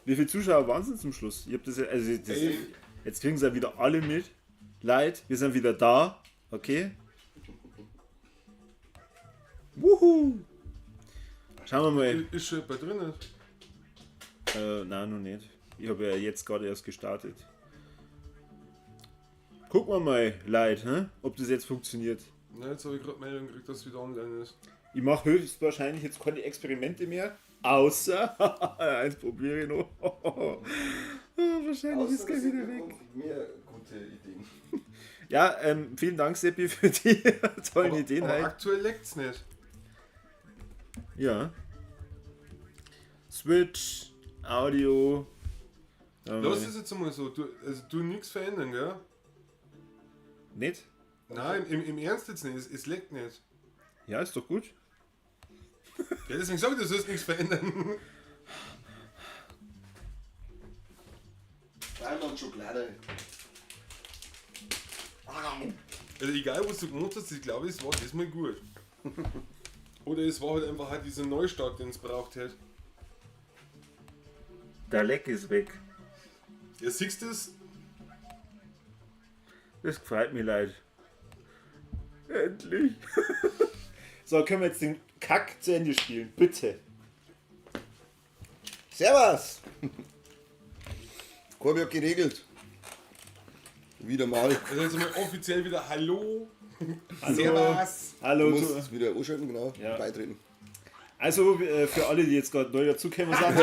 Wie viele Zuschauer waren es denn zum Schluss? Ich hab das, jetzt kriegen sie ja wieder alle mit. Leute, wir sind wieder da. Okay? Wuhu! Schauen wir mal. Ist schon bei drin? Nein, noch nicht. Ich habe ja jetzt gerade erst gestartet. Gucken wir mal, Leute, ob das jetzt funktioniert. Nein, jetzt habe ich gerade Meldung gekriegt, dass es wieder online ist. Ich mache höchstwahrscheinlich jetzt keine Experimente mehr. Außer, eins probiere ich noch. Wahrscheinlich ist gleich wieder weg. Mehr gute Ideen. Ja, vielen Dank, Seppi, für die tollen Ideen aber halt. aktuell leckt es nicht. Ja. Switch, Audio. Lass es jetzt einmal so, du nichts verändern, gell? Nicht? Nein, im Ernst jetzt nicht, es leckt nicht. Ja, ist doch gut. Ja, deswegen sag ich, du sollst nichts verändern. Einmal Schokolade. Also egal was du gemacht hast, ich glaube, es war diesmal gut. Oder es war halt einfach halt dieser Neustart, den es braucht hat. Der Leck ist weg. Ja, siehst du es? Das freut mich leid. Endlich. So, können wir jetzt den Kack zu Ende spielen, bitte. Servus! Corby hat geregelt. Wieder mal. Also jetzt mal offiziell wieder Hallo. Hallo. Servus. Du Hallo. musst es wieder anschalten, genau. Ja. Beitreten. Also, für alle, die jetzt gerade neu dazukommen sind.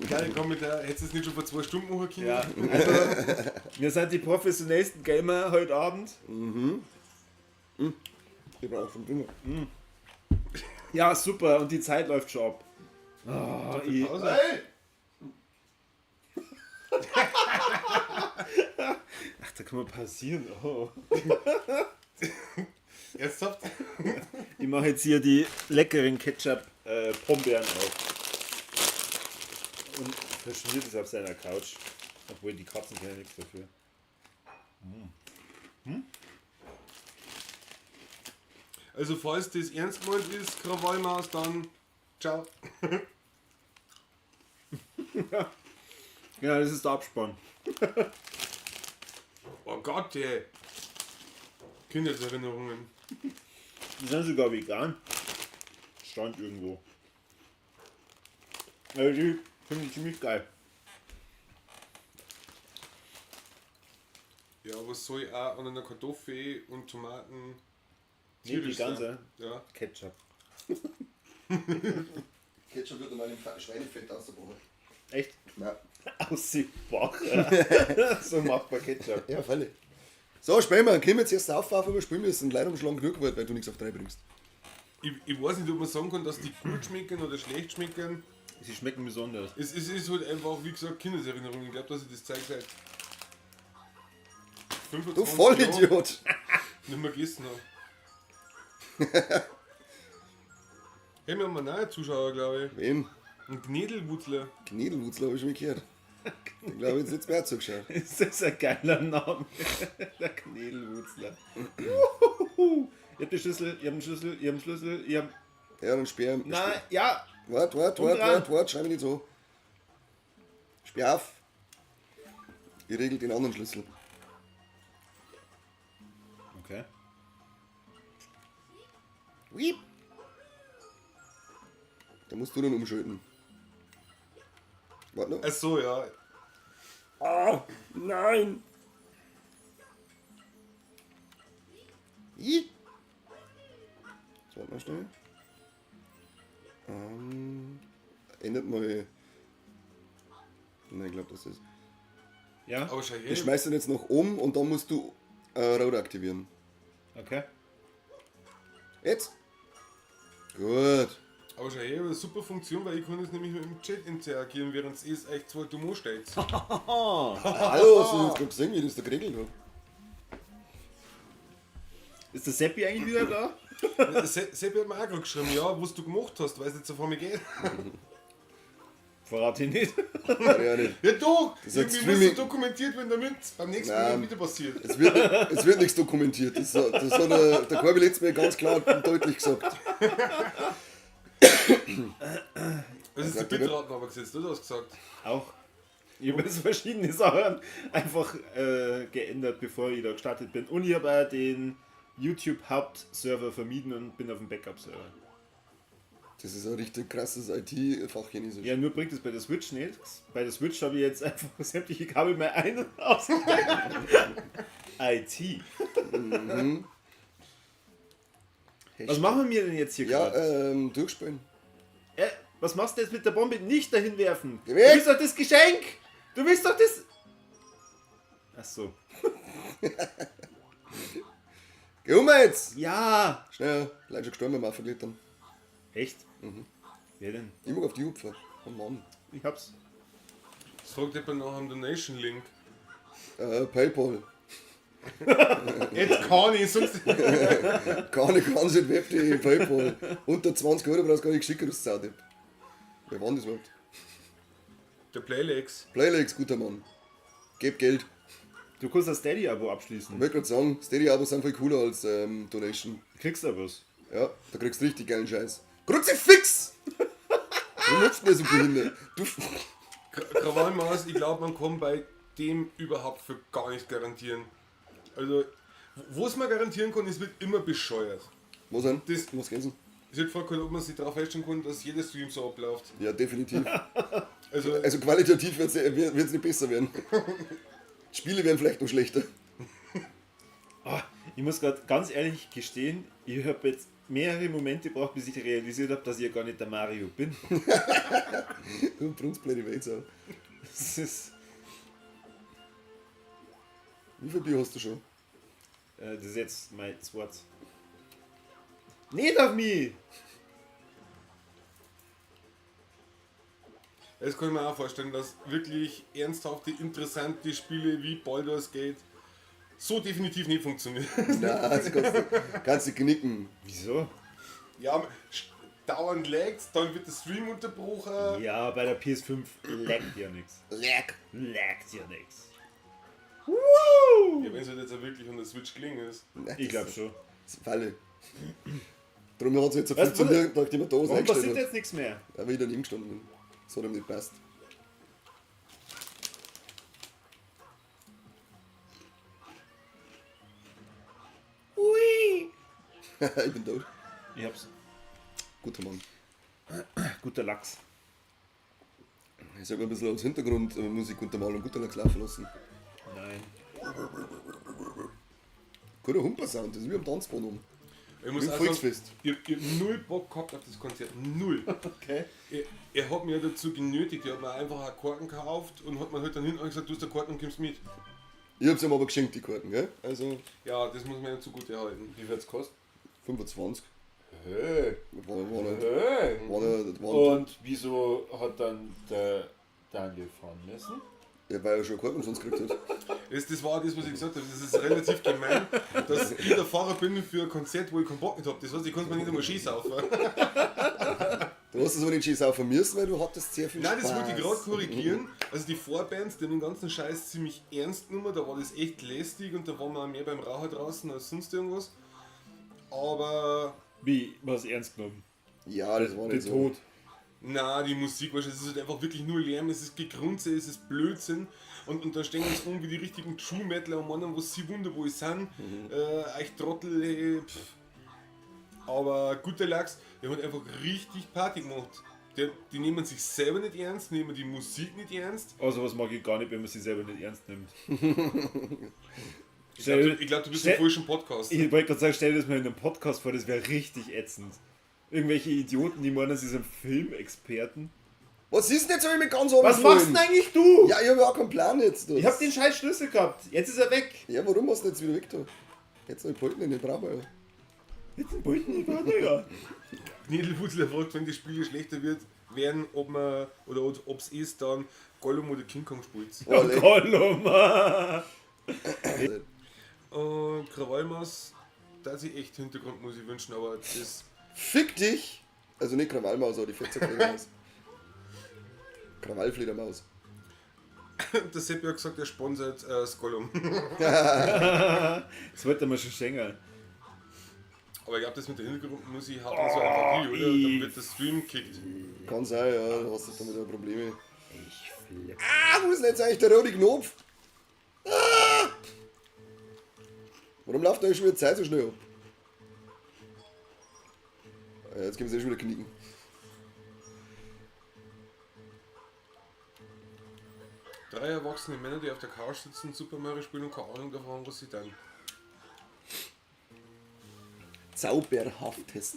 Geil, komm mit der. Hättest du es nicht schon vor 2 Stunden machen können? Ja, also, wir sind die professionellsten Gamer heute Abend. Ich brauche schon Dinge. Ja, super, und die Zeit läuft schon ab. Oh, Pause. Hey! ach, da kann man passieren. Oh. Ernsthaft? Ich mache jetzt hier die leckeren Ketchup-Pombeeren auf. Und verschmiert es auf seiner Couch. Obwohl die Katzen kennen nichts dafür. Also falls das ernst gemeint ist, Krawallmaus, dann ciao. Ja, das ist der Abspann. Oh Gott, ey. Kindheitserinnerungen. Die sind sogar vegan. Stand irgendwo. Also die finde ich ziemlich geil. Ja, was soll ich auch an einer Kartoffel und Tomaten Nee, die tierisch ganze. sein? Ja. Ketchup. Ketchup wird einmal im Schweinefett ausgebrochen. Echt? Ja. Aussichtbar. So macht man Ketchup. Ja, Falle. So, spielen wir. Können wir jetzt erst aufwachen, aber spielen wir es sind leider umschlagen genug geworden, weil du nichts auf 3 bringst. Ich weiß nicht, ob man sagen kann, dass die gut schmecken oder schlecht schmecken. Sie schmecken besonders. Es ist halt einfach, wie gesagt, Kindheitserinnerung. Ich glaube, dass ich das zeige seit 25 Du Vollidiot! Jahren nicht mehr gegessen habe. Hey, wir haben einen neuen Zuschauer, glaube ich. Wem? Ein Gnädelwutzler. Kniedelwutzler habe ich schon mal gehört. Ich glaube, jetzt wird es mehr zugeschaut. Ist das ein geiler Name? Der Knädelwurzler. Ihr habt den Schlüssel, ihr habt den Schlüssel, ihr habt den Schlüssel, ihr habt... Ja, dann sperr. Nein, ja! Wart, schreib mich nicht so. Sperr auf. Ihr regelt den anderen Schlüssel. Okay. Wiep. Da musst du dann umschalten. Warte noch. Ach so, ja. Ah, nein! Jetzt warte mal schnell. Ändert mal. Nein, ich glaube, das ist. Ja? Aber schau her. Ich schmeiß den jetzt noch um und dann musst du Rot aktivieren. Okay. Jetzt? Gut. Aber schau her, eine super Funktion, weil ich kann jetzt nämlich mit dem Chat interagieren, während es echt 2 Tumor steht. Hallo, hast du jetzt gerade gesehen, wie das da geregelt hat? Ist der Seppi eigentlich wieder da? Seppi hat mir auch gerade geschrieben, ja, was du gemacht hast, weil es nicht so vor mir geht. Verrate ich nicht. Ja, nicht. Ja doch, Das ist irgendwie Streaming. muss so dokumentiert werden, damit es beim nächsten Nein. Mal wieder passiert. Es wird nichts dokumentiert. Das hat der Corby letztes Mal ganz klar und deutlich gesagt. Also ist die Bitraten aber gesetzt, oder? Hast du gesagt? Auch. Ich habe jetzt verschiedene Sachen einfach geändert, bevor ich da gestartet bin. Und ich habe auch den YouTube-Hauptserver vermieden und bin auf dem Backup-Server. Das ist ein richtig krasses IT-Fachchinesisch. Ja, nur bringt es bei der Switch nichts. Bei der Switch habe ich jetzt einfach sämtliche Kabel mehr ein- und ausgesteckt. IT. Was machen wir denn jetzt hier Ja, gerade? durchspielen. Was machst du jetzt mit der Bombe? Nicht dahin werfen. Geh Du weg. willst doch das Geschenk. Du willst doch das... Ach so. Geh um jetzt! Ja. Schnell, leider schon gestorben beim Affenlittern. Echt? Wer denn? Ich mag auf die Hupfer. Oh Mann. Ich hab's. Das fragt jemand nach einem Donation-Link. Paypal. Jetzt kann ich, sonst. Keine ganze Web.de, Paypal. Unter 20 Euro brauchst du gar nicht schicken, du Saudepp. Wer war denn das überhaupt? Der Playlex. Playlex, guter Mann. Gib Geld. Du kannst das Steady-Abo Ich abschließen. wollte gerade sagen, Steady-Abos sind viel cooler als Donation. Du kriegst da was. Ja, da kriegst du richtig geilen Scheiß. Kruzifix! Du nutzt mir so behindert. Du. Krawallmaß, ich glaube, man kann bei dem überhaupt für gar nicht garantieren. Also, wo es man garantieren kann, es wird immer bescheuert. Was denn? Das- Was geht's denn? Es wird vollkommen, ob man sich darauf feststellen kann, dass jeder Stream so abläuft. Ja, definitiv. Also, Also qualitativ wird's nicht besser werden. Spiele werden vielleicht noch schlechter. Ich muss gerade ganz ehrlich gestehen, ich habe jetzt mehrere Momente gebraucht, bis ich realisiert habe, dass ich ja gar nicht der Mario bin. Und Brunstblende Welt auch. Das ist... Wie viel Bier hast du schon? Das ist jetzt mein zweites. Nicht auf mich! das kann ich mir auch vorstellen, dass wirklich ernsthafte, interessante Spiele wie Baldur's Gate so definitiv nicht funktionieren. Nein, das kannst du knicken. Wieso? Ja, dauernd laggt, dann wird der Stream unterbrochen. Ja, bei der PS5 laggt ja nichts. Leck. Laggt ja nichts. Ja, wenn es halt jetzt auch wirklich an der Switch gelingen ist. Nein, Ich glaube schon. Das ist Falle. Darum hat es jetzt so Was, funktioniert, nachdem er da was Warum passiert eingestellt hat. jetzt nichts mehr? Ja, weil ich daneben gestanden bin. Das hat ihm nicht passt. Ui! Ich bin tot. Ich hab's. Guter Mann. Guter Lachs. Ich sollte ein bisschen als Hintergrundmusik Untermalung guter Lachs laufen lassen. Nein. Guter Humper-Sound, das ist wie am Tanzbahn um. Ich muss Wie im auch sagen, Volksfest. ich hab null Bock gehabt auf das Konzert. Null. Okay. Er hat mir dazu genötigt, er hat mir einfach eine Karten gekauft und hat mir halt dann hinten gesagt, du hast eine Karten und kommst mit. Ich hab's ihm aber geschenkt, die Karten, gell? Also Ja, das muss man ja zugute erhalten. Wie wird's kosten? 25. Hey. War nicht. Hey. War Und wieso hat dann der Daniel fahren müssen? ja, weil er schon Karten von uns gekriegt hat. Das war das, was ich gesagt habe. Das ist relativ gemein, dass ich der Fahrer bin für ein Konzert, wo ich keinen Bock nicht habe. Das heißt, ich kann es mir nicht einmal Ski saufen. Du hast es aber nicht schön saufen müssen, weil du hattest sehr viel Nein, das Spaß. wollte ich gerade korrigieren. Also die Vorbands, die haben den ganzen Scheiß ziemlich ernst genommen. Da war das echt lästig und da waren wir mehr beim Raucher draußen als sonst irgendwas. Aber Wie? Was ernst genommen? Ja, das war Den nicht so. Tod. na, die Musik, weißt du, es ist halt einfach wirklich nur Lärm, es ist Gegrunze, es ist Blödsinn. Und dann stehen uns um wie die richtigen True Metaler und meinen, was sie wunder, wo ich sind. Euch Trottel, hey, pff. Aber guter Lachs, der hat einfach richtig Party gemacht. Die nehmen sich selber nicht ernst, nehmen die Musik nicht ernst. Also was mag ich gar nicht, wenn man sich selber nicht ernst nimmt. Ich glaub, du bist im falschen Podcast. Ich wollte gerade sagen, stell dir das mal in einem Podcast vor, das wäre richtig ätzend. Irgendwelche Idioten, die meinen, sie sind Filmexperten. Was ist denn jetzt mit ganz Was machst denn eigentlich du? Ja, ich habe ja auch keinen Plan jetzt. Ich hab den scheiß Schlüssel gehabt. Jetzt ist er weg. Ja, warum hast du jetzt wieder weg da? Jetzt noch die Polten nicht brauchen wir. Jetzt ein Bulten, ich war ja. Knädelwurzler fragt, wenn das Spiel schlechter wird, werden, ob man, oder ob es ist, dann Gollum oder King Kong spielt. Oh, leck. Gollum. Und Krawallmaus, da sich echt Hintergrundmusik wünschen, aber das. Fick dich! Also nicht Krawallmaus, aber die Fetzerfledermaus. Krawallfledermaus. Der Seppi hat gesagt, er sponsert Gollum. Das wollte man schon schenken. Aber ich glaube, das mit der Hintergrundmusik hat man so einfach hin, oder? Dann wird der Stream kickt. Kann sein, ja, da hast du dann wieder Probleme. Ich flippe. Wo ist denn jetzt eigentlich der rote Knopf? Warum läuft da schon wieder die Zeit so schnell ab? Ja, jetzt können wir schon wieder knicken. Drei erwachsene Männer, die auf der Couch sitzen, Super Mario spielen und keine Ahnung davon, was sie tun. Zauberhaftest.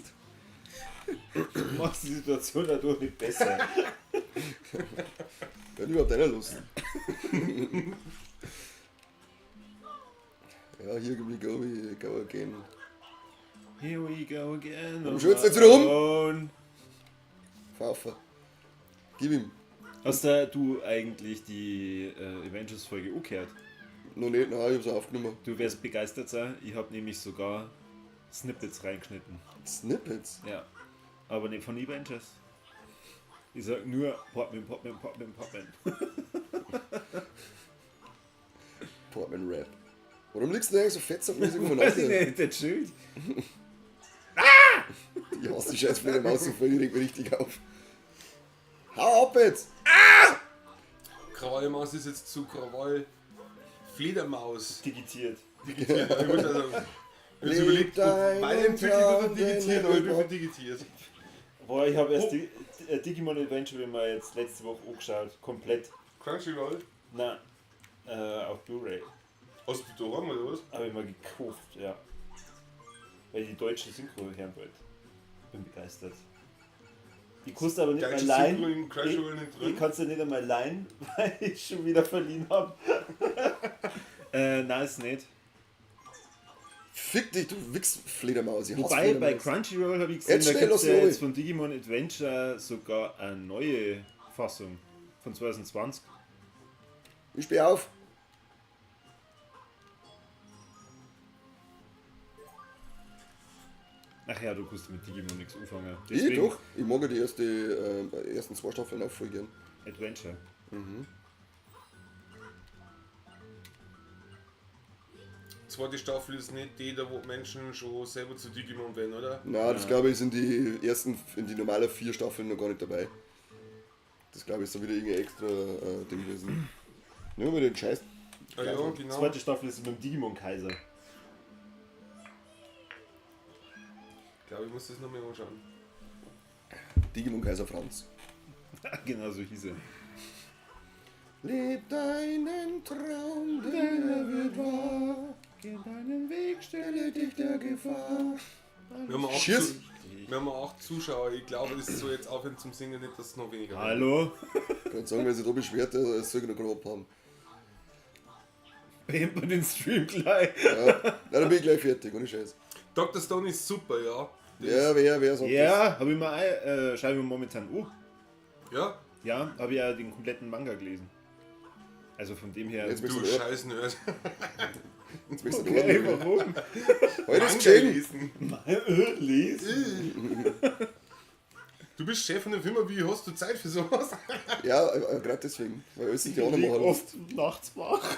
Du machst die Situation dadurch nicht besser. Kann überhaupt einer Lust? Ja, hier we go again. Here we go again. Warum schaut's jetzt wieder um? alone. Pfaffer. Gib ihm. Hast du eigentlich die Avengers-Folge auch gehört? Noch nicht, nein, ich hab's aufgenommen. Du wirst begeistert sein. Ich habe nämlich sogar Snippets reingeschnitten. Snippets? Ja. Aber nicht von Avengers. Ich sag nur Portman. Portman Rap. Warum liegst du denn eigentlich so fettsackmäßig um Weiß ich nicht, das Schild. Ich hasse die scheiß Fledermaus so voll, die regt mich richtig auf. Hau ab jetzt! Krawallmaus ist jetzt zu Krawall Fledermaus. Digitiert. Digitiert. Ja, gut, also, ich Leb hab überlegt, ob deinen weiterentwickelt oder Traum, digitiert, den aber ich bin Himmel. für digitiert. Boah, ich habe erst Digimon Adventure mal jetzt letzte Woche angeschaut. Komplett. Crunchyroll? Nein. Auf Blu-ray. Hast du da haben oder was? Habe ich mal gekauft, ja. Weil ich die deutsche Synchro hören wollte. Bin begeistert. Die kostet aber nicht Deutsche mal Synchro leihen. in Crunchyroll nicht Ich drin. kann sie nicht einmal leihen, weil ich schon wieder verliehen habe. Nein, ist nicht. Fick dich, du Wichs-Fledermaus. Ich hasse Wobei bei Fledermaus. Crunchyroll habe ich gesehen, Jetzt da schnell gibt es los, ja Louis. jetzt von Digimon Adventure sogar eine neue Fassung von 2020. Ich steh auf. Ach ja, du kannst mit Digimon nichts anfangen. Ich doch. Ich mag ja die ersten 2 Staffeln auch voll gern. Adventure. Zweite Staffel ist nicht die, da wo Menschen schon selber zu Digimon werden, oder? Nein, das glaube ich sind die ersten, in die normalen 4 Staffeln noch gar nicht dabei. Das glaube ich ist dann wieder irgendein extra Ding gewesen. Nur mit den Scheiß. Ah ja, genau. Zweite Staffel ist mit dem Digimon Kaiser. Ich glaube, ich muss das nochmal anschauen. Digimon Kaiser Franz. Genau so hieß er. Leb deinen Traum, denn er wird wahr. Geh deinen Weg, Stelle dich der Gefahr. Wir haben, Cheers. wir haben 8 Zuschauer. Ich glaube, das ist so jetzt aufhören zum Singen, nicht, dass es noch weniger wird. Hallo? Ich kann sagen, wenn sie da beschwert, das soll ich noch grob haben. Behält man den Stream gleich? Ja, nein, dann bin ich gleich fertig, ohne Scheiß. Dr. Stone ist super, ja. Ja, wer sagt Ja, habe ich mal schreibe ich momentan Ja? Ja, habe ich ja den kompletten Manga gelesen. Also von dem her. Jetzt Du möchtest du scheiß Nerd. Jetzt möchtest du Okay, Ordnung. warum? Heute ist Manga geschehen. lesen. Lesen. Du bist Chef von der Firma, wie hast du Zeit für sowas? Ja, gerade deswegen. Weil alles sich die auch noch Ich lieg machen. oft nachts wach.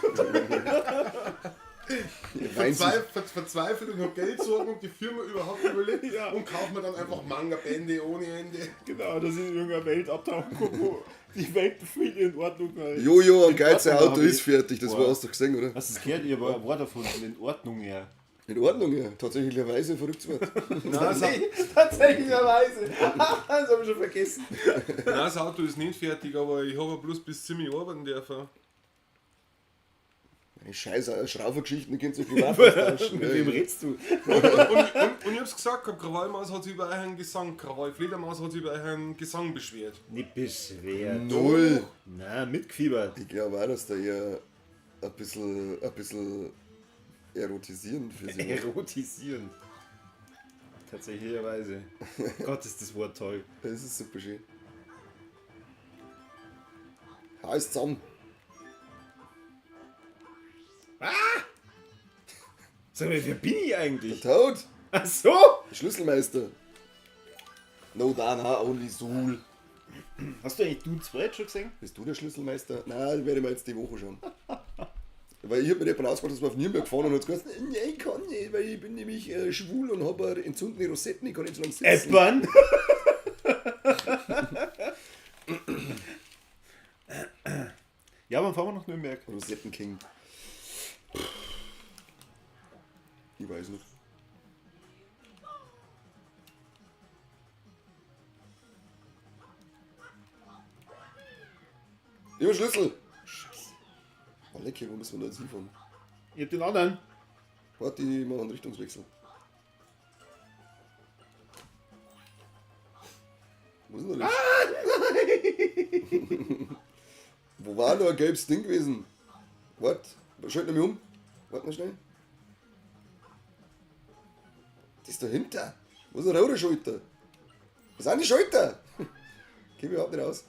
Verzweifelt und hab Geldsorgen und die Firma überhaupt überlebt Ja. und kauft mir dann einfach Manga-Bände ohne Ende. Genau, dass ich in irgendeiner Welt abtauchen kann, wo die Welt viel in Ordnung ist. Jojo, ein In geiles Ordnung Auto hab ist ich. fertig, das Boah. hast du gesehen, oder? Hast du das gehört? Ich habe ein Wort davon, in Ordnung her. In Ordnung, ja. Tatsächlicherweise verrückt Wort. Tatsächlicherweise. Das habe ich schon vergessen. Nein, das Auto ist nicht fertig, aber ich habe bloß bis ziemlich arbeiten dürfen. Eine scheiße Schraubergeschichten, die könnt ihr privat austauschen. Mit wem redest du? Und ich hab's gesagt, Krawallmaus hat sich über euren Gesang, Krawallfledermaus hat sich über euren Gesang beschwert. Nicht beschwert. Null. Na, mitgefiebert. Ich glaube auch, dass da eher ein bisschen erotisierend für sie war. Erotisieren. Tatsächlicherweise. Gott, ist das Wort toll. Das ist super schön. Alles zusammen. Sag mal, wer bin ich eigentlich? Toad, Ach so! Schlüsselmeister. No Dana, only Soul. Hast du eigentlich Dude 2 schon gesehen? Bist du der Schlüsselmeister? Nein, den werde ich mir jetzt die Woche schauen. Weil ich hab mir davon ausgemacht, dass wir auf Nürnberg fahren und hat gesagt, nee, ich kann nicht, weil ich bin nämlich schwul und habe entzündete Rosetten, ich kann nicht so lange sitzen. Äppern! Ja, wann fahren wir nach Nürnberg? Rosettenking. Ich weiß nicht. Lieber Schlüssel! Scheiße. Oh, lecker, wo müssen wir da jetzt hinfahren? Ich hab den anderen. Warte, ich mache einen Richtungswechsel. Wo ist denn das? Wo war da ein gelbes Ding gewesen? Warte, schalt mich um. Warte mal schnell. Das ist dahinter. Wo ist der rote Schalter? Was sind die Schalter? Geh überhaupt nicht aus.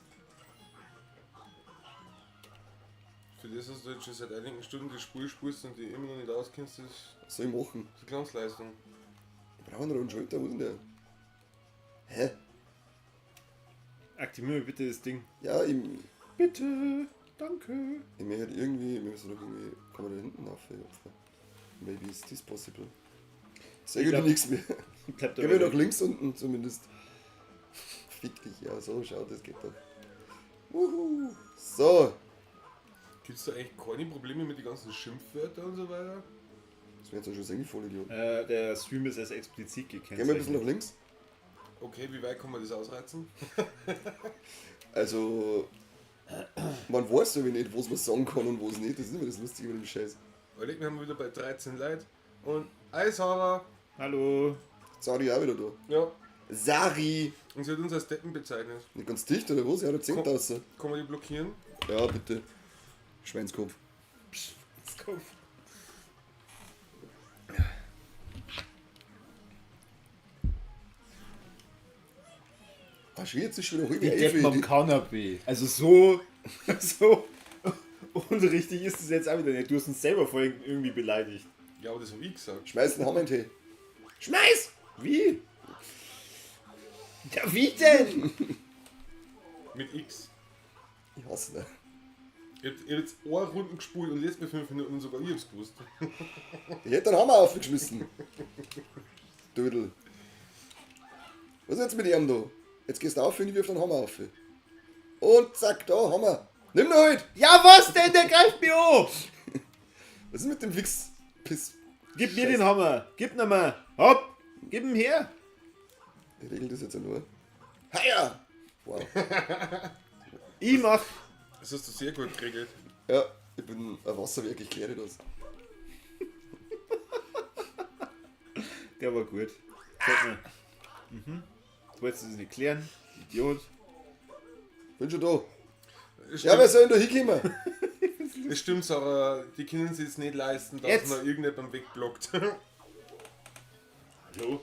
Für das hast du jetzt schon seit einigen Stunden die Spur spulst und die immer noch nicht auskennst, das ist Was soll ich machen? eine Glanzleistung. Ich brauche einen roten Schalter. Wo ist denn der? Hä? Aktivier mir bitte das Ding. Ja, ich Bitte. Danke. mir halt irgendwie, mir ist doch irgendwie, kann man da hinten auf? Maybe is this possible? Sag ich dir glaub- nichts mehr. Bleibt Geh mir nach links unten zumindest. Fick dich, ja, so schaut, das geht doch. So, Gibt es da eigentlich keine Probleme mit den ganzen Schimpfwörtern und so weiter? das wäre jetzt auch schon singen, Vollidiot. Der Stream ist als explizit Gehen wir ein bisschen nach gekennzeichnet. links. Okay, wie weit kann man das ausreizen? Also, man weiß ja nicht, was man sagen kann und was nicht. Das ist immer das Lustige mit dem Scheiß. Überleg, wir haben wieder bei 13 Leute und Eishauer. Hallo. Sari auch wieder da. Ja, Sari! und sie hat uns als Deppen bezeichnet. Nicht ganz dicht, oder was? Ja, da 10 raus. Kann man die blockieren? Ja, bitte. Schweinskopf. Ah, schön, jetzt ist schon wieder halb Die elf. Deppen am Kanapé. Also so, so unrichtig ist es jetzt auch wieder nicht. Du hast uns selber vorhin irgendwie beleidigt. Ja, aber das habe ich gesagt. Schmeiß den Hammer in den Tee. Schmeiß! Wie? Ja, wie denn? Mit X. Ich hasse das. Ich hab jetzt eine Runde gespult und lässt mir 5 Minuten und sogar ich hab's gewusst. Ich hätte den Hammer aufgeschmissen. Dödel. Was ist jetzt mit ihm da? Jetzt gehst du auf und ich wirf den Hammer auf. Und zack, da, Hammer. Nimm ihn halt! Ja, was denn? Der greift mir an! Was ist mit dem Wichs? Piss. Gib mir den Hammer. Gib ihn mal. Hopp. Gib ihn her. Ich regel das jetzt ja nur. Heia! Wow. Ich mach. Das hast du sehr gut geregelt. Ja, ich bin ein Wasserwerk, ich kläre das. Der war gut. Sag mal. Du wolltest das nicht klären. Idiot. Bin schon da. Es Ja, wer soll denn da hinkommen? Es stimmt, Sarah, die können sich jetzt nicht leisten, dass Jetzt. man irgendjemand wegblockt. Hallo?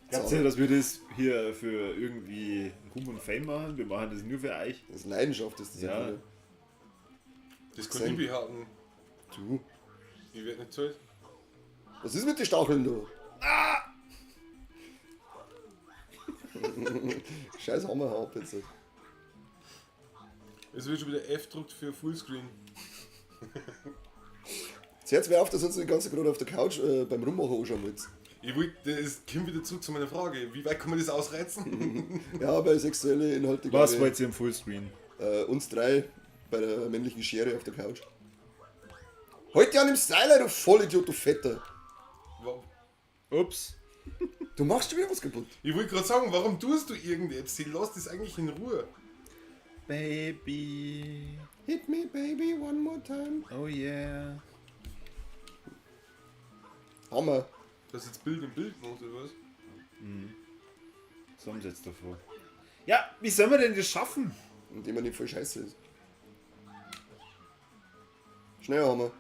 Glaubst du, dass wir das hier für irgendwie Ruhm und Fame machen? Wir machen das nur für euch. Das ist Leidenschaft, ist das Ja. einfach, ne? Das kann ich behaupten. Du, Ich werde nicht zahlt. was ist mit den Stacheln da? Scheiß Hammer hab jetzt. Es wird schon wieder F gedruckt für Fullscreen. Jetzt hört's mir auf, dass uns die ganze gerade auf der Couch beim Rummachen anschauen willst. Ich wollte, das kommt wieder zurück zu meiner Frage. Wie weit kann man das ausreizen? Ja, bei sexuelle Inhalte. Was glaube wollt ihr im Fullscreen? ich, uns drei bei der männlichen Schere auf der Couch. Halt dich an dem Styler, du Vollidiot, du Fetter. Wa- Ups. Du machst schon wieder was kaputt. Ich wollte gerade sagen, warum tust du irgendetwas? Sie lässt das eigentlich in Ruhe. Baby. Hit me, baby, one more time. Oh yeah. Hammer. Das ist jetzt Bild im Bild gemacht, oder was? So haben sie jetzt davor. Ja, wie sollen wir denn das schaffen? Indem man nicht voll scheiße ist. Schneller Hammer.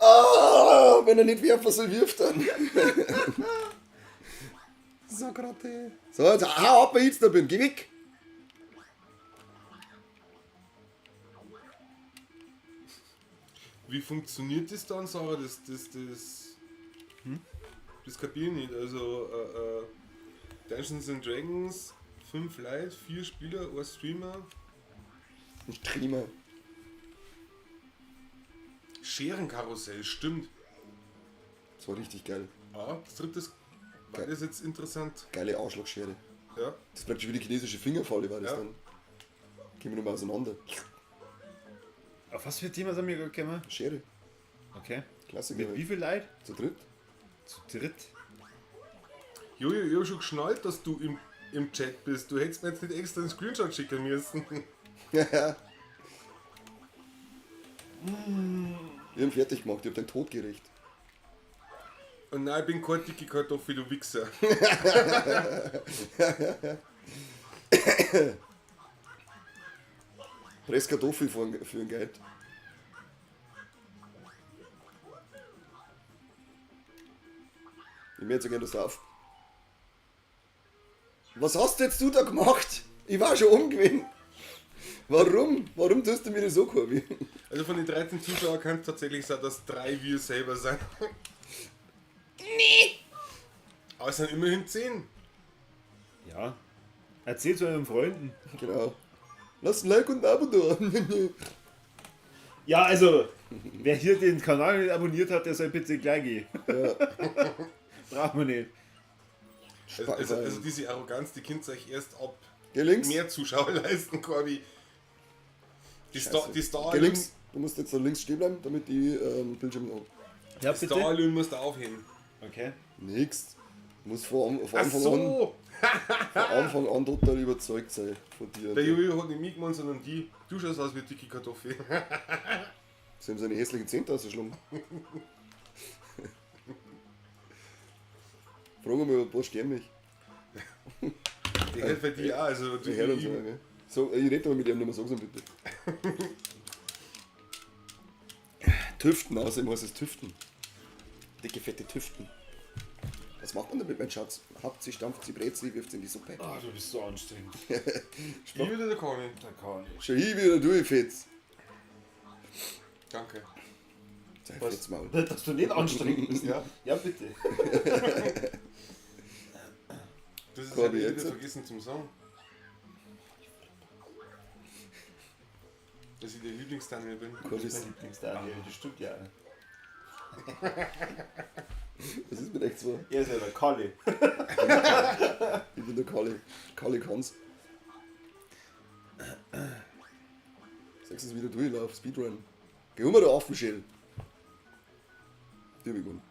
Ah, wenn er nicht werfen soll, wirft dann. So gerade. So, jetzt hau ab, wenn ich jetzt da bin. Geh weg. Wie funktioniert das dann, Sarah? Das kapiere ich nicht. Also, Dungeons and Dragons 5 Leute, 4 Spieler, ein Streamer. Ein Streamer. Scherenkarussell, stimmt. Das war richtig geil. Ah, das dritte war Geil. das jetzt interessant. Geile Arschlochschere. Ja. Das bleibt schon wie die chinesische Fingerfalle, war das Ja. dann. Gehen wir nochmal auseinander. Auf was für ein Thema sind wir gerade gekommen? Schere. Okay. Klassiker. Mit wie viel Leid? Zu dritt. Zu dritt. Jojo, ich hab schon geschnallt, dass du im Chat bist. Du hättest mir jetzt nicht extra einen Screenshot schicken müssen. Ja. Wir haben fertig gemacht, ich hab deinen Tod gerecht. Und nein, ich bin kein dicke Kartoffel, du Wichser. Press Kartoffel für ein Geld. Ich möchte so gerne das auf. Was hast jetzt du da gemacht? Ich war schon umgewinnt. Warum? Warum tust du mir das so, Corby? Also von den 13 Zuschauern kann es tatsächlich sein, dass 3 wir selber sein. Nee! Aber es sind immerhin 10. Ja. Erzähl's euren Freunden. Genau. Lass ein Like und ein Abo da. Ja, also, wer hier den Kanal nicht abonniert hat, der soll bitte gleich gehen. Ja. Brauchen wir nicht. Also diese Arroganz, die könnt ihr euch erst ab Geh links. mehr Zuschauer leisten, Corby. Die Star Geh links. Du musst jetzt da links stehen bleiben, damit die Bildschirm noch. Ja, Die bitte. Starlöhn musst du aufheben. Okay. Nix. Du musst von Ach so! Anfang an total überzeugt sein von dir. Der Jojo hat nicht mich gemeint, sondern die. Du schaust aus wie eine dicke Kartoffel. Sie haben seine hässlichen Zähne ausgeschlagen. Fragen wir mal, was stehen mich? Die hält für die auch. Also, Die Herren sagen, gell? So, ich rede aber mit ihm nicht mehr, sag's ihm bitte. Tüften, außerdem heißt es Tüften. Dicke, fette Tüften. Was macht man damit, mein Schatz? Habt sie, stampft sie, brät sie, wirft sie in die Suppe. Ah, du bist so anstrengend. Ich wieder der Conny. Da kann ich. Schau hin, wie du Fetz. Danke. Sei Was? Fetzmaul. Dass du nicht anstrengend bist, ja? Ja, bitte. Das ist Corby, ja jetzt? wieder vergessen zum Sagen. Dass ich der Lieblingsdaniel bin. Das ist mein Lieblingsdaniel, das stimmt ja. Was ist mit echt so? Er ist ja der Kalle. Ich bin der Kalle. Kalle kann's. Sagst du es wieder durch, lauf, Speedrun. Geh mal da auf, Michelle. Die hab ich gewonnen.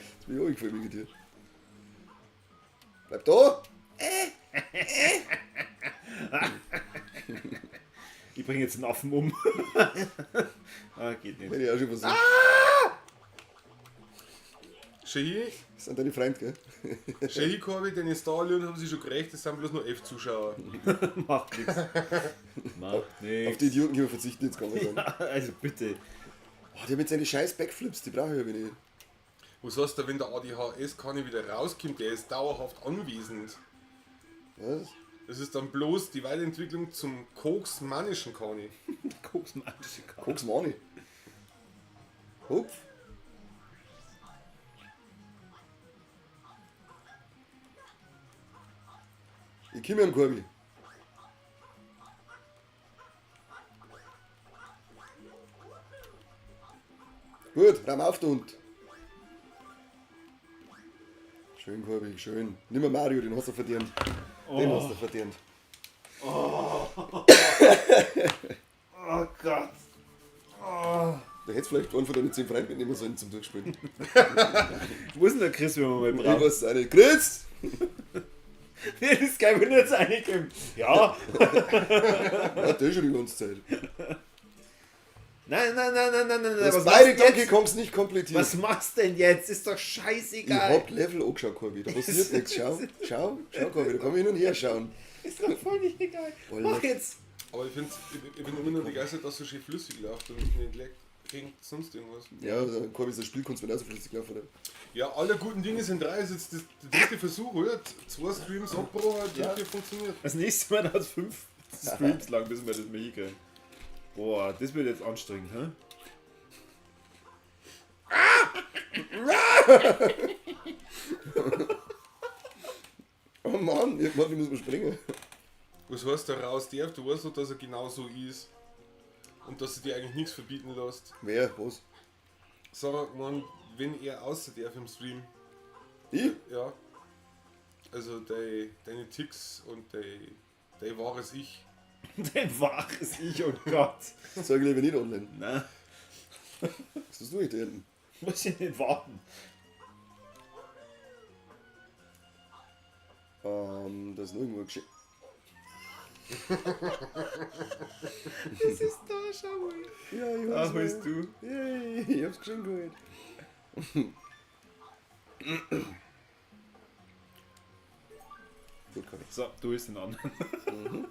Jetzt bin ich auch gefällt mit dir. Bleib da! Ich bringe jetzt einen Affen um. Ah, geht nicht. Wenn ich auch schon versucht. Shehi, Das sind deine Freunde, gell? Shehi Corby, deine Starlöhn haben sie schon gerecht, es sind bloß nur 11 Zuschauer. Macht nichts. Macht Auf nichts. die Idioten können wir verzichten, jetzt kann man sagen. Also bitte. Oh, die haben jetzt seine scheiß Backflips, die brauche ich ja nicht. Was heißt da, wenn der ADHS kann nicht wieder rauskommt, der ist dauerhaft anwesend. Was? Das ist dann bloß die Weiterentwicklung zum Koks-Mannischen Kani. Koksmanische Karte. Guck's mal an. Hupf. Ich komme am Korbi. Gut, raum auf, du Hund. Schön, Korbi, schön. Nimm mal Mario, den hast du verdient. Den hast du verdient. Oh Gott. Da hättest vielleicht einen von deinen 10 Freunden mitnehmen sollen zum Durchspielen. Wo ist denn der Chris, wenn wir mal Ich brauchen? weiß auch nicht. Chris! Das ist geil, wenn er jetzt reinkommt. Ja. Ja, der schon die ganze Zeit. Nein. Das Was beide machst, Donkey jetzt? Kongs nicht komplettiert. Was machst denn jetzt? Ist doch Ich scheißegal. hab Level angeschaut, Corby. Da passiert nichts. Schau, Corby. Da kann man hin und her schauen. Ist doch voll nicht egal. Mach jetzt. Aber ich bin immer noch begeistert, dass so schön flüssig läuft und nicht leckt gegen sonst irgendwas. Ja, Corby ist ein Spielkunst, wenn er so flüssig laufen hat. Ja, alle guten Dinge sind 3, ist jetzt der dritte Versuch, oder? 2 Streams Abbruch, hat Ja. ja funktioniert. Das nächste Mal dauert 5 Streams lang, bis wir das mal hinkriegen. Boah, das wird jetzt anstrengend, hä? Irgendwann muss man springen. Was heißt der raus darf? Du weißt doch, dass er genau so ist. Und dass er dir eigentlich nichts verbieten lässt. Wer? Was? Sag mal, wenn er außer darf im Stream. Ich? Ja. Also deine Ticks und dein wahres Ich. Dein wahres Ich, oh Gott. Sag lieber nicht online. Na, Was tust du hier hinten? muss ich nicht warten. Da ist noch irgendwo ein Geschenk. Das ist da, schau mal. Ja, ich Ah, holst du? Yay, ich hab's geschenkt geholt. Gut, kann ich. So, du bist den anderen.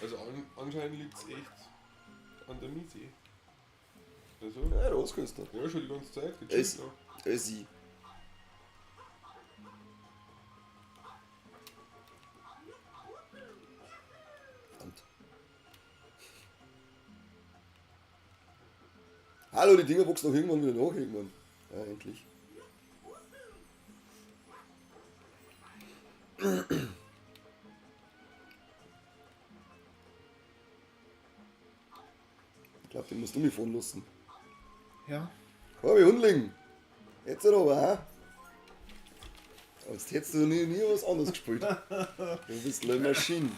Also anscheinend liegt es echt an der Miete. Also, Ja, der Ostküster. ja, schon die ganze Zeit. Es- Gechillt, Sie. Verdammt. Hallo, die Dinger wuchsen doch irgendwann wieder nach, irgendwann. Ja, endlich. Ich glaube, den musst du mich fahren lassen. Ja. Komm, wie Hundling. Jetzt aber, ha? Als hättest du nie was anderes gespielt. Du bist eine Maschine.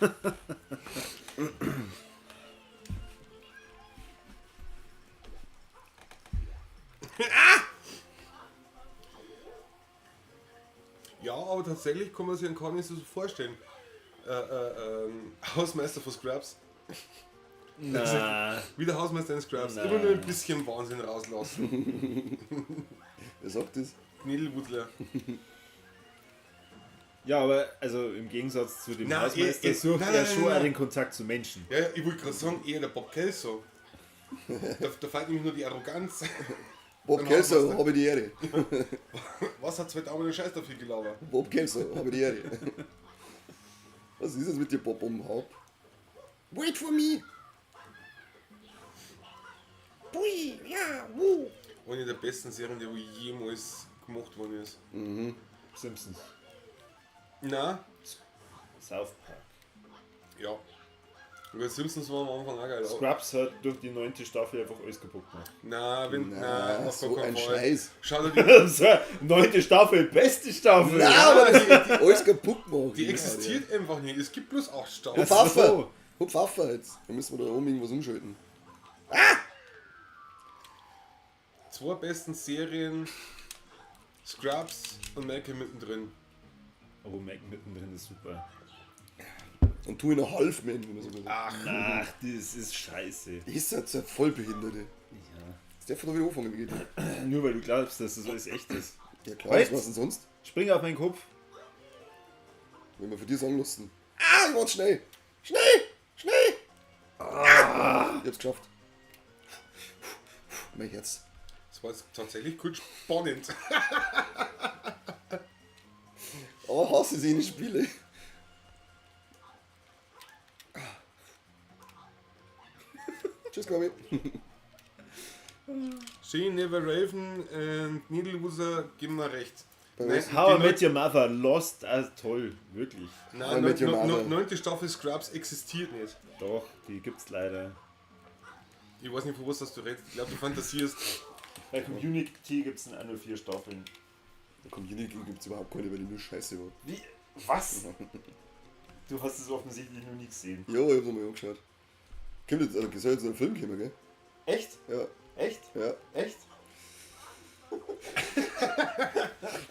Ja, aber tatsächlich kann man sich einen gar nicht so vorstellen. Hausmeister von Scrubs. Na, Wie der Hausmeister in Scrubs. Nein. Immer nur ein bisschen Wahnsinn rauslassen. Wer sagt das? Knädelwudler. ja, aber also im Gegensatz zu dem Nein, Hausmeister sucht nein, er nein, schon nein. auch den Kontakt zu Menschen. Ja, ich wollte gerade sagen, eher der Bob Kelso. Da fällt nämlich nur die Arroganz. Bob Dann Kelso, Hausmeister. habe ich die Ehre. Was hat zwei Damen den Scheiß dafür gelabert? Bob Kelso, habe ich die Ehre. Was ist jetzt mit dir, Bob, um den Haupt? Wait for me! Bui, ja, wuh! Eine der besten Serien, die wo jemals gemacht worden ist. Simpsons. Na, South Park. ja. Und bei Simpsons war am Anfang auch geil. Scrubs hat durch die 9. Staffel einfach alles kaputt gemacht. Na, wenn, Na, na, auf so gar ein keinen Fall. Scheiß. Schau dir die, so, 9. Staffel, beste Staffel. Nein, aber alles kaputt gemacht. die existiert einfach nicht. Es gibt bloß 8 Staffeln. Hupf Ach Affe! so. Hupf Affe jetzt. Da müssen wir da oben irgendwas umschalten. Zwei besten Serien: Scrubs und Malcolm mittendrin. Aber Mac mittendrin ist super. Und tu ihn noch Halfman, wenn man so will. Ach, das ist scheiße. Ist jetzt ein Vollbehinderte. Ja. Ist der von da wieder anfangen geht? Nur weil du glaubst, dass das alles echt ist. Ja klar, Halt. was war's denn sonst? Spring auf meinen Kopf. Wenn wir für dir sagen lassen. Ah, ich war's schnell! Schnell! Schnell! Ah, ich hab's geschafft. Mein Herz. Das war jetzt tatsächlich kurz spannend. Oh, hasse sie in die Spiele. Tschüss, Gabi. She Never Raven und Needlewuser geben wir recht. Bei Nein, was? How I die Met Your Mother, Lost, toll, wirklich. How I Met Your Mother. 9. Staffel Scrubs existiert nicht. Doch, die gibt's leider. Ich weiß nicht, von was das du redest. Ich glaube, du fantasierst. Bei Community gibt's auch nur 4 Staffeln. Der Community gibt's überhaupt keine, weil die nur scheiße war. Wie? Was? Du hast es offensichtlich noch nie gesehen. Ja, ich hab's nochmal angeschaut. Kommt jetzt, soll jetzt noch ein Film kommen, gell? Echt? Ja, Echt? ja. Echt?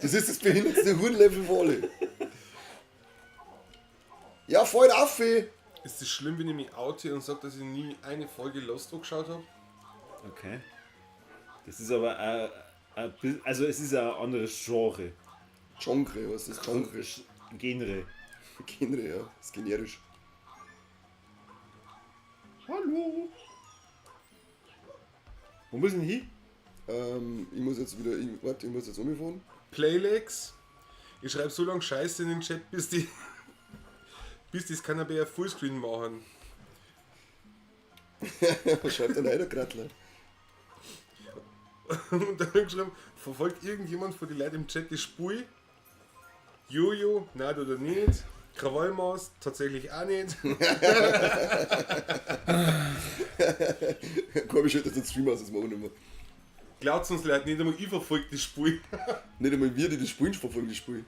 Das ist das behindertste Hurenlevel von alle. Ja, voll auf, ey. Ist es schlimm, wenn ich mich oute und sage, dass ich nie eine Folge Lost angeschaut habe? Okay. Das ist aber also es ist ein anderes Genre. Genre, was ist das? Genre? Genre. Genre, ja. Das ist generisch. Hallo. Wo müssen wir hin? Ich muss jetzt wieder, warte, ich muss jetzt umfahren. Playlegs. Ich schreibe so lange Scheiße in den Chat, bis das kann aber ja Fullscreen machen. Was schreibt denn einer Gratler? Und dann habe ich geschrieben, verfolgt irgendjemand von den Leuten im Chat die Spur? Jojo, nein oder nicht? Krawallmaus tatsächlich auch nicht. Komm, ich jetzt den Stream aus, das machen wir nicht mehr. Glaubt uns Leute, nicht einmal ich verfolge das Spiel. Nicht einmal wir, die das spielen, verfolgen das Spiel.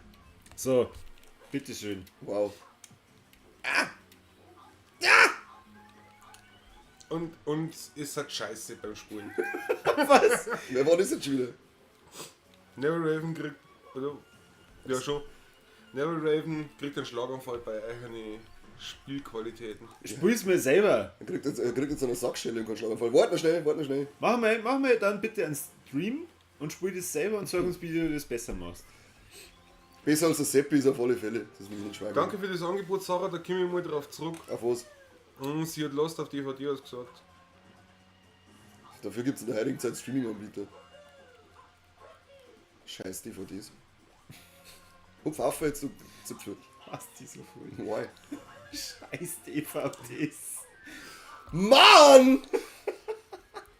So, bitteschön. Wow. Und ist halt scheiße beim Spielen. Wer war das jetzt schon wieder? Neverraven kriegt. Oder? Ja, schon. Neverraven kriegt einen Schlaganfall bei eigenen Spielqualitäten. Spiel's mir selber. Er kriegt jetzt eine Sackstelle und kann Schlaganfall. Warte noch schnell. Mach mal dann bitte einen Stream und spiel das selber und sag uns, wie du das besser machst. Besser als der Seppi ist auf alle Fälle. Das muss ich nicht schweigen. Danke für das Angebot, Sarah, da komme ich mal drauf zurück. Auf was? Sie hat Lust auf DVD ausgesagt. Dafür gibt es in der heutigen Zeit Streaming-Anbieter. Scheiß DVDs. Hupf auf jetzt zu Pferd. Was die so voll. Why? Scheiß DVDs. Mann!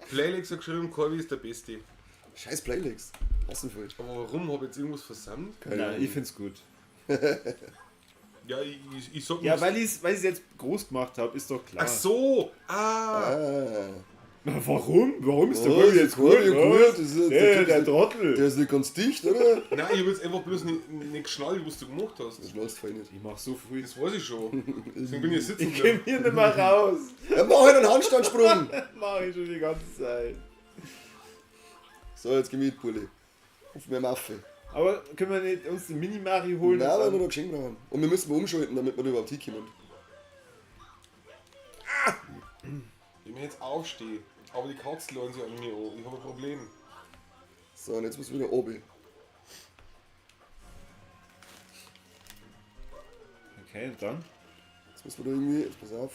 Playlex hat geschrieben, Corby ist der Beste. Scheiß Playlex. Hassenvoll. Aber warum? Habe ich jetzt irgendwas versammelt? Keine Nein, Ahnung. ich find's gut. Ja, ich sag Ja, nicht- weil ich's jetzt groß gemacht habe, ist doch klar. Ach so! Na, warum? Warum ist der Oh, Corby jetzt Corby gut? gut, Was? das ist- Der Trottel. Der ist nicht ganz dicht, oder? Nein, ich habe jetzt einfach bloß nicht geschnallt, was du gemacht hast. Das schnallst fein nicht. Ich mach so viel. Das weiß ich schon. Deswegen bin ich sitzen Ich komm hier nicht mehr raus. Ja, mach halt einen Handstandsprung! Mach ich schon die ganze Zeit. So, jetzt geh mit, Bulli. Auf mehr Maffe. Aber können wir nicht uns den Mini-Mari holen? Nein, und weil dann- wir noch geschenkt haben. Und wir müssen umschalten, damit wir da überhaupt hinkommen. Ich mir jetzt aufstehe. Aber die Katzen laden sich an mir an. Ich habe ein Problem. So, und jetzt müssen wir wieder oben. Okay, und dann? Jetzt müssen wir da irgendwie, jetzt pass auf,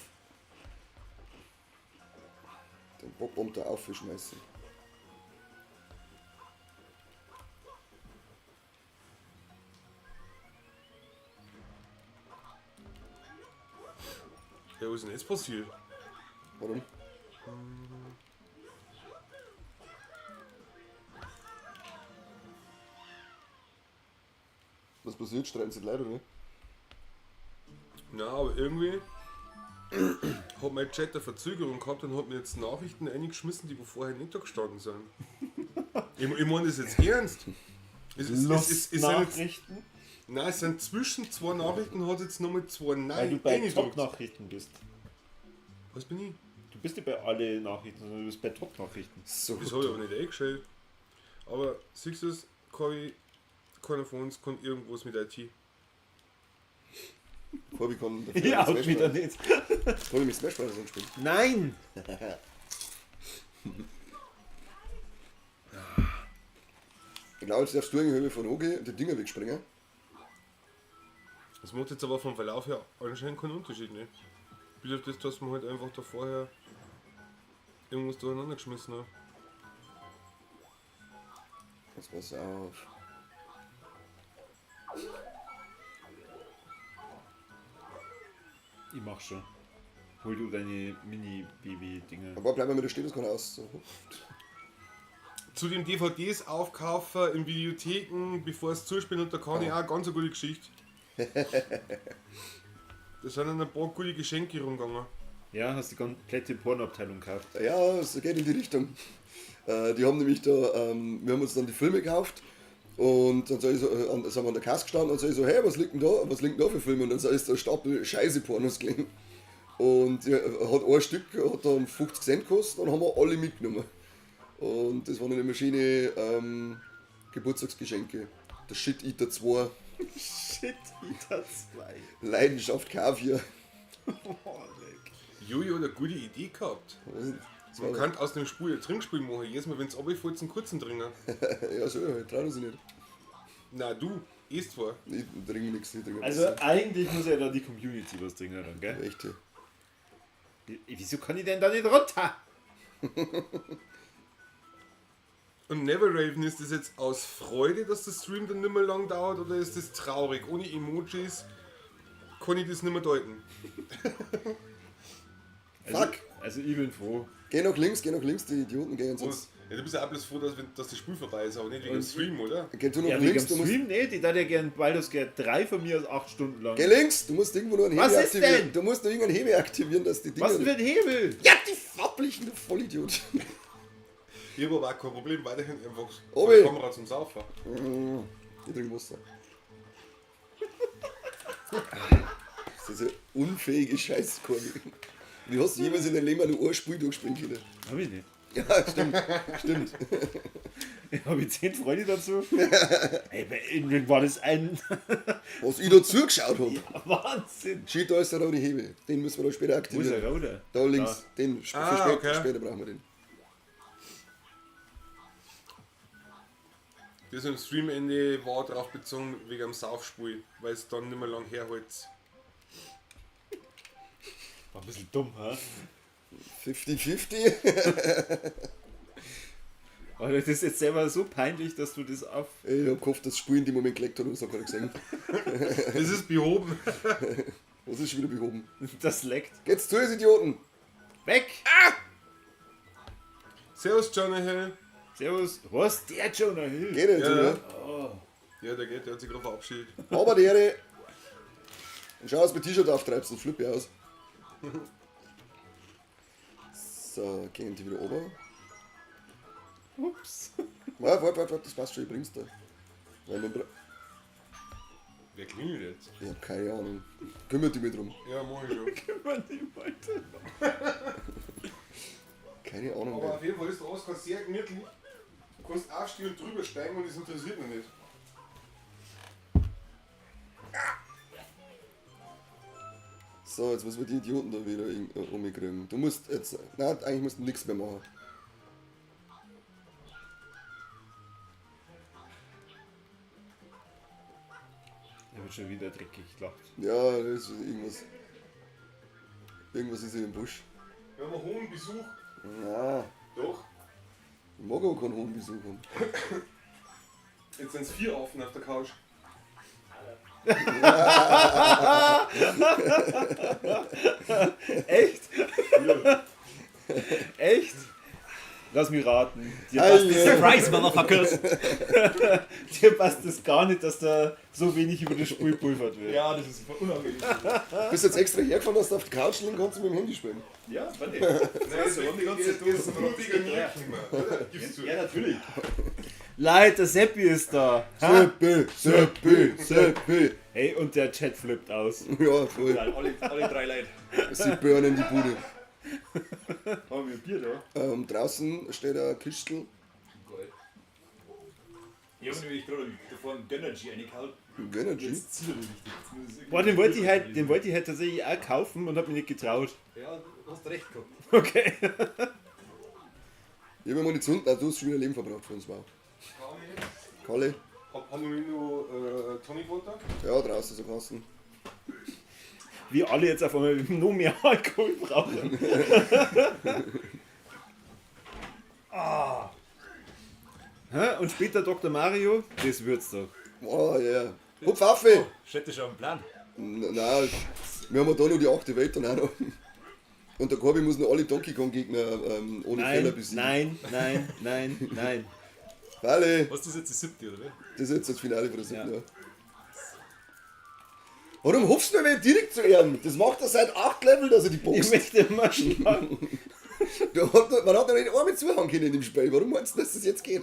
den Bob da aufschmeißen. Ja, was ist denn jetzt passiert? Warum? Was passiert? Streiten sie leider, ne? Na, aber irgendwie hat mein Chat eine Verzögerung gehabt und hat mir jetzt Nachrichten eingeschmissen, die wo vorher nicht da gestanden sind. Ich meine das jetzt ernst. Es sind jetzt, Nachrichten? nein, es sind zwischen zwei Nachrichten, hat jetzt nochmal zwei Weil du Nein bei eingedruckt. Top-Nachrichten bist. Was bin ich? Du bist nicht bei alle Nachrichten, sondern du bist bei Top-Nachrichten. So. Das habe ich aber nicht eingestellt. Aber siehst du es, keiner von uns kann irgendwas mit IT. Corby kann Ich auch wieder nicht. Corby mit Smash Bros. Spielen. Nein! Ich glaube, jetzt darfst du in die Höhe von Ogi und die Dinger wegspringen. Das macht jetzt aber vom Verlauf her anscheinend keinen Unterschied, ne? Bis auf das, dass man halt einfach da vorher irgendwas durcheinander geschmissen hat. Jetzt pass auf. Ich mach schon. Hol du deine Mini-Baby-Dinger. Aber bleiben wir mit der stehen, das kann aus. So. Zu den DVDs aufkaufen in Videotheken, bevor es zuspielen und da kann ich auch ganz eine gute Geschichte. Da sind dann ein paar gute Geschenke rumgegangen. Ja, hast die komplette Pornoabteilung gekauft. Ja, es geht in die Richtung. Die haben nämlich da, wir haben uns dann die Filme gekauft und dann sind wir an der Kasse gestanden und sag ich so, hey, was liegt denn da für Filme? Und dann ist da ein Stapel Scheiße-Pornos gelegen. Und hat ein Stück hat dann 50 Cent gekostet, dann haben wir alle mitgenommen. Und das waren eine Maschine Geburtstagsgeschenke. Der Shit Eater 2, Shit, Eater 2. Leidenschaft Kaviar. Jojo hat eine gute Idee gehabt. Das Man war, kann aus dem Spiel ein Trinkspiel machen. Jedes Mal, wenn es runterfällt, einen kurzen trinken. ja, so, ich trau sie nicht. Na du, isst zwar. Ich trinke nichts, ich trinke Also eigentlich muss ja da die Community was trinken, dann, gell? echt. Wieso kann ich denn da nicht runter? Und Neverraven, ist das jetzt aus Freude, dass der Stream dann nicht mehr lang dauert oder ist das traurig? Ohne Emojis kann ich das nicht mehr deuten. Also, Fuck! Also ich bin froh. Geh nach links, die Idioten gehen Was? sonst. Ja, du bist ja auch bloß froh, dass das Spiel vorbei ist, aber nicht wegen dem Stream, oder? Geh du noch Ja, wegen dem links, du musst. Stream nicht. Ich dachte ja gern Baldur's Gate 3 von mir aus 8 Stunden lang. Geh links, du musst irgendwo nur einen Was Hebel ist aktivieren. denn? Du musst nur irgendeinen Hebel aktivieren, dass die Dinger. Was denn für ein Hebel? Ja, die Fapplichen, du Vollidiot. Ich habe aber auch kein Problem, weiterhin einfach Obi. die Kamera zum Saufen. Ich trinke Wasser. Das ist eine unfähige Scheißkurve. Wie hast du jemals in deinem Leben eine Ohrspur durchspielen können? Hab ich nicht. Ja, stimmt. Habe ich 10 Freunde dazu? Ey, bei irgendwann war das ein Was ich da zugeschaut habe. Wahnsinn. Shit, da ist der rote Hebel. Den müssen wir da später Wo ist aktivieren. der Roder? Da links, den für Ah, später, okay. später brauchen wir den. Das am Streamende war darauf bezogen wegen dem Saufspiel, weil es dann nicht mehr lang herhält. War ein bisschen dumm, ha? 50-50. Aber das ist jetzt selber so peinlich, dass du das auf. Ich hab gehofft, dass das Spiel in dem Moment gelegt hat und das hat keiner gesehen. Das ist behoben. Was ist schon wieder behoben? Das leckt. Geht's zu, ihr Idioten! Weg! Servus, Johnny Hill. Servus. Was? Der Jonah Hill? Geht nicht, Ja. oder? Oh. Ja, der geht, der hat sich gerade verabschiedet. Aber die Ehre. Und schau, was du mein T-Shirt auftreibst, und flippe ich aus. So, gehen die wieder oben. Ups. Warte, das passt schon, ich bring's da. Weil man Wer klingelt jetzt? ich hab keine Ahnung. Kümmert dich mich drum. Ja, mach ich schon. Kümmern die weiter. Keine Ahnung Aber mehr. auf jeden Fall ist der Oscar sehr gemütlich. Du kannst aufstehen und drüber steigen und das interessiert mich nicht. So, jetzt müssen wir die Idioten da wieder umkriegen. Du musst jetzt. Nein, eigentlich musst du nichts mehr machen. Er wird schon wieder dreckig gelacht. Ja, das ist irgendwas. Irgendwas ist in dem Busch. Wir haben einen hohen Besuch. Na, Doch. ich mag aber keinen hohen Besuch haben. Jetzt sind es 4 offen auf der Couch. Echt? Echt? Lass mich raten. Dir Ei, passt, das, ja. Surprise, Motherfuckers! dir passt das gar nicht, dass da so wenig über das Spiel pulvert wird. Ja, das ist unangenehm. Bist jetzt extra hergefahren, dass du auf der Couch liegen kannst und mit dem Handy spielen? Ja, warte. Nein, das ist die ganze Zeit durch. Gibst du. Ja, natürlich. Leid, der Seppi ist da. Ha? Seppi. Hey, und der Chat flippt aus. Ja, voll. Alle 3 Leute. Sie burnen die Bude. Haben wir Bier da? Draußen steht ein Kistel. Ich habe nämlich gerade davor einen Gönnergy reingehauen. Gönnergy. Jetzt zieht er nicht richtig. Boah, den wollte ich halt tatsächlich auch kaufen und hab mich nicht getraut. Ja, du hast recht gehabt. Okay. Ich habe mal nicht zünden, du hast schon wieder Leben verbraucht für uns, wow. Kalle? Haben wir noch Tonic Water? Ja, draußen so Kassen. Wie alle jetzt auf einmal noch mehr Alkohol brauchen. Hä? Und später Dr. Mario? Das wird's doch. Oh, ja. Yeah. Hupfaffe! Städte schon am Plan. Nein, wir haben ja da noch die 8. Welt dann auch noch. Und der Corby muss noch alle Donkey Kong Gegner ohne Fehler Nein, besiegen. nein. Walle! Was ist jetzt die 7. oder wie? Das ist jetzt das Finale von der 7. Ja. Ja. Warum hoffst du nicht direkt zu ehren? Das macht er seit 8 Level, dass er die Ich boxt. möchte mal schlagen. Man hat noch nicht einmal zuhauen können in dem Spiel. Warum meinst du, dass das jetzt geht?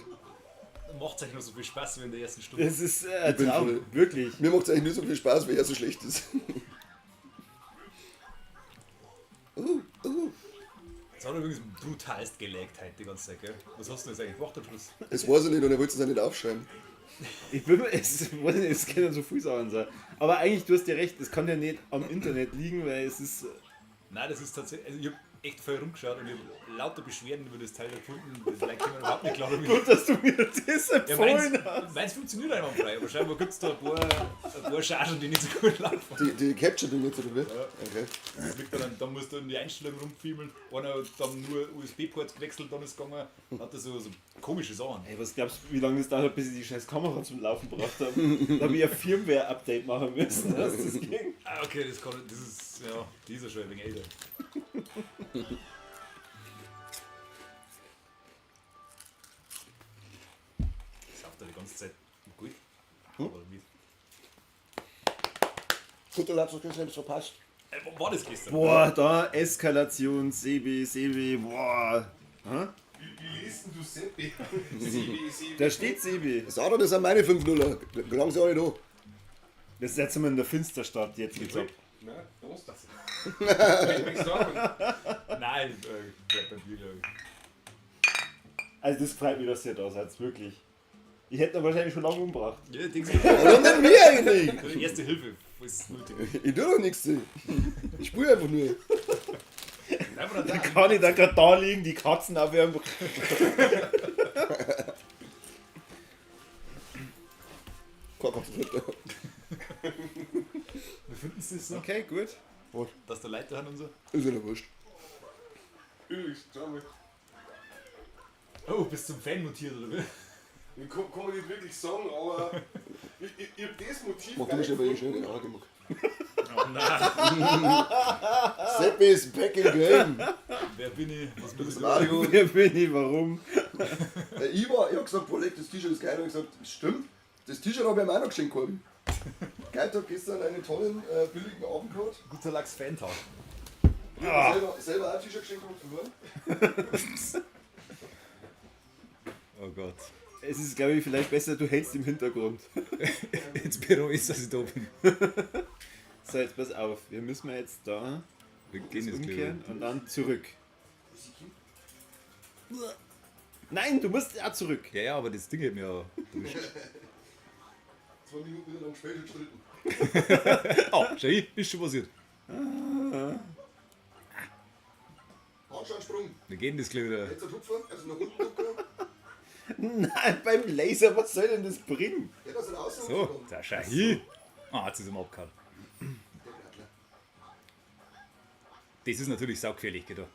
Macht es eigentlich noch so viel Spaß wie in der ersten Stunde. Das ist ein bin Traum, voll- wirklich. Mir macht es eigentlich nur so viel Spaß, weil er so schlecht ist. Das hat übrigens brutalst gelegt heute die ganze Zeit, gell? Was hast du jetzt eigentlich gemacht am Schluss? Das weiß er nicht und er wollte es auch nicht aufschreiben. Ich bin, weiß nicht, es können so viele Sachen sein. Aber eigentlich, du hast ja recht, es kann ja nicht am Internet liegen, weil es ist. Nein, das ist tatsächlich. Also ich habe echt voll rumgeschaut und ich habe lauter Beschwerden über das Teil gefunden. Vielleicht kann man überhaupt nicht klar damit. Gut, dass du mir das Ja, empfohlen hast. meins funktioniert einwandfrei, aber scheinbar gibt es da ein paar Chargen, die nicht so gut laufen. Die Capture die nicht, oder wie? Okay. Das liegt dann musst du in die Einstellung rumfiemeln. Einer hat dann nur USB-Ports gewechselt, dann ist gegangen. Hat er so komische Sachen. Ey, was glaubst du, wie lange es dauert, bis ich die scheiß Kamera zum Laufen gebracht habe? Da habe ich ein Firmware-Update machen müssen, dass das ging. Ah, okay, das ist, ja, die ist ja schon ein wenig älter. ganze Zeit. Gut. Aber wie? Guter Lapsus, ich hab's verpasst. War das gestern? Boah, da Eskalation, Sebi, boah. Hä? Wie liest denn du Seppi? Sebi. Da steht Sebi. Sag doch, das sind meine 5-0er. Gelang sie alle da. Das setzen wir in der Finsterstadt jetzt geht's ab. Nein, da ist das. Ich will sagen. Nein, bleib beim Bier, glaube ich. Also das freut mich, dass ihr da seid, wirklich. Ich hätte ihn wahrscheinlich schon lange umgebracht. Ja, Dings. Warum denn mir eigentlich? Erste Hilfe, falls nötig ist. Ich tue doch nichts. Ich spiele einfach nur. Einfach Da da. kann ich da gerade da liegen, die Katzen aufwärmen. Kein Kopf nicht da. Wir finden es so, Okay, gut. dass der Leute haben und so. Ist ja nicht wurscht. Ich schau mal. Oh, bist zum Fan mutiert, oder wie? Ich kann man nicht wirklich sagen, aber ich hab das Motiv. Mach du mich aber eh schön in den Augen gemacht. Oh nein. Seppi ist back in game. Wer bin ich? Was bin ich? Das Radio. Wer bin ich, warum? Ich hab gesagt, Boah, das T-Shirt ist geil. Und ich gesagt, stimmt. Das T-Shirt habe ich ihm auch noch geschenkt, Corby. Geil, hat gestern einen tollen, billigen Abend gehabt. Guter Lachs-Fan-Tag. Ich hab selber auch ein T-Shirt geschenkt und verloren. Oh Gott. Es ist, glaube ich, vielleicht besser, du hältst im Hintergrund. Jetzt bereue ich, dass ich da bin. So, jetzt pass auf. Wir müssen jetzt da Wir gehen jetzt umkehren gleich. und dann zurück. Nein, du musst auch zurück. Ja, aber das Ding hat mir ja erwischt. 2 Minuten wieder lang gespielt und gestritten. Oh, schau, ist schon passiert. Handschansprung. Wir gehen das gleich wieder. Jetzt ein Hupfer, also nach unten Hupfer. Nein, beim Laser, was soll denn das bringen? Ja, das ist ein Außen. So, da schau hin. Ah, jetzt ist er mal abgehauen. Das ist natürlich saugefährlich, geht da.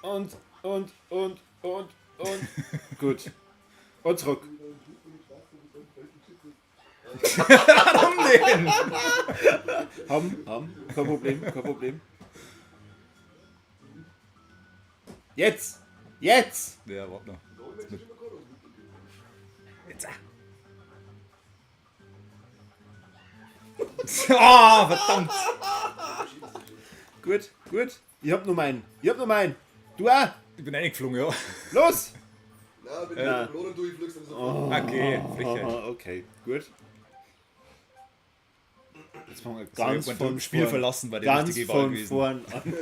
Und. Gut. Und zurück. Warum denn? Haben. Kein Problem. Jetzt! Ja, warte noch. Jetzt. Ah, verdammt! Gut. Ich hab nur meinen. Du auch! Ich bin eingeflogen, ja. Los! Nein, wenn du mit dem durch, fliegst du so. Okay, Frechheit. Aha, okay, gut. Jetzt fangen wir Ganz ganz von von dem Spiel vorn- verlassen, war die ganz richtige Wahl von gewesen. vorn an.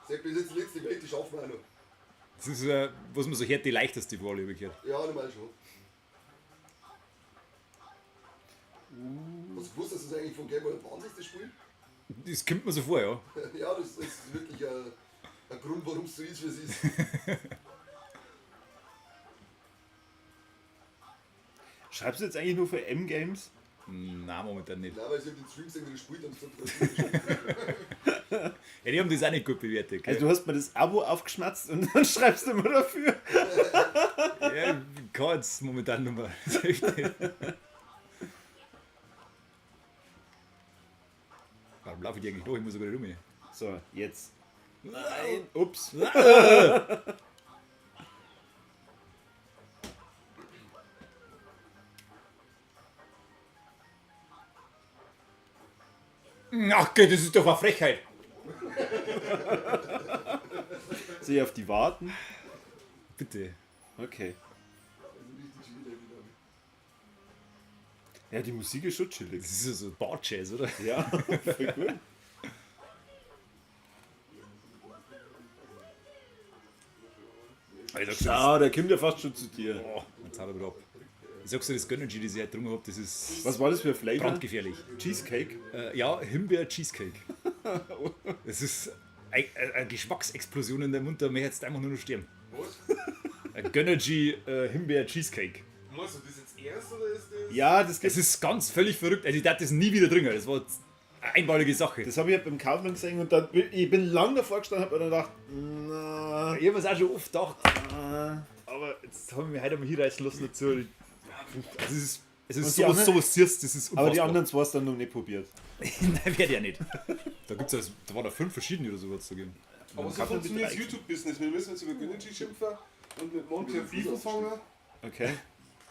Seppi ist jetzt die letzte Welt, die schaffen wir auch noch. Das ist, was man so hört, die leichteste Wahl übergehört. Ja, ich meine schon. Hast du gewusst, dass das eigentlich von Game Boy Advance ist, das Spiel? Das kommt mir so vor, ja. Ja, das ist wirklich ein Grund, warum es so ist, wie es ist. Schreibst du jetzt eigentlich nur für M-Games? Nein, momentan nicht. Nein, weil sie haben den Stream gesehen, wie das spielt und so. Ja, die haben das auch nicht gut bewertet. Also Gell? du hast mir das Abo aufgeschmatzt und dann schreibst du immer dafür. Ja, ich kann jetzt momentan nur mal. Warum laufe ich die eigentlich durch? Ich muss sogar rum. So, jetzt. Nein. Ups. Ach Gott, das ist doch eine Frechheit. Soll ich auf die warten? Bitte. Okay. Ja, die Musik ist schon chillig. Das ist ja so Bar-Jazz, oder? Ja, voll gut. Alter, Schau, der kommt ja fast schon zu dir. Oh, jetzt haut er wieder ab. Ich sag's dir, das Gönnergy, das ich heute drungen habe, das ist Was war das für ein Flavor? brandgefährlich. Cheesecake? Ja, Himbeer-Cheesecake. Das ist eine Geschmacksexplosion in der Mund, da möchte ich jetzt einfach nur noch sterben. Ein Gönnergy Himbeer-Cheesecake. Meinst du das jetzt erst oder ist das? Ja, das Es gibt's. ist ganz völlig verrückt. Also ich darf das nie wieder trinken. Das war eine einmalige Sache. Das habe ich halt beim Kaufmann gesehen und dann, ich bin lang davor gestanden und habe mir dann gedacht, na, Ich habe es auch schon oft gedacht. ah. Aber jetzt haben wir mich heute mal hinreißen lassen dazu. Es ist Und die sowas, anderen- sowas siehst, das ist unfassbar. Aber die anderen zwei hast du dann noch nicht probiert. Nein, werde ja nicht. Da waren da 5 verschiedene oder so was zu geben. Aber so kann man funktioniert das mit YouTube-Business. Wir müssen jetzt über Gönnergy schimpfen und mit Monty auf FIFA fangen. Okay.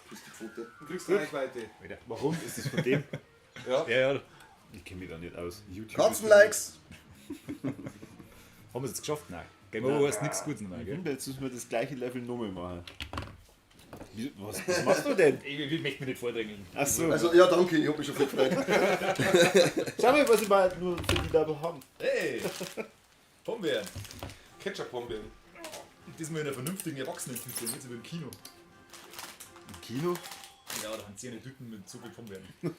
Das ist die Pfote. Dann kriegst du Reichweite. Warum? Ist das von dem? Ja. Ja. Ich kenne mich da nicht aus. YouTube. Katzenlikes! Haben wir es jetzt geschafft? Nein. Game Over ist nichts Gutes mehr, gell? Jetzt müssen wir das gleiche Level nochmal machen. Was machst du denn? Ich möchte mich nicht vordrängeln. Achso. Also, ja, danke, ich hab mich schon viel gefreut. Schau mal, was ich mal nur für die da haben. Hey! Pombeeren. Ketchup-Pombeeren. Diesmal in einer vernünftigen Erwachsenenentwicklung, jetzt über im Kino. Im Kino? Ja, da haben sie eine Tüten mit so viel Pombeeren. Da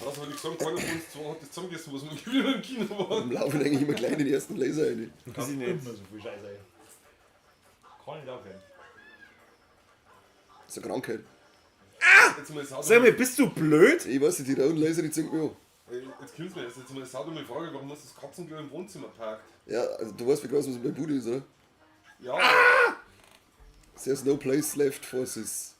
hast du aber nicht gesagt, keiner von uns zwei hat das zusammengegessen, was wir wieder im Kino waren. Dann laufen eigentlich immer gleich in den ersten Laser rein. Weiß ich nicht. Immer so viel Scheiße. Kann nicht aufhören. Das ist eine Krankheit. Jetzt mal Sau Sag mal, bist du blöd? Ich weiß nicht, die roten Laser, die ziehen mich an. Jetzt kommt's mir jetzt mal Sau dumme Frage, warum hast du das Katzenklo im Wohnzimmer parkt? Ja, also du weißt, wie groß was bei Bude ist, oder? Ja, There's no place left for this.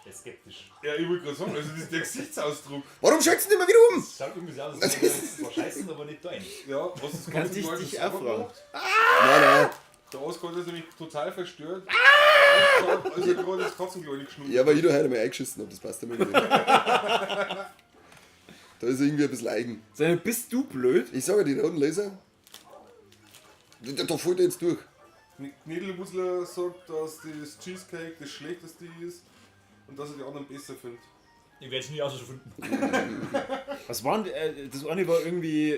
Der ist skeptisch. ja, ich wollte gerade sagen, also das ist der Gesichtsausdruck. Warum schätzt du immer wieder um? Schaut irgendwie so aus, als wäre zwar scheißen, aber nicht dein. Ja, was das Kannst Katzenklo dich selber auch fragen. gemacht? Nein, nein. Der Oskar ist nämlich total verstört. Also gerade das Katzenklo geschnitten. Ja, weil ich da heute mal eingeschissen habe, das passt ja mir nicht. Da ist irgendwie ein bisschen eigen. Sag mal, bist du blöd? Ich sage die roten Laser, da fällt er jetzt durch. Knädelwusler sagt, dass das Cheesecake das schlechteste ist und dass er die anderen besser findet. Ich werde es nie ausgefunden. Was waren das eine war irgendwie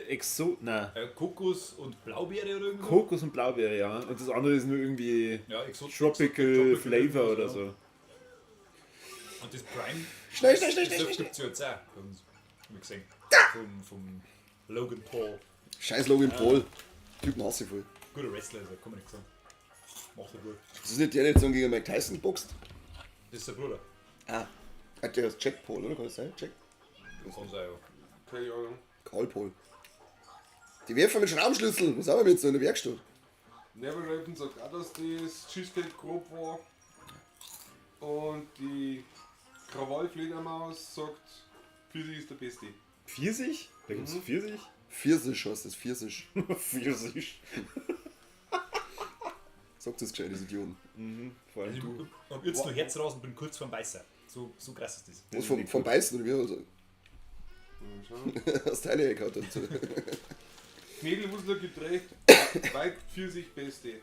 Nein, Kokos und Blaubeere oder irgendwas? Kokos und Blaubeere, ja. Und das andere ist nur irgendwie Ja, Tropical Flavor irgendwas, oder ja. so. Und das Prime. Schnell, Das gibt es ja jetzt auch bei uns. Hab ich gesehen. Vom Logan Paul. Scheiß Logan Paul. Typen hasse ich voll. Guter Wrestler ist er, kann man nicht sagen. Macht er gut. Das ist nicht der, der jetzt so gegen Mike Tyson boxt? Das ist der Bruder. Ah. Der ist Jack Paul, oder? Kann das sein? Jack? Kann sein, ja. Keine Ahnung. Carl Paul. Die werfen mit Schraubenschlüssel. Was haben wir jetzt so in der Werkstatt? Never Raven sagt auch, dass das Cheesecake grob war. Und die Krawallfledermaus sagt, Pfirsich ist der Beste. Pfirsich? Da gibt's Pfirsich? Pfirsich heißt das, Pfirsich. Pfirsich. Sagt das gescheit, das Idioten. Vor allem Also du. ich hab jetzt nur Herz raus und bin kurz vorm Beißer. So krass ist das. Was vom Beißen oder wie? Also, Mal schauen. das Teile gehabt hat. Knädelwusler gibt recht, weit Pfirsich Beste.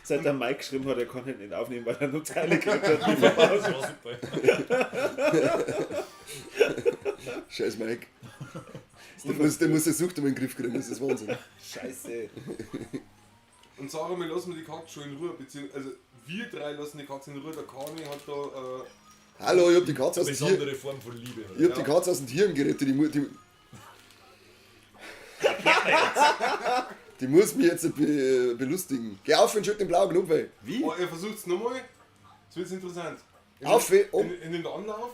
Seit der Mike geschrieben hat, er konnte nicht aufnehmen, weil er nur Teile gekriegt hat. Die vom Haus. Das war super. Scheiß Mike. Der muss der Sucht um den Griff kriegen, das ist Wahnsinn. Scheiße. Und sagen wir, lassen wir die Katze schon in Ruhe, beziehungsweise also wir drei lassen die Katze in Ruhe. Der Kani hat da Hallo, ich hab die Katze aus dem Tier. Besondere Form von Liebe. Ich hab die Katze aus dem Tier gerettet. Die muss mich jetzt belustigen. Geh auf und schütt den blauen Knopf weg. Wie? oh, er versucht es nochmal. Jetzt wird es interessant. Auf, um. In den Anlauf.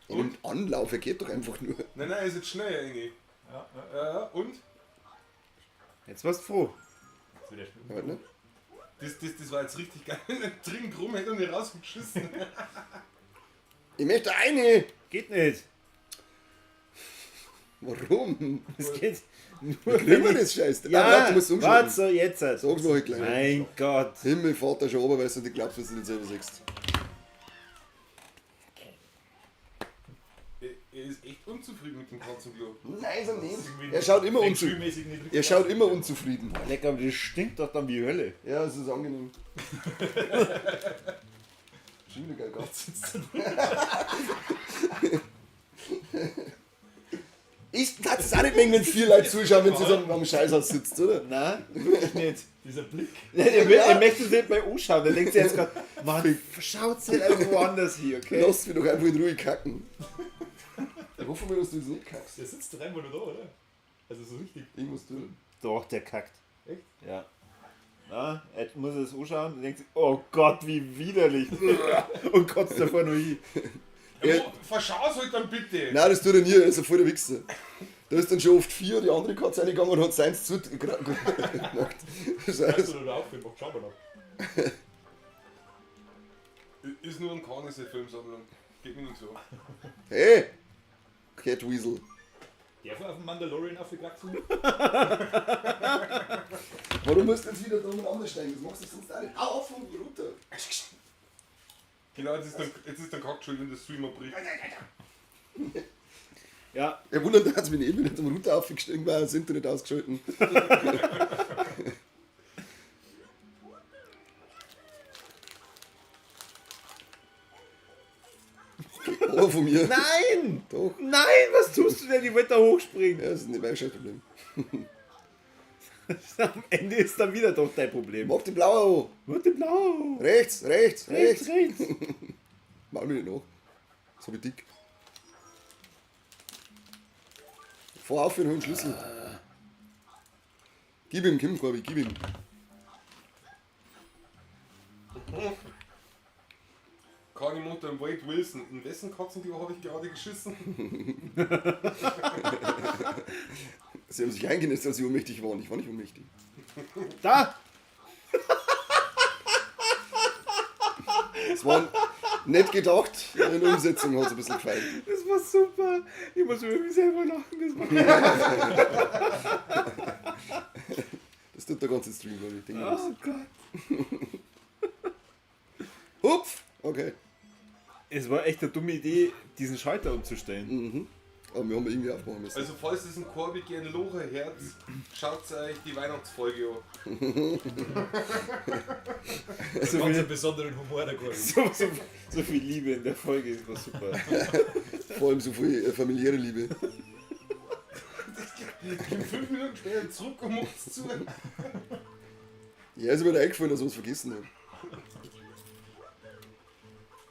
In den Anlauf, er geht doch einfach nur. Nein, er ist jetzt schneller, Inge. Ja, und? Jetzt warst du froh. Warte, ne? Das war jetzt richtig geil. Dringend rum, hätte er nicht rausgeschissen. Ich möchte eine. Geht nicht. Warum? Es geht nur Kriegen wir wenn ich... das Scheiß? Ja, Warte, du musst umschalten. warte so, jetzt. Sag's mal halt gleich. Mein Gott. Himmel, Vater, schon oben, weil du nicht glaubst, was du nicht selber siehst. Er ist echt unzufrieden mit dem Katzenklo. Nein, so nicht. Er schaut immer unzufrieden. Lecker, aber das stinkt doch dann wie Hölle. Ja, es ist angenehm. Schon wieder geil gehabt. Ich kann es auch nicht mengen, wenn 4 Leute zuschauen, wenn sie so am Scheißhaus sitzt, oder? Nein, wirklich nicht. Dieser Blick. Er möchte es nicht bei anschauen. Der denkt sich jetzt gerade, Mann, schaut's halt irgendwo anders hier, okay? Lass mich doch einfach in Ruhe kacken. Ich hoffe mal, dass du das nicht kackst. Der sitzt doch einfach nur da, oder? Also so richtig. Ich muss tun. Doch, der kackt. Echt? Ja. Na, er muss es anschauen und denkt sich, oh Gott, wie widerlich. Und kotzt davor nur hin. Ja, verschau's halt dann bitte! Nein, das tut er nie, er ist ein voll der Wichser. Da ist dann schon oft 4, die andere Katze reingegangen und hat seins zugemacht. Kannst du da aufhören? Mach schau mal noch. Ist nur ein Karnisse Filmsammlung. Geht mir nicht so. Hey! Catweasel. Der war auf dem Mandalorian aufgewachsen. Warum musst du jetzt wieder da umeinander steigen? Das machst du sonst auch nicht. Au, auf und runter. Genau, jetzt ist der Kackschuld, wenn das Streamer bricht. Ja, Ja, wundert, da hat es mich eben wieder zum Runter aufgestiegen, weil das Internet ausgeschalten. Oh, von mir. nein! Doch. Nein, was tust du denn? Ich wollte da hochspringen. Ja, das ist nicht mein Scheißproblem. Am Ende ist dann wieder doch dein Problem. Mach den Blauer Warte, blau. an. Rechts, rechts, rechts. Rechts, rechts. Mach mich nicht nach. So wie dick. Fahr auf und hol den Schlüssel. Gib ihm, Kim, Corby, gib ihm. Kani Mutter und Wade Wilson. In wessen Katzenklo habe ich gerade geschissen? Sie haben sich eingenässt, als sie ohnmächtig waren. Ich war nicht ohnmächtig. Da! Es war nett gedacht, in der Umsetzung hat es ein bisschen gefallen. Das war super. Ich muss über mich selber lachen. Das war Das tut der ganze Stream, glaube ich. Denke oh Gott. Hupf! Okay. Es war echt eine dumme Idee, diesen Schalter umzustellen. Mhm. Aber wir haben irgendwie aufmachen müssen. Also falls es ein Corby gern Locherherz, schaut euch die Weihnachtsfolge an. So ganz einen besonderen Humor der Kurve. So viel Liebe in der Folge, das war super. Vor allem so viel familiäre Liebe. Ich bin 5 Minuten später zurück und mach's zu. Ja, ist mir da eingefallen, dass wir es vergessen haben.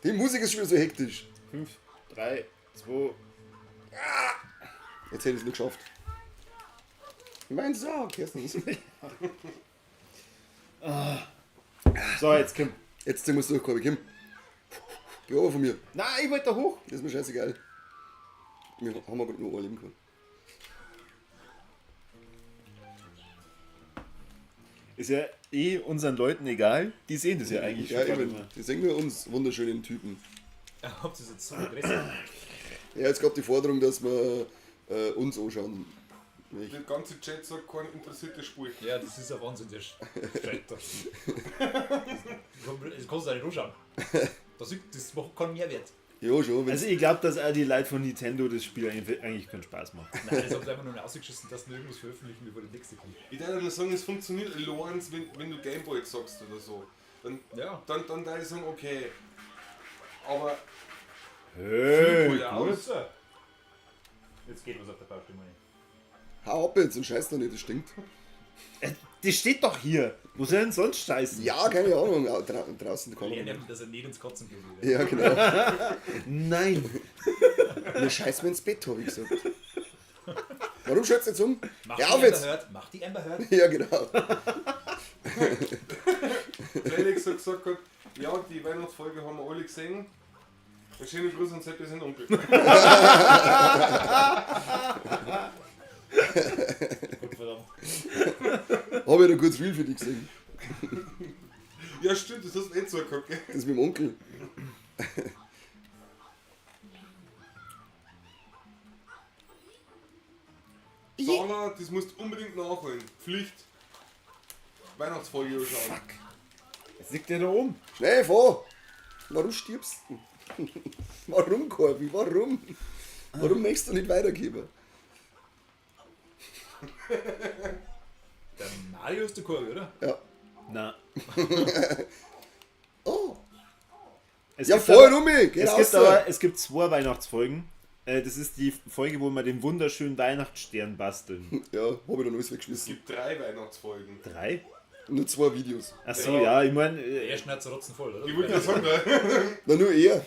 Die Musik ist schon wieder so hektisch. 5, 3, 2. Jetzt hätte ich es nicht geschafft. Mein Sarg, erstens. So, jetzt Kim. Jetzt ziehen wir es durch, Corby. Kim. Geh over von mir. Nein, ich wollte da hoch. Das ist mir scheißegal. Wir haben aber nur ein Leben gehabt. Ist ja eh unseren Leuten egal. Die sehen das ja eigentlich Ja, schon eben. immer. Die sehen nur uns wunderschönen Typen. Habt ihr es jetzt so aggressiv? Ja, jetzt gab die Forderung, dass wir uns anschauen. Der ganze Chat sagt, kein interessiertes Spiel. Ja, das ist ein Wahnsinn, der Scheiter. Das kannst du nicht anschauen. Das macht keinen Mehrwert. Ja, schon. Also ich glaube, dass auch die Leute von Nintendo das Spiel eigentlich keinen Spaß macht. Nein, das haben sie einfach nur ausgeschissen, dass sie irgendwas veröffentlichen, bevor die nächste kommt. Ich würde nur sagen, es funktioniert Lorenz, wenn du Gameboy sagst oder so. Ja. Dann da ich sagen, okay. Aber Hey, ja, aus. Jetzt geht was auf der Baustelle. Hau ab jetzt und scheiß doch nicht, das stinkt. die steht doch hier. Wo soll denn sonst scheißen? Ja, keine Ahnung. Draußen kann Lernen, man. dass er nicht ins Katzenklo will. Ja, genau. Nein. Wir scheißen wir ins Bett, habe ich gesagt. Warum schaut's jetzt um? Mach Hör die auf Amber jetzt! Heard, mach die Amber Heard. Ja, genau. Felix hat gesagt, ja, die Weihnachtsfolge haben wir alle gesehen. Ein schöner Gruß an Seppi, sein Onkel. Gut, verdammt. Habe ich ein gutes Reel für dich gesehen. Ja, stimmt, das hast du nicht so gehabt, gell? Das ist mit dem Onkel. Sala, das musst du unbedingt nachholen. Pflicht. Weihnachtsfolge anschauen. Jetzt liegt der da oben. Schnell, fahr! Warum stirbst du? Warum, Corby? Warum? Warum möchtest du nicht weitergeben? Der Mario ist der Kurve, oder? Ja. Na. Oh! Es Ja, gibt voll aber- um mich! Geh raus! es gibt 2 Weihnachtsfolgen. Das ist die Folge, wo wir den wunderschönen Weihnachtsstern basteln. Ja, habe ich dann alles Es weggeschmissen. gibt 3 Weihnachtsfolgen. 3? Nur 2 Videos. Achso, ja, ich meine. Der erste hat rotzen voll, oder? Ich wollte gerade sagen, ne? Na, nur er.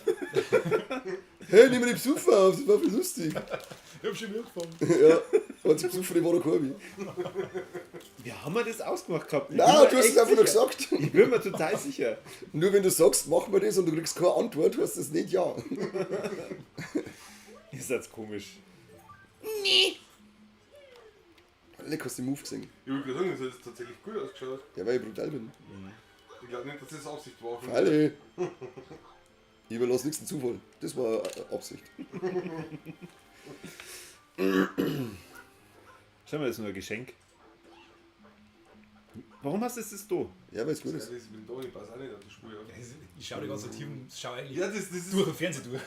Hey, nimm mir die Besucher auf, das war voll lustig. Ich hab schon mitgefangen. Ja, und die Besucher, die war der Corby. Wir haben wir das ausgemacht gehabt. Ich Nein, bin mir du hast es echt einfach nur sicher. gesagt. Ich bin mir total sicher. Nur wenn du sagst, machen wir das und du kriegst keine Antwort, heißt das nicht ja. Ihr seid komisch. Leck, hast du den Move gesehen? Ich wollte gerade sagen, das hat jetzt tatsächlich gut ausgeschaut. Ja, weil ich brutal bin. Ich glaube nicht, dass das Absicht war. Alle. Ich überlasse nichts dem Zufall. Das war Absicht. Schau mal, das ist nur ein Geschenk. Warum hast du das da? Ja, weil es gut Ja, ist. ich bin da, ich passe auch nicht auf die Spur. Ich schaue die ganze Zeit und schaue eigentlich Ja, das ist, durch den Fernseher durch.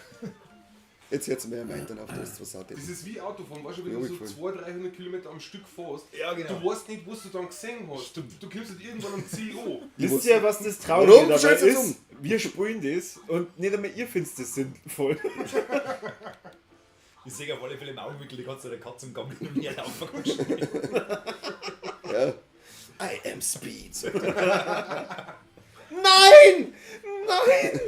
Jetzt hört es mir meint dann auf, dass es was sagt. das ist wie Autofahren. Weißt du, wenn Ja, du so gefallen. 200-300 Kilometer am Stück fährst, Ja, genau. du weißt nicht, was du dann gesehen hast. Du kommst halt irgendwann am Ziel an. Wisst ihr, was das Traurige Warum dabei stellst du das ist? Wir spielen das und nicht einmal ihr findet das sinnvoll. Ich sehe auf alle Fälle im Augenwinkel die ganze Zeit eine Katze im Gang und mir laufen kann. Ja. I am Speed. Nein! Nein!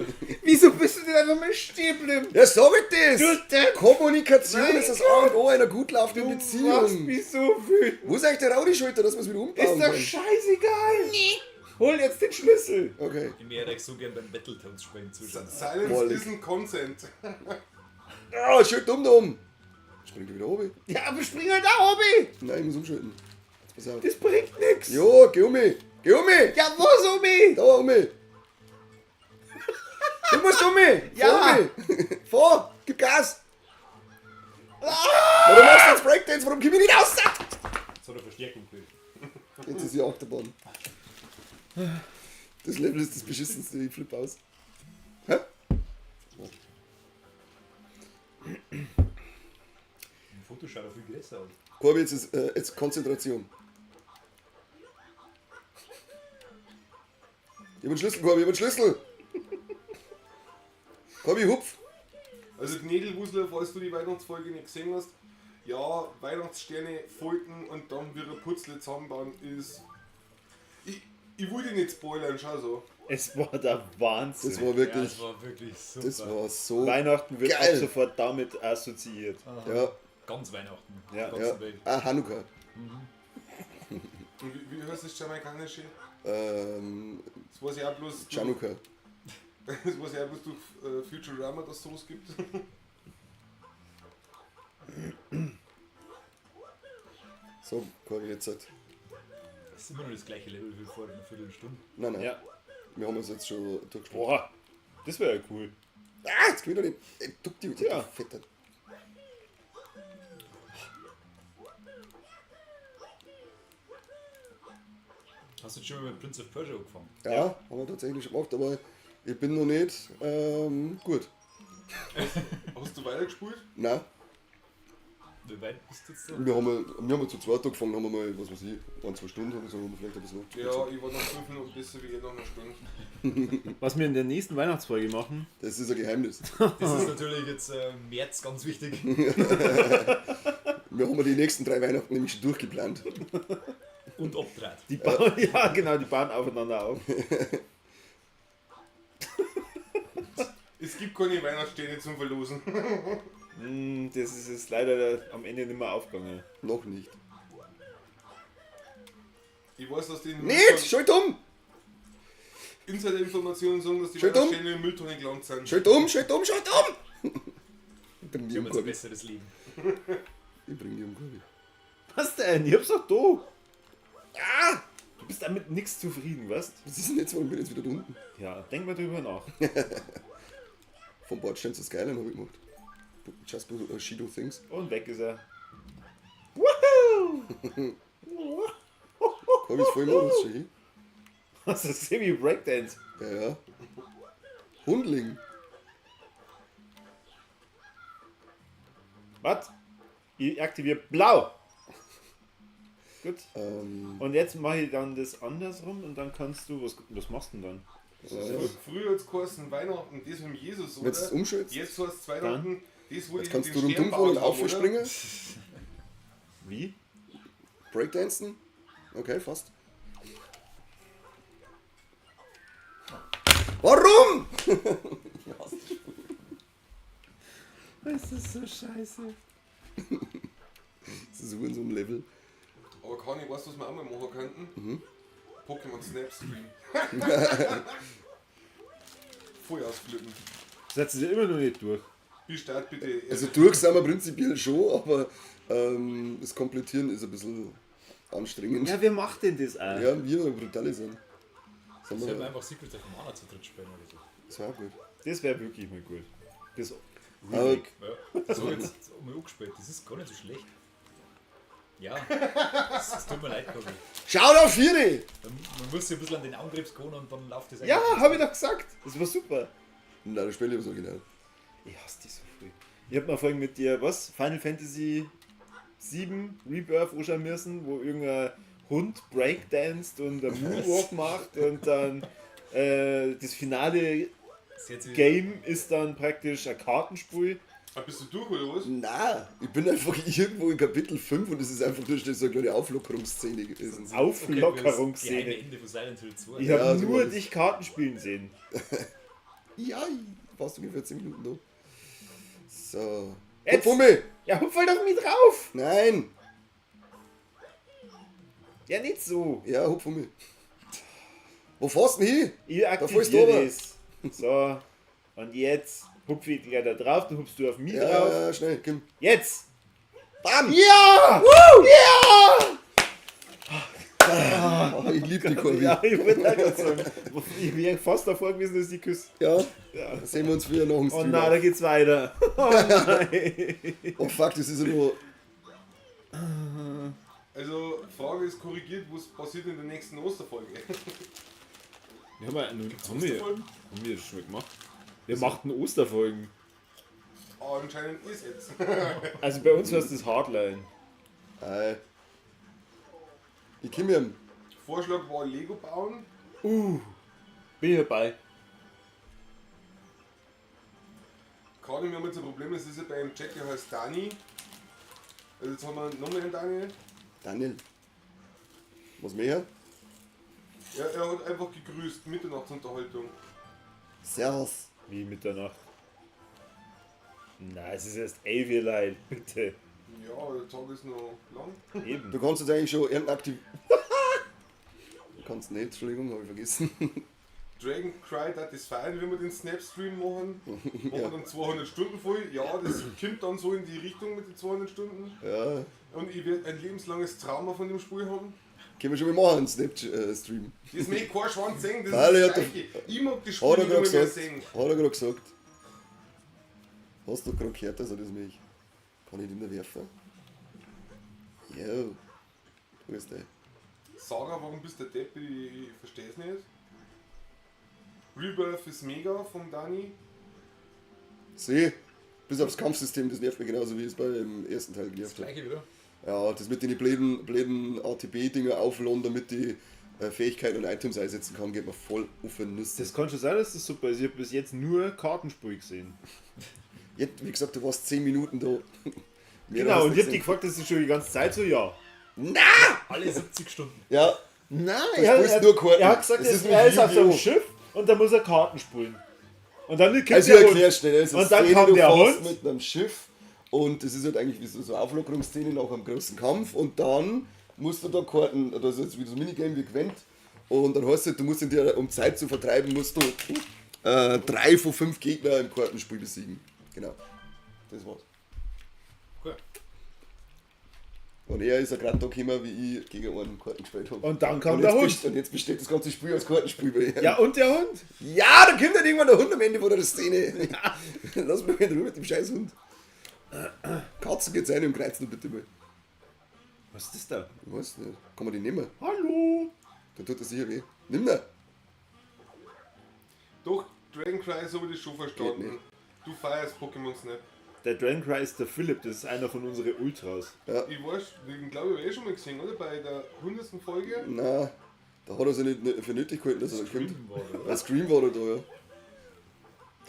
Wieso bist du denn einfach mal stehen geblieben? Ja, sag ich das! Du Depp! Kommunikation Mein ist das A und O einer gut laufenden Du machst Beziehung. mich so wütend. Wo ist eigentlich der Rowdy-Schulter, dass wir es wieder umbauen Ist doch können? scheißegal. Hol jetzt den Schlüssel. Okay. Ich werde euch so gern beim Battletoads spielen zuschauen. Silence Wallig. isn't consent. Ah, schalt dumm da um. Springt er wieder oben? Ja, aber spring halt da oben. Nein, ich muss umschalten. Jetzt pass auf. Das bringt nichts. Ja, geh um mich. Geh um mich. Ja, wo so mich? Da um mich. Du musst um mich. Ja. Fahr um mich. Fahr. Gib Gas. Warum machst du jetzt Breakdance? Warum komm ich nicht raus? So eine Verstärkung will. Jetzt ist die Achterbahn. Das Level ist das beschissenste. Ich flippe aus. Hä? Im Foto schaut er viel größer aus. Corby, jetzt Konzentration. Ich hab einen Schlüssel, Corby, ich hab einen Schlüssel. Corby, hupf. Also Gnädelwusler, falls du die Weihnachtsfolge nicht gesehen hast, ja, Weihnachtssterne folgen und dann wieder Putzle zusammenbauen ist... Ich wollte nicht spoilern, schau so. Es war der Wahnsinn. Das war wirklich, das war wirklich super. das war so Weihnachten wird geil. auch sofort damit assoziiert. Ja, Ganz Weihnachten. Ja. Ganze ja. Welt. Ah, Hanukkah. Und wie heißt das jamaikanische? Das weiß ich auch bloß durch, Chanukah. das weiß ich auch bloß durch Futurama, dass es sowas gibt. So, Corby, jetzt halt. Das ist immer noch das gleiche Level wie vor einer Viertelstunde. Nein, nein. Ja. Wir haben uns jetzt schon durchgespielt. Boah, das wäre ja cool. Ah, jetzt gewinnt er nicht. Ey, duck die, Ja. Fetter. Hast du jetzt schon mal mit Prince of Persia angefangen? Ja, haben wir tatsächlich schon gemacht, aber ich bin noch nicht gut. Hast du weitergespielt? Nein, Wie weit bist du jetzt da? wir haben zu zweit angefangen, haben wir mal, was weiß ich, 1-2 Stunden oder so, haben wir vielleicht ein bisschen Ja, ich war noch 5 Minuten besser wie ihr nach einer Stunde. Was wir in der nächsten Weihnachtsfolge machen, Das ist ein Geheimnis. Das ist natürlich jetzt März ganz wichtig. Wir haben die nächsten 3 Weihnachten nämlich schon durchgeplant. Und abdreht. die bauen, ja genau, die bauen aufeinander auf. Es gibt keine Weihnachtssterne zum Verlosen. Das ist jetzt leider am Ende nicht mehr aufgegangen. Noch nicht. Ich weiß, dass die Nicht! Schalt um! Insider-Informationen sagen, dass die Schalt um. Weihnachtssterne in Mülltonnen gelangt sind. Schalt um! Schalt um! Schalt um! Ich bring die Wir um, haben jetzt ein Corby. besseres Leben. Ich bring die um, Corby. Was denn? Ich hab's doch da. Ah! Du bist damit nichts zufrieden, weißt? Was ist denn jetzt, warum bin ich jetzt wieder da unten? Ja, denk mal drüber nach. Vom Bordstein zur Skyline habe ich gemacht. Just she do things. Und weg ist er. Corby ist voll im Modus, Shehi. Was ist das? Semi-Breakdance. Ja, ja. Hundling. Was? Ich aktiviere blau. Gut. Ähm, Und jetzt mache ich dann das andersrum und dann kannst du. Was machst du denn dann? Früher hat es geheißen Weihnachten, das mit Jesus, oder? wenn du es umschaltest, Jetzt heißt es Weihnachten, das wo jetzt die kannst den du Stern rundum fahren und bauen haben, oder? aufspringen. Wie? Breakdancen. Okay, fast. Warum? Das ist so scheiße. Das ist so in so einem Level. Aber kann ich weiß, was wir auch mal machen könnten? Pokémon Snap Stream. Voll ausflippen. Setzt sie immer noch nicht durch. Start bitte. Also durch sind wir prinzipiell schon, aber das Komplettieren ist ein bisschen anstrengend. Ja, wer macht denn das auch? Ja, wir brutale sind. Sollen wir einfach Secrets of Mana zu dritt spielen oder so? Das war auch gut. Das wäre wirklich mal gut. Das Aber Remake. Ja. So, jetzt mal angespielt. Das ist gar nicht so schlecht. Ja, das tut mir leid, Kobi. Schaut auf Vieri! Man muss sich ein bisschen an den Angriff gehen und dann läuft das Ja, habe ich doch gesagt. Das war super. Nein, das spiele ich so genau. Ich hasse die so früh. Ich hab mal vorhin mit dir, was? Final Fantasy 7 Rebirth anschauen müssen, wo irgendein Hund breakdanced und einen Moonwalk macht und dann das finale Game ist dann praktisch ein Kartenspiel. Bist du durch oder was? Nein, ich bin einfach irgendwo in Kapitel 5 und es ist einfach nur so eine kleine Auflockerungsszene gewesen. Auflockerungsszene. Okay, Ende von Silent Hill 2. Ich habe Ja, so nur war das. dich Karten spielen sehen. Ja, ich warst ungefähr 10 Minuten da. So. Jetzt? Hupf um mich! Ja, hupf halt doch mit drauf! Nein! Ja, nicht so. Ja, hupf um mich. Wo fährst du denn hin? Ich fällst du aktiviere runter. das. So, und jetzt hupf ich gleich da drauf, dann hupfst du auf mich Ja, drauf. ja, schnell, komm. Jetzt! Bam! Ja! Ja! Oh, ich liebe die Kurve. Ja, ich wollte auch gerade sagen. Ich wäre fast davor gewesen, dass ich die küsse. Ja, Ja. sehen wir uns wieder nach dem Oh Stream. nein, da geht's weiter. Oh nein. Oh fuck, das ist ja nur. Also, Frage ist korrigiert, was passiert in der nächsten Osterfolge? Ja, haben wir Osterfolgen? das schon mal gemacht? Wir machten Osterfolgen. Ah, anscheinend ist jetzt. Also bei uns heißt das Hardline. Ich komm hier. Vorschlag war Lego bauen. Bin ich dabei. Gerade wir haben jetzt ein Problem, das ist ja beim Jack, der heißt Dani. Also jetzt haben wir nochmal einen Daniel. Daniel. Was mehr? Ja, er hat einfach gegrüßt, Mitternachtsunterhaltung. Servus. Wie Mitternacht. Nein, es ist erst 11 Uhr, Leute. Bitte. Ja, der Tag ist noch lang. Eben. Du kannst jetzt eigentlich schon ehrenaktiv. Du kannst nicht, Entschuldigung, habe ich vergessen. Dragon Cry, das ist fein, wenn wir den Snapstream machen. Machen wir dann 200 Stunden voll. Ja, das kommt dann so in die Richtung mit den 200 Stunden. Ja, Und ich werde ein lebenslanges Trauma von dem Spiel haben. können wir schon mal machen, einen Snap-Stream. Das möchte kein Schwanz sehen, das Alle ist hat das er- Gleiche. Ich mag die Hat Spiele er nicht gerade mehr gesagt. sehen. Hat er gerade gesagt. Hast du gerade gehört, dass er das mich. Kann ich den da werfen? Jo. Grüß dich. Saga, warum bist du der Depp? Ich verstehe es nicht. Rebirth ist mega von Dani. Sieh, bis aufs Kampfsystem, das nervt mich genauso wie es beim ersten Teil Das genervt hat. gleiche wieder. Ja, das mit den blöden ATB-Dinger aufladen, damit die Fähigkeiten und Items einsetzen kann, geht mir voll auf den Nüsse. Das kann schon sein, dass das super ist. Ich habe bis jetzt nur Kartenspiel gesehen. Jetzt, wie gesagt, du warst 10 Minuten da. Mehr Genau, hast und du ich hab dich gesehen. gefragt, das ist schon die ganze Zeit so, ja. Alle 70 Stunden. Ja, Nein, Du spielst nur Karten. er hat gesagt, Es ist er ist auf so einem Yu-Gi-Oh! Schiff und da muss er Karten spielen. Und dann kommt also ich der erkläre Hund. schnell. Also Und dann Szene, kam du der fährst Hund. mit einem Schiff und das ist halt eigentlich wie so eine Auflockerungsszene nach einem großen Kampf und dann musst du da Karten, das ist jetzt wieder so ein Minigame wie Gwent und dann heißt es, du musst in der, um Zeit zu vertreiben, musst du 3 von 5 Gegner im Kartenspiel besiegen. Genau, das war's. Cool. Und er ist ja gerade da gekommen, wie ich gegen einen Karten gespielt habe. Und dann kam und der jetzt Hund. Und jetzt besteht das ganze Spiel als Kartenspiel bei ihm. Ja, und der Hund? Ja, da kommt dann irgendwann der Hund am Ende von der Szene. Lass mich in Ruhe mit dem scheiß Hund. Katzen geht's rein und kreuzen bitte mal. Was ist das da? Ich weiß nicht. Kann man die nehmen? Hallo? Dann tut das sicher weh. Nimm den. Doch, Dragon Cry, so habe ich das schon Geht verstanden. nicht. Du feierst Pokémon Snap. Der Dragon Cry ist der Philipp, das ist einer von unseren Ultras. Ich weiß, den glaube ich, schon mal gesehen, oder? Bei der 100. Folge. Nein, da hat er sich nicht für nötig gehalten, dass er da kommt. Scream war da, oder? Ein Scream war da, ja.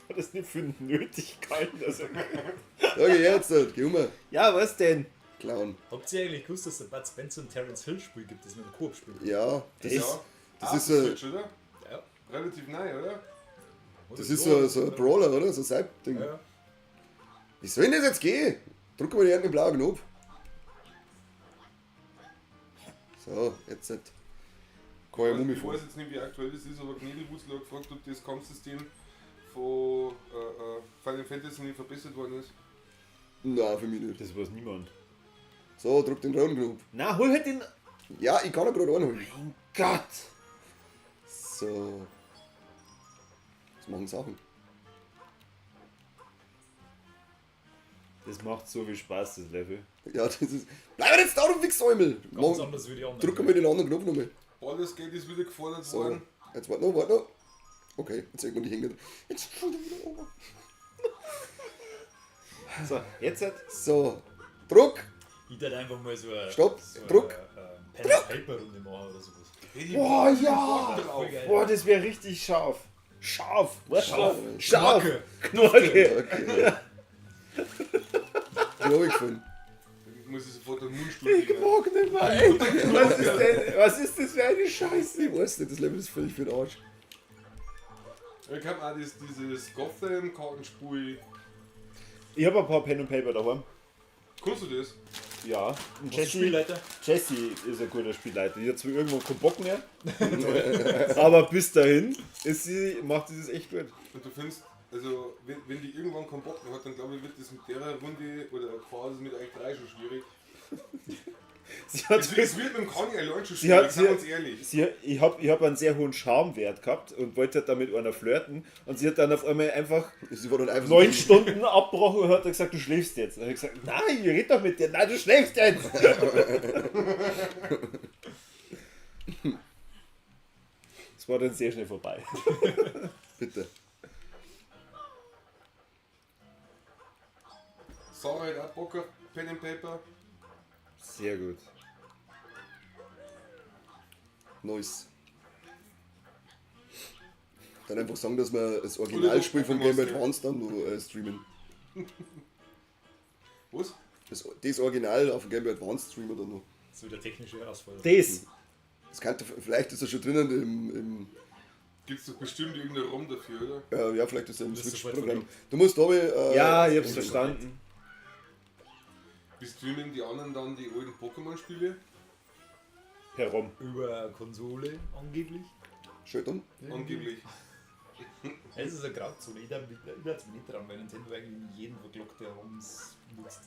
Hat das nicht für nötig gehalten, dass er... Ja, geh her jetzt, geh um. Ja, was denn? Clown. Habt ihr eigentlich gewusst, dass es ein Bud Spencer und Terence Hill Spiel gibt, das mit einem Koop spielt? Ja, das ist, Ja. das Ah, ist, Switch, oder? Ja. Relativ neu, oder? das ist so ein Brawler, oder? So ein Side-Ding. Ja, ja. Wie soll denn das jetzt gehen? Drück mal den blauen Knopf. So, jetzt kann ich Mummi Ich vor. weiß jetzt nicht, wie aktuell das ist, aber Gnädelwurzler hat gefragt, ob das Kampfsystem von Final Fantasy nicht verbessert worden ist. Nein, für mich nicht. Das weiß niemand. So, drück den roten Knopf. Na, hol halt den... Ja, ich kann ihn gerade anholen. Mein Gott! So. Was machen Sachen? Das macht so viel Spaß, das Level. Ja, das ist. Bleib jetzt da, du Wichsäumel! Ganz anders wie die anderen. Drück mal den anderen Knopf nochmal. Baldur's Gate ist wieder gefordert So, worden. jetzt warte noch. Okay, jetzt sieht man die Hänge. Jetzt schon wieder oben. So, jetzt halt. So, Druck! Ich hätte einfach mal so eine. Stopp, so Druck. Pen and Paper Runde machen oder sowas. Hey, die Boah, ja! drauf. Voll geil. Boah, das wäre richtig scharf. Scharf. Was? Scharf. Scharf. Knorke. Knorke. Okay. Die habe ich gefunden. Ich muss ich sofort den Mundstuhl geben. Mag nicht mehr, ey. Was ist das für eine Scheiße? Ich weiß nicht, das Level ist völlig für den Arsch. Ich hab auch dieses Gotham-Kartenspiel. Ich habe ein paar Pen und Paper daheim. Kannst du das? Ja. Und Was ist Jesse Spielleiter? ist ein guter Spielleiter. Die hat zwar irgendwann keinen Bock mehr, aber bis dahin macht sie das echt gut. Und du findest, also wenn die irgendwann keinen Bock mehr hat, dann glaube ich, wird das mit der Runde oder Phase mit euch 3 schon schwierig. Sie hat, Es wird mit dem Conny allein schon Sie hat- schwierig, sagen wir uns ehrlich. ich hab einen sehr hohen Charmewert gehabt und wollte halt damit einer flirten. Und sie hat dann auf einmal einfach Sie war dann einfach 9 Stunden abgebrochen und hat dann gesagt, du schläfst jetzt. Und ich habe gesagt, nein, ich red doch mit dir. Nein, du schläfst jetzt. Es war dann sehr schnell vorbei. Bitte. Sarah hat auch Bock auf Pen and Paper. Sehr gut. Nice. Dann einfach sagen, dass wir das Originalspiel von Game Boy Advance dann nur streamen. Was? Das Original auf dem Game Boy Advance streamen dann noch. Das ist wieder technische Herausforderung. Das. Das könnte, vielleicht ist er schon drinnen im Gibt's doch bestimmt irgendeine ROM dafür, oder? ja, vielleicht ist er im Das ist Switch-Programm. sofort Du musst aber. Ja, ich hab's verstanden. Wie streamen die anderen dann die alten Pokémon-Spiele? Herum. Über Konsole angeblich. Schön dumm. Angeblich. Es ist eine Grauzone. Ich darf mich nicht dran, weil Nintendo eigentlich jeden verglockt, der ROMs nutzt.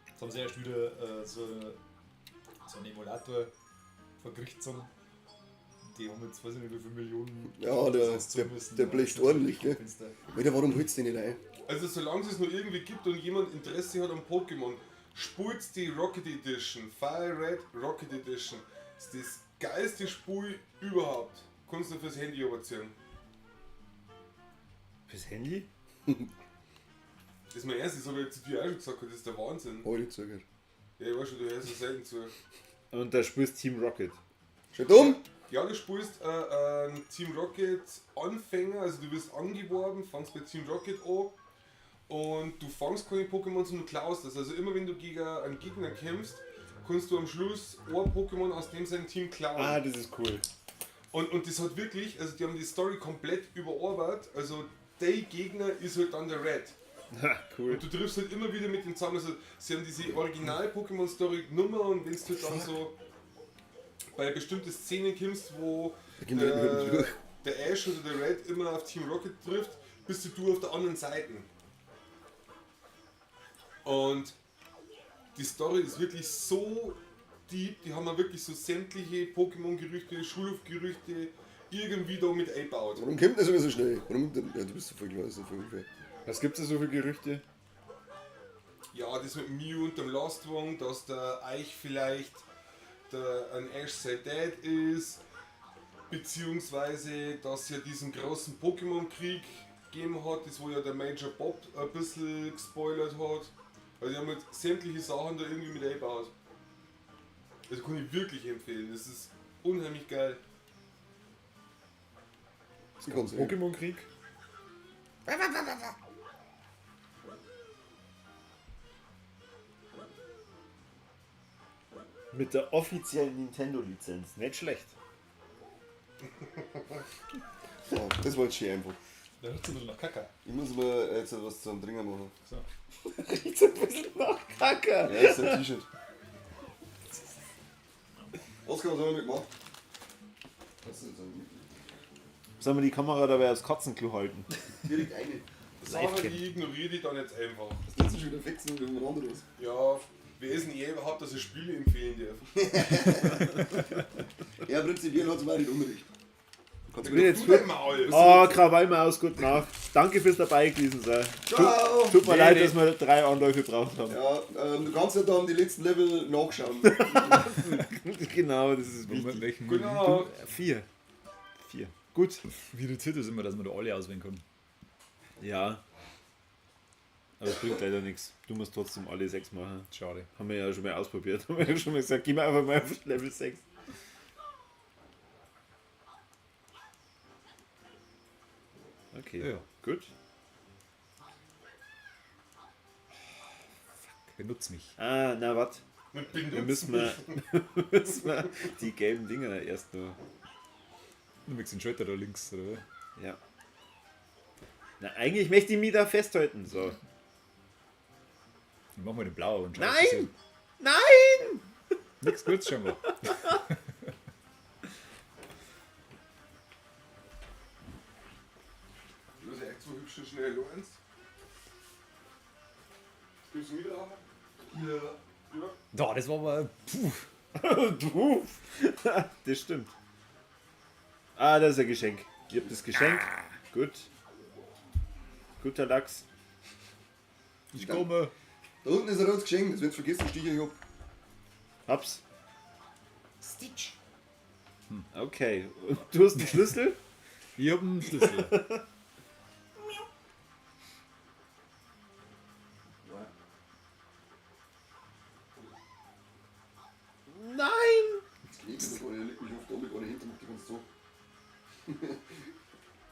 Jetzt haben sie erst wieder so einen Emulator vergriffen. Die haben jetzt, weiß ich nicht, wie viele Millionen. Ja, der blecht ordentlich, gell? Fenster. Alter, warum holst du den nicht ein? Also solange es noch irgendwie gibt und jemand Interesse hat an Pokémon, spult die Rocket Edition, Fire Red Rocket Edition. Das ist das geilste Spiel überhaupt. Kannst du fürs Handy überziehen. Fürs Handy? Das ist mein erstes, das habe ich zu dir auch schon gesagt, das ist der Wahnsinn. Hab ich nicht zugehört. Ja, ich weiß schon, du hörst so selten zu. Und da spielst Team Rocket. Schön dumm! Ja, du spielst Team Rocket Anfänger, also du wirst angeworben, fangst bei Team Rocket an und du fangst keine Pokémon, sondern klaust das. Also immer wenn du gegen einen Gegner kämpfst, kannst du am Schluss ein Pokémon aus dem sein Team klauen. Ah, das ist cool. Und das hat wirklich, also die haben die Story komplett überarbeitet, also der Gegner ist halt dann der Red. Ha, cool. Und du triffst halt immer wieder mit dem zusammen, also sie haben diese Original-Pokémon-Story genommen und wenn du halt dann so bei bestimmten Szenen kommst, wo Da gehen wir wieder durch. der Ash oder der Red immer auf Team Rocket trifft, bist du auf der anderen Seite. Und die Story ist wirklich so deep, die haben ja wirklich so sämtliche Pokémon-Gerüchte, Schulhofgerüchte irgendwie da mit eingebaut. Warum kommt das immer so schnell? Warum, ja, du bist so voll klar, so voll ungefähr. Was gibt's da so für Gerüchte? Ja, das mit Mew und dem Last One, dass der Eich vielleicht ein Ash sein Dad ist, beziehungsweise dass ja diesen großen Pokémon-Krieg gegeben hat, das wo ja der Major Bob ein bisschen gespoilert hat. Also die haben halt sämtliche Sachen da irgendwie mit eingebaut. Das kann ich wirklich empfehlen, das ist unheimlich geil. Das kann's nicht. Pokémon-Krieg? Mit der offiziellen Nintendo-Lizenz. Nicht schlecht. Ja, das war jetzt schön einfach. Da hört sich nach Kacke. Ich muss mir jetzt was zum Trinken machen. So. Riecht ein bisschen nach Kacke. Ja, das ist ein T-Shirt. Oskar, was haben wir mitgemacht? Was ist das? Sollen wir die Kamera dabei aufs Katzenklo halten? Direkt eine. Sarah, ich ignoriere die dann jetzt einfach. Das ist schon wieder fix und irgendwann anderes. Ja, wer ist denn überhaupt, dass er Spiele empfehlen darf? Ja, prinzipiell hat es mal nicht Unrecht. Kannst Will jetzt Du dein Maul. Oh, Krawallmaus, gute Nacht. Danke fürs dabei gewesen sein. Ciao! Tut mir leid, dass wir 3 Anläufe gebraucht haben. Ja, du kannst ja dann die letzten Level nachschauen. Genau, das ist wichtig. Welchen Gute Nacht. 4. Gut. Wie irritiert ist immer, dass man da alle auswählen kann. Ja. Aber es bringt leider nichts. Du musst trotzdem alle 6 machen. Schade. Haben wir ja schon mal ausprobiert. Haben wir ja schon mal gesagt, gehen wir einfach mal auf Level 6. Okay, Ja. gut. Benutz mich. Ah, na warte. Bin Wir du? müssen wir die gelben Dinger erst noch. Du möchtest den Schalter da links, oder? Ja. Na, eigentlich möchte ich mich da festhalten. So. Dann machen wir den blauen und schauen, was Nein! passiert. Nein! Nix kurz schon mal. Du hast echt so hübsch und schnell, Lorenz. Gibst du wieder haben? Ja. Da, das war aber. Puh. Du. Das stimmt. Ah, das ist ein Geschenk. Ihr habt das Geschenk. Gut. Guter Lachs. Ich komme. Da unten ist ein rotes Geschenk, das wird vergessen, stiche ich ab. Hab's. Stitch. Okay. Und du hast den Schlüssel? Ich hab einen Schlüssel. Nein! Jetzt kniet das eine, leg mich auf da mit einer hinten, die kannst so.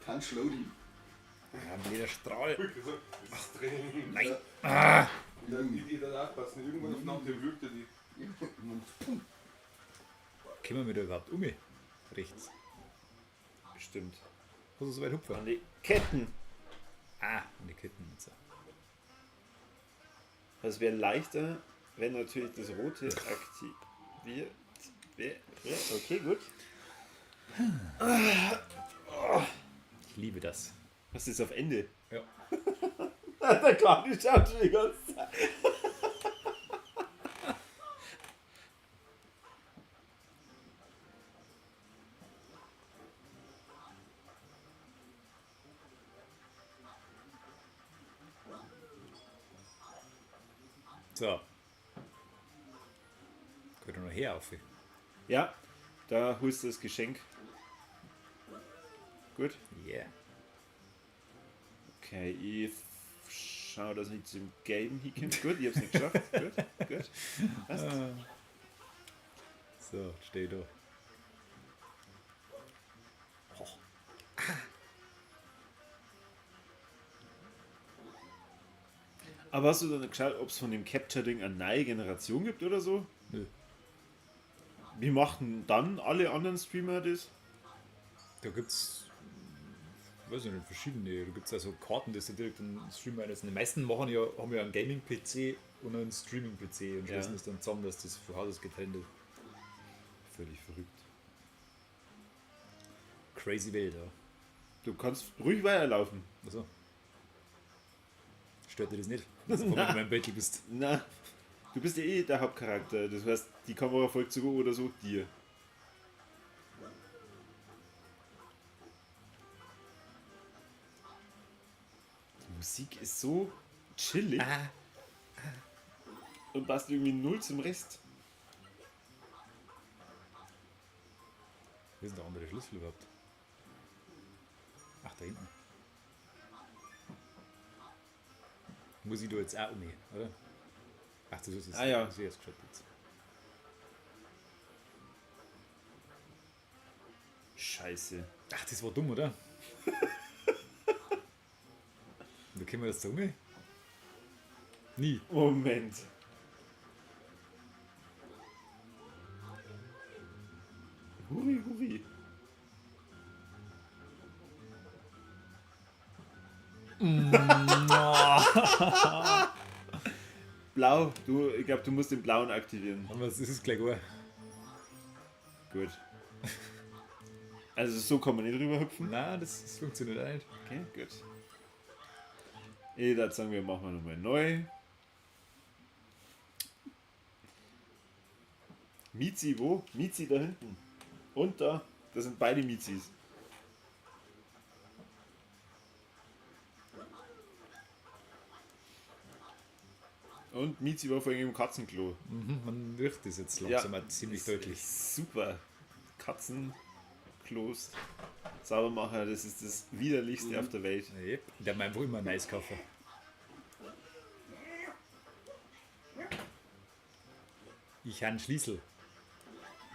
Punch Lodi. Ja, jeder Strahl. Das ist drin. Nein. Die da aufpassen. Irgendwann auf Nacht wirkt er die. Können wir da überhaupt um? Rechts. Stimmt. Was ist so weit hupfen? An die Ketten. Ah, an die Ketten und so. Das wäre leichter, wenn natürlich das Rote aktiviert wäre. Okay, gut. Ich liebe das. Was ist auf Ende? Ja. Der Kleine schaut schon die ganze Zeit. So. Geht noch her auf. Ja, da holst du das Geschenk. Gut. Yeah. Okay, ich schau, dass ich zum Gelben hinkomme. Gut, ich hab's nicht geschafft. Gut, gut. Passt. So, steh da. Aber hast du dann geschaut, ob es von dem Capture-Ding eine neue Generation gibt oder so? Nö. Wie machen dann alle anderen Streamer das? Da gibt's, weiß ich nicht, verschiedene. Da gibt's also Karten, die du direkt einen Streamer einsetzen. Die meisten haben ja einen Gaming-PC und einen Streaming-PC und schließen Ja. das dann zusammen, dass das von Haus aus getrennt ist. Völlig verrückt. Crazy Welt, ja. Du kannst ruhig weiterlaufen. Also. Stört dir das nicht, dass du vorne in meinem Battle bist? Na, du bist ja eh der Hauptcharakter. Das heißt, die Kamera folgt so oder so dir. Die Musik ist so chillig und passt irgendwie null zum Rest. Wo ist denn der andere Schlüssel überhaupt? Ach, da hinten. Muss ich da jetzt auch umgehen, oder? Ach, das ist Ah, ja. das ist erst geschaut jetzt. Scheiße. Ach, das war dumm, oder? Und da können wir das so umgehen? Nie. Moment. Huri, huri. Blau, ich glaube, du musst den blauen aktivieren. Aber es ist gleich gut. Gut. Also so kann man nicht drüber hüpfen. Nein, das funktioniert auch nicht. Okay, gut. Ich würde sagen, wir machen nochmal neu. Mizi, wo? Mizi da hinten. Und da. Das sind beide Mizis. und Mizi war vorhin im Katzenklo. Man riecht das jetzt langsam auch ziemlich deutlich. Super. Katzenklos sauber machen, das ist das widerlichste auf der Welt. Yep. Der hat mir einfach immer ein Eis kaufen. Ich habe einen Schlüssel.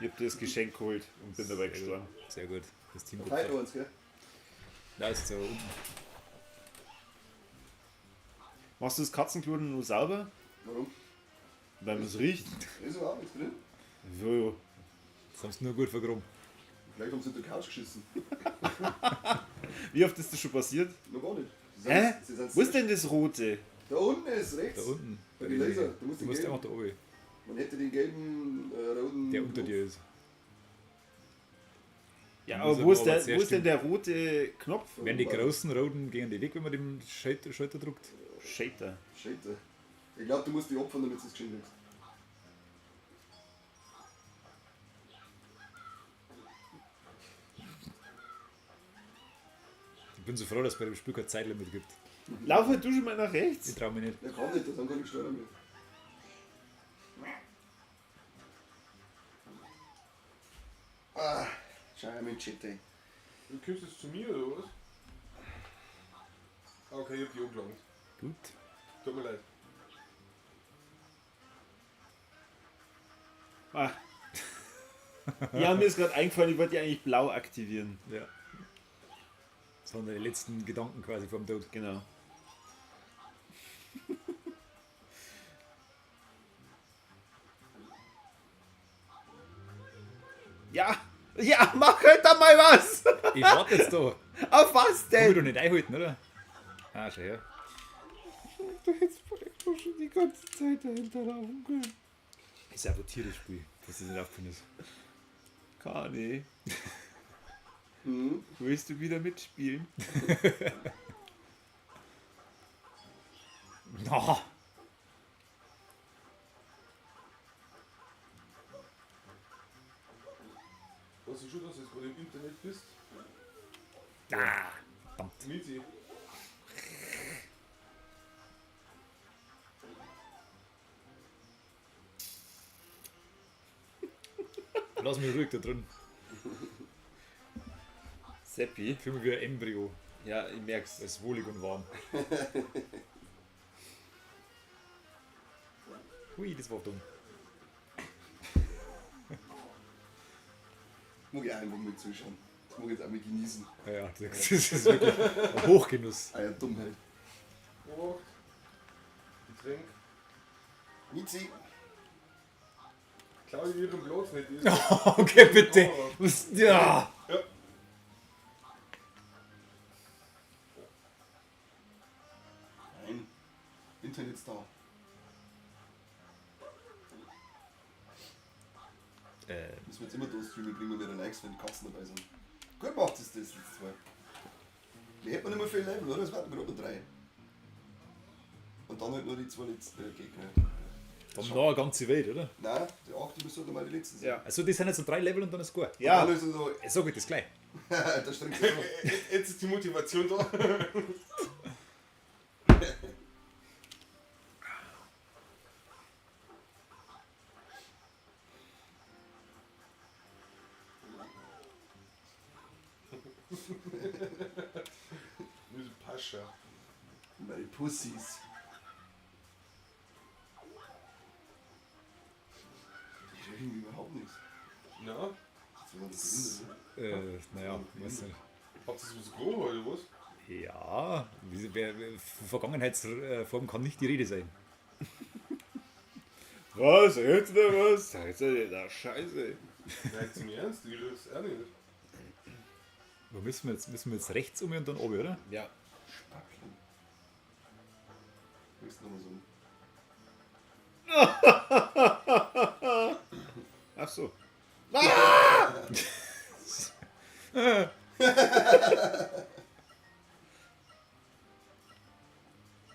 Ich hab dir das Geschenk geholt und bin dabei gestorben. Sehr gut. Das Team Heute uns, gell? Da ist so unten. Machst du das Katzenklo nur sauber? Warum? Weil man es riecht? Ist überhaupt nichts drin. Jo. Das haben sie nur gut vergraben. Vielleicht haben sie in der Couch geschissen. Wie oft ist das schon passiert? Noch gar nicht. Hä? Wo ist denn das Rote? Da unten ist rechts. Da unten. Bei den Laser. Du musst Du den musst gelben. einfach da oben. Man hätte den gelben, roten. Der unter dir ist. Ja, Da aber muss wo ist, aber der, sehr wo ist denn stimmen. der rote Knopf? Wenn die großen roten gehen die weg, wenn man den Schalter drückt. Shater. Scheiter. Ich glaube, du musst die opfern, damit du es geschehen kriegst. Ich bin so froh, dass es bei dem Spiel kein Zeitlimit gibt. Lauf halt du schon mal nach Ich rechts. traue mich nicht. Der kann nicht, dann kann ich steuern mit. Ah, schau ja mit Shit, ey. Du kommst jetzt zu mir oder was? Okay, ich hab die umgelangt. Gut. Tut mir leid. Ah. Ja, mir ist gerade eingefallen, ich wollte die eigentlich blau aktivieren. Ja. Das waren die letzten Gedanken quasi vom Tod. Genau. Ja, ja, mach halt da mal was. Ich warte jetzt da. Auf was Kann ich doch denn? nicht einhalten, oder? Ah, schau her. Du hättest vielleicht doch schon die ganze Zeit dahinter laufen können. Ich sabotiere das Spiel, dass das nicht aufgefallen ist. Kani, Mhm. willst du wieder mitspielen? Na, Weißt du schon, dass du jetzt gerade im Internet bist? ah, verdammt. Mizi. Lass mich ruhig da drin. Seppi? Ich fühle mich wie ein Embryo. Ja, ich merk's. Es ist wohlig und warm. Hui, das war dumm. Mag ich auch einfach mit zuschauen. Das mag ich jetzt auch mal genießen. Ja, ja, das ist wirklich ein Hochgenuss. Ah ja, Dummheit. Oh. Getränk. Mizi. Klau dir ihren Platz nicht. Ist. Okay, bitte. Was, ja. Ja. Nein. Internet's da. Müssen wir jetzt immer da streamen, kriegen wir wieder Likes, wenn die Katzen dabei sind. Gut macht es das jetzt zwei. Wir hätten nicht mehr viel Level, oder? Es warten gerade noch 3. Und dann halt nur die 2 letzten Gegner. Dann noch eine ganze Welt, oder? Nein, die 8 müssen halt mal die letzten sein. Ja. Also, das sind jetzt so 3 Level und dann ist gut. Ja, Dann ist es so, Sag ich das gleich. da strengt sich so. Jetzt ist die Motivation da. Diese Pascha. Meine Pussys. Die reden überhaupt nichts. Na? Das war das Behinderte. Naja, weiß nicht. Habt ihr so grob oder was? Ja, Vergangenheitsform kann nicht die Rede sein. was? Jetzt oder was? Jetzt ist da Scheiße. Nein, zum Ernst, ich das auch nicht. Wo müssen wir jetzt rechts um und dann oben, oder? Ja. Spacken. Willst du nochmal so? Ach so.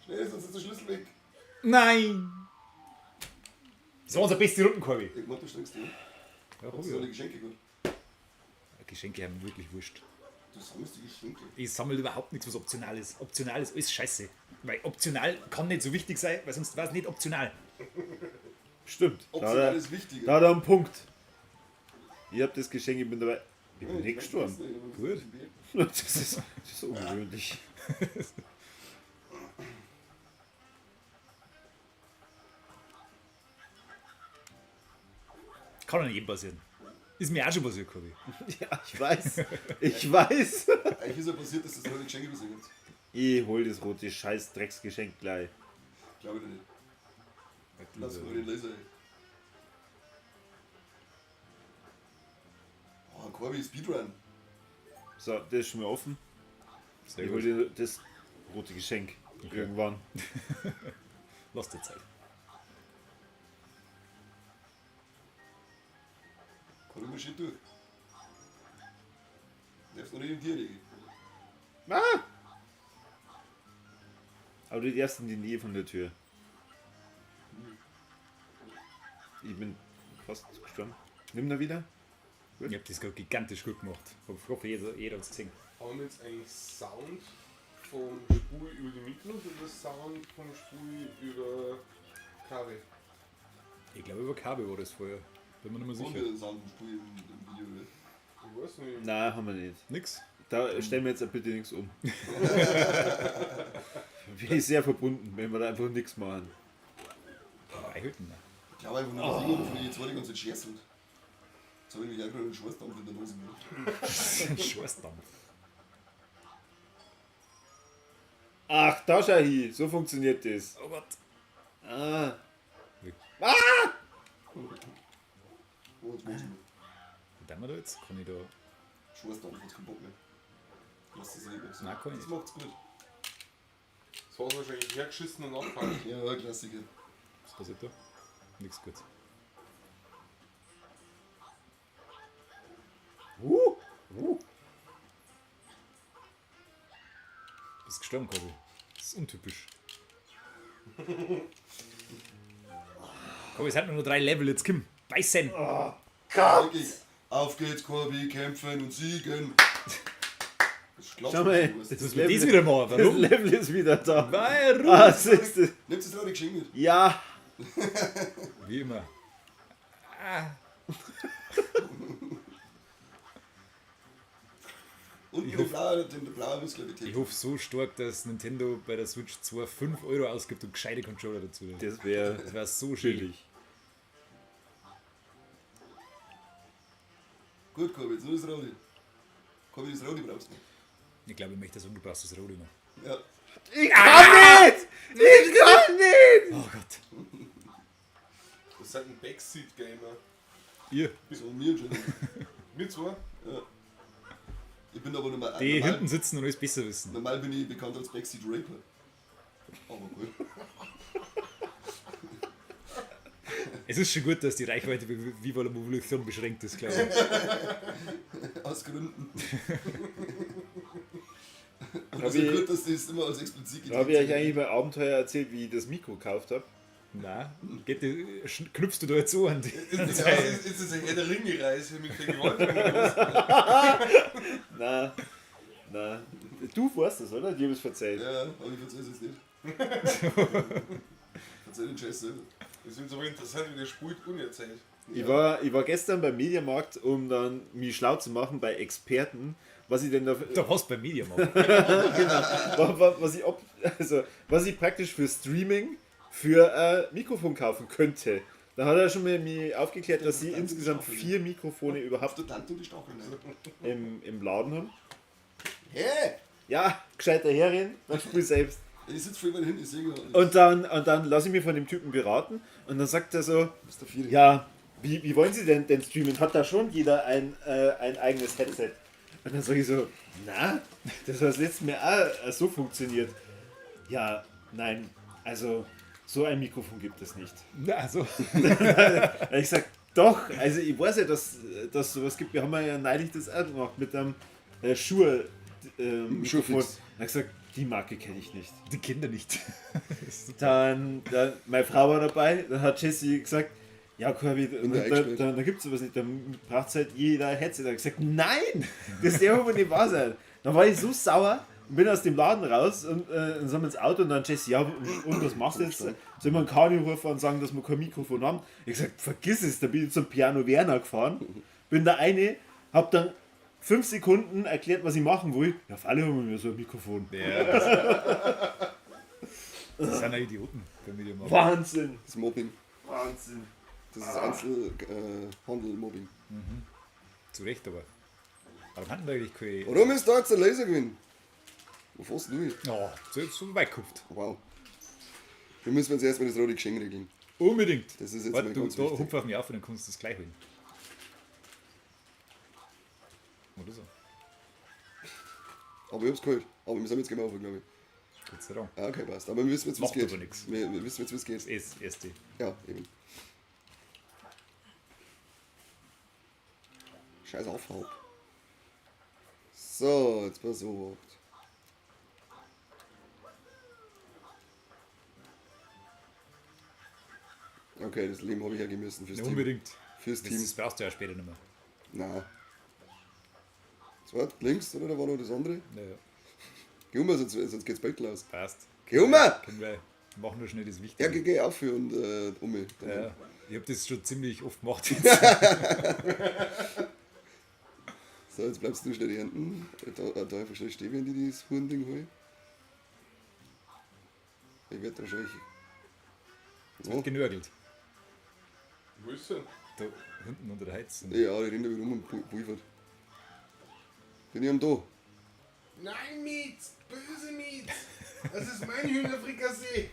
Schnell, sonst ist der Schlüssel weg. Nein! Das war unsere beste Rundenkorbi. Ich mach, du strengst dich. Ja, Hast du so eine Geschenke gut? Geschenke haben wirklich wurscht. Du sammelst die Geschenke. Ich sammle überhaupt nichts, was optional ist. Optional ist alles scheiße. Weil optional kann nicht so wichtig sein, weil sonst war es nicht optional. Stimmt. Optional ist wichtiger. Da hat er einen Punkt. Ich hab das Geschenk, ich bin dabei. Ich bin nicht gestorben. Gut. Das ist ungewöhnlich. Kann doch nicht jedem passieren. Ist mir auch schon passiert, Kobi. Ja, ich weiß. Ich weiß. Eigentlich ist ja passiert, dass das neue Geschenke besiegt. Ich hol das rote scheiß Drecksgeschenk gleich. Glaube ich nicht. Lass mal den Laser, ey. Oh, Corby, Speedrun. So, das ist schon mal offen. Sehr Ich hol gut. dir das rote Geschenk. Irgendwann. Lass dir Zeit. Corby marschiert durch. Darfst noch nicht im Tier legen. Ah! Aber du darfst in die Nähe von der Tür. Ich bin fast gestorben. Nimm da wieder. Ich hab das gerade gigantisch gut gemacht. Ich hoffe, jeder hat es gesehen. Haben wir jetzt eigentlich Sound vom Spul über die Mikros oder Sound vom Spul über Kabel? Ich glaube, über Kabel war das vorher. Bin mir nicht mehr Und sicher. wir sagen, Spiel im Video, ne? Ich weiß nicht. Nein, haben wir nicht. Nix? Da stellen wir jetzt bitte nichts um. Bin ich sehr verbunden, wenn wir da einfach nichts machen. Beihüten. Ich glaube einfach nur, dass jemand von den zwei die ganze Zeit scherzt. Jetzt habe ich mich auch gerade einen Schwarzdampf in der Nase gemacht. Ein Schwarzdampf. Ach, da schau hin, so funktioniert das. Oh Gott. Ah. Oh, jetzt machst du mal. Was tun wir da jetzt? Kann ich da. Schwarzdampf, hat's keinen Bock mehr. Lass das lieber. Nein, kann ich Das nicht. macht's gut. Das war wahrscheinlich hergeschissen und abgefallen. Ja, Klassiker. Was passiert da? Nix gut. Bist gestorben, Kobi. Das ist untypisch. Kobi, es hat nur 3 Level, jetzt Kim. Beißen! Wirklich. Auf geht's, Corby, kämpfen und siegen. Das ist Schau mal, das Jetzt müssen wir das wieder machen. Das Warum? Level ist wieder da. Warum? Ah, siehst du. Nimmst du das Geschenk mit? Ja. Wie immer. Und Ich den blauen ist, glaube Ich hoffe so stark, dass Nintendo bei der Switch 2 5 € ausgibt und gescheite Controller dazu. Das wäre Das wäre so schön. billig. Gut, Corby, jetzt nur das Rodi. Corby, das Rodi brauchst du. Ich glaube, ich möchte so, du brauchst das Rodi noch. Ja. Ich kann nicht! Ich kann nicht! Oh Gott. Das ist halt ein Backseat-Gamer. Ihr, So, mir schon. Wir zwei? Ich bin aber normal. die hinten sitzen und alles besser wissen. Normal bin ich bekannt als Backseat Raper. Aber gut. Es ist schon gut, dass die Reichweite bei Viva la Evolution beschränkt ist, glaube ich. Aus Gründen. Und Hab es ist ja ich- gut, dass das immer als explizit Da habe ich euch eigentlich mein Abenteuer erzählt, wie ich das Mikro gekauft habe. Nein, knüpfst du da jetzt so an die. Ist das eine Herr der Ringe-Reise mit Vergewaltigung? Nein. Nein. Du weißt das, oder? Die haben es erzählt. Ja, aber ich erzähl's jetzt nicht. Erzähl den Scheiß selber. Das ist aber interessant, wie der spult unerzählt. Ich war gestern beim Mediamarkt, um dann mich schlau zu machen bei Experten, was ich denn da, Da hast du beim Media machen. was ich praktisch für Streaming für ein Mikrofon kaufen könnte. Da hat er schon mal mich aufgeklärt, dass sie insgesamt 4 Mikrofone Auf überhaupt der Tante und die Stacheln. Ne? im Laden haben. Hä? Ja, gescheiter herren, dann spiel selbst. Ich sitze voll weit hin, ich sehe gar nicht. Und dann lasse ich mich von dem Typen beraten und dann sagt er so, Mr. Vieri. ja, wie wollen Sie denn streamen? Hat da schon jeder ein eigenes Headset? Und dann sage ich so, na, das hat letztes Mal auch so funktioniert. Ja, nein, also so ein Mikrofon gibt es nicht. Na, also. Ich sag, doch, also ich weiß ja, dass sowas gibt. Wir haben ja neulich das auch gemacht mit einem Schuhe-Mikrofon. Schuhfix. Da hab ich gesagt, die Marke kenne ich nicht. Die Kinder nicht. Dann meine Frau war dabei, dann hat Jessie gesagt, Ja, Corby, da gibt es sowas nicht, da braucht halt jeder ein Headset. Da hab ich gesagt, nein, das darf aber nicht wahr sein. Dann war ich so sauer und bin aus dem Laden raus und dann sind wir ins Auto und dann Jesse, ja, und was machst du jetzt? Sollen wir einen Kani rufen und sagen, dass wir kein Mikrofon haben? Ich hab gesagt, vergiss es, da bin ich zum Piano Werner gefahren, bin da eine, hab dann 5 Sekunden erklärt, was ich machen will. Ja, auf alle haben wir so ein Mikrofon. Ja. Das sind ja Idioten, wenn wir die machen. Wahnsinn, Das ist Mobbing. Wahnsinn. Das ist Einzelhandel-Mobbing. Zu Recht aber. Warum hatten wir eigentlich keine. Warum ist da jetzt ein Laser gewesen? Wo fährst du hin? Ja, so weit gekupft. Wow. Wir müssen uns erstmal das rote Geschenk regeln. Unbedingt. Das ist jetzt Warte, mal du ganz da wichtig. hupf auf mich auf und dann kannst du das gleich holen. Oder so. Aber ich hab's geholt. Aber wir sind jetzt gemacht, glaube ich. Gott sei Dank. Ah, okay, passt. Aber wir wissen jetzt, wie es Macht geht. aber nix. Wir wissen jetzt, wie es geht. Das erste. Ja, eben. Scheiß Aufhaupt. So, jetzt pass auf. Okay, das Leben habe ich ja gemessen fürs Ja, Team. unbedingt. Fürs Team. Das brauchst du ja später nicht mehr. Na. Zweit, links, oder? Da war noch das andere. Ja, ja. Geh um, sonst geht's bald los. Passt. Geh um! Können wir machen nur schnell das Ja, Wichtige. geh auf und um. Ja, ich habe das schon ziemlich oft gemacht. So, jetzt bleibst du schnell ernten. Da einfach schnell stehen, wenn die das Huhnding holen. Ich werde wahrscheinlich. Oh, Genörgelt. Wo ist er? Da hinten unter der Heizung. ja, die rennen da wieder rum und pulvert. Bin ich am da? Nein, Mietz! Böse Mietz! Das ist mein Hühnerfrikassee!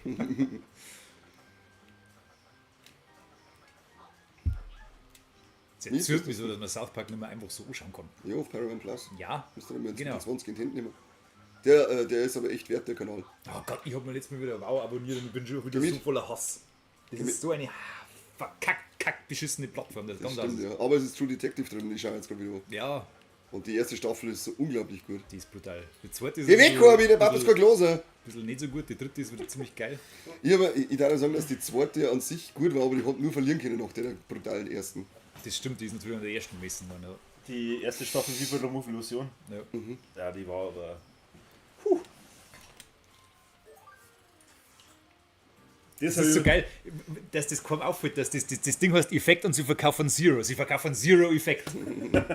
Es erzählt mich so, dass man South Park nicht mehr einfach so anschauen kann. Ja, auf Paramount Plus. Ja, Müsst ihr dann genau. 20 in die Hände nehmen. Der ist aber echt wert, der Kanal. Oh Gott, ich habe mir letztes Mal wieder Wow abonniert und ich bin schon wieder Geh so mit. voller Hass. Das Geh mit. ist so eine verkackt beschissene Plattform. Das Das ganz stimmt, anders. ja. Aber es ist True Detective drin, ich schaue jetzt gerade wieder an. Ja, Und die erste Staffel ist so unglaublich gut. die ist brutal. Die zweite ist Geh weg, Corby, der Papa ist ein gerade los. bisschen nicht so gut, die dritte ist wieder ziemlich geil. Ich darf sagen, dass die zweite an sich gut war, aber die hat nur verlieren können nach der brutalen ersten. Das stimmt, die ist natürlich an der ersten gemessen worden. Ja. Die erste Staffel Viva la Illusion. Ja. Ja, die war aber. Das ist so geil, dass das kaum auffällt, dass das Ding heißt Effekt und sie verkaufen Zero. Sie verkaufen Zero Effekt. Wirf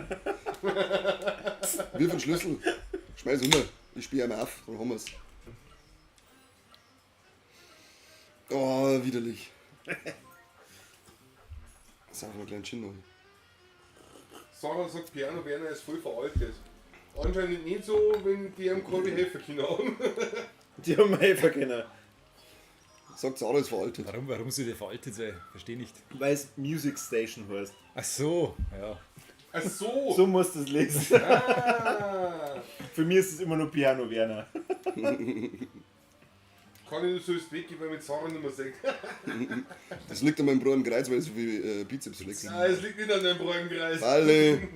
einen Schlüssel, schmeiß runter, ich spiele einmal auf, dann haben wir's. Oh, widerlich. Sag mal einen kleinen Chin noch. Sarah sagt, Piano Werner ist voll veraltet. Anscheinend nicht so, wenn die am Corby helfen können. Die haben mir helfen können. Sagt Sarah ist veraltet. Warum soll der veraltet sein? Verstehe nicht. Weil es Music Station heißt. Ach so, ja. Ach so! So musst du es lesen. Ah. Für mich ist es immer nur Piano Werner. Kann ich das so das weggeben, weil mit Sarah nicht mehr sehen. Das liegt an meinem Bruder im Kreuz, weil er so viel Bizeps flext. Ah, es liegt nicht an deinem Brauenkreis. Alle.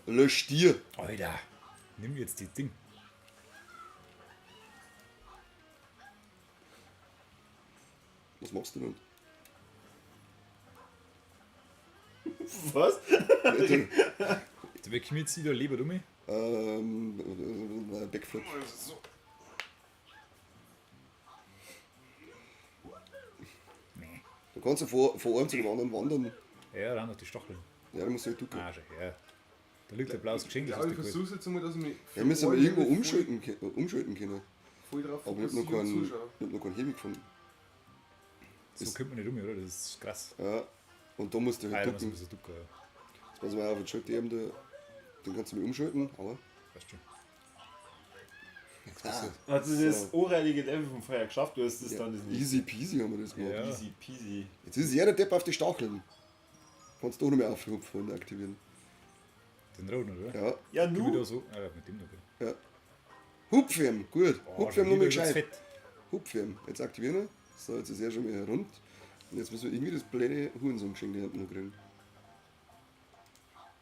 Le Stier. Alter, nimm jetzt die Ding. Was machst du denn? Was? Du weckst mich jetzt wieder lieber um mich. Backflip. So. Nee. Du kannst ja von einem zu dem anderen wandern. Ja, dann noch die Stacheln. Ja, du musst halt ducken. Ah, schon, ja. Da liegt ein blaues Geschenk, das Ja, hast ich du gut. versuche jetzt einmal, dass ich mich. Ja, wir müssen aber irgendwo umschalten können. Voll drauf Aber ich hab noch fokussieren, keinen zuschauen. Hebel gefunden. So kommt man nicht um, oder? Das ist krass. Ja. Und da musst du Ah, halt ja, da muss ducken. man so ducken, ja. Jetzt pass mal auf, jetzt schalt die eben da. Den kannst du mir umschalten, aber. Weißt schon. Hat sie das ohrreilige Level von vorher geschafft? Du hast das Ja, dann das nicht. easy peasy haben wir das gemacht. Ja. Easy peasy. Jetzt ist jeder Depp auf die Stacheln. Kannst du auch noch mehr aufhupfen und aktivieren. Den roten, oder? Ja. Ja, Gib mir nu. da so. Ah, ja, mit dem noch. Ja. Hupfirm, gut. Oh, Hupfirm schon nochmal wieder wird's gescheit. fett. Hupfirm. Jetzt aktivieren wir. So, jetzt ist er schon wieder rund. Und jetzt müssen wir irgendwie das blöde Hurensohn-Geschenk da hinten noch kriegen.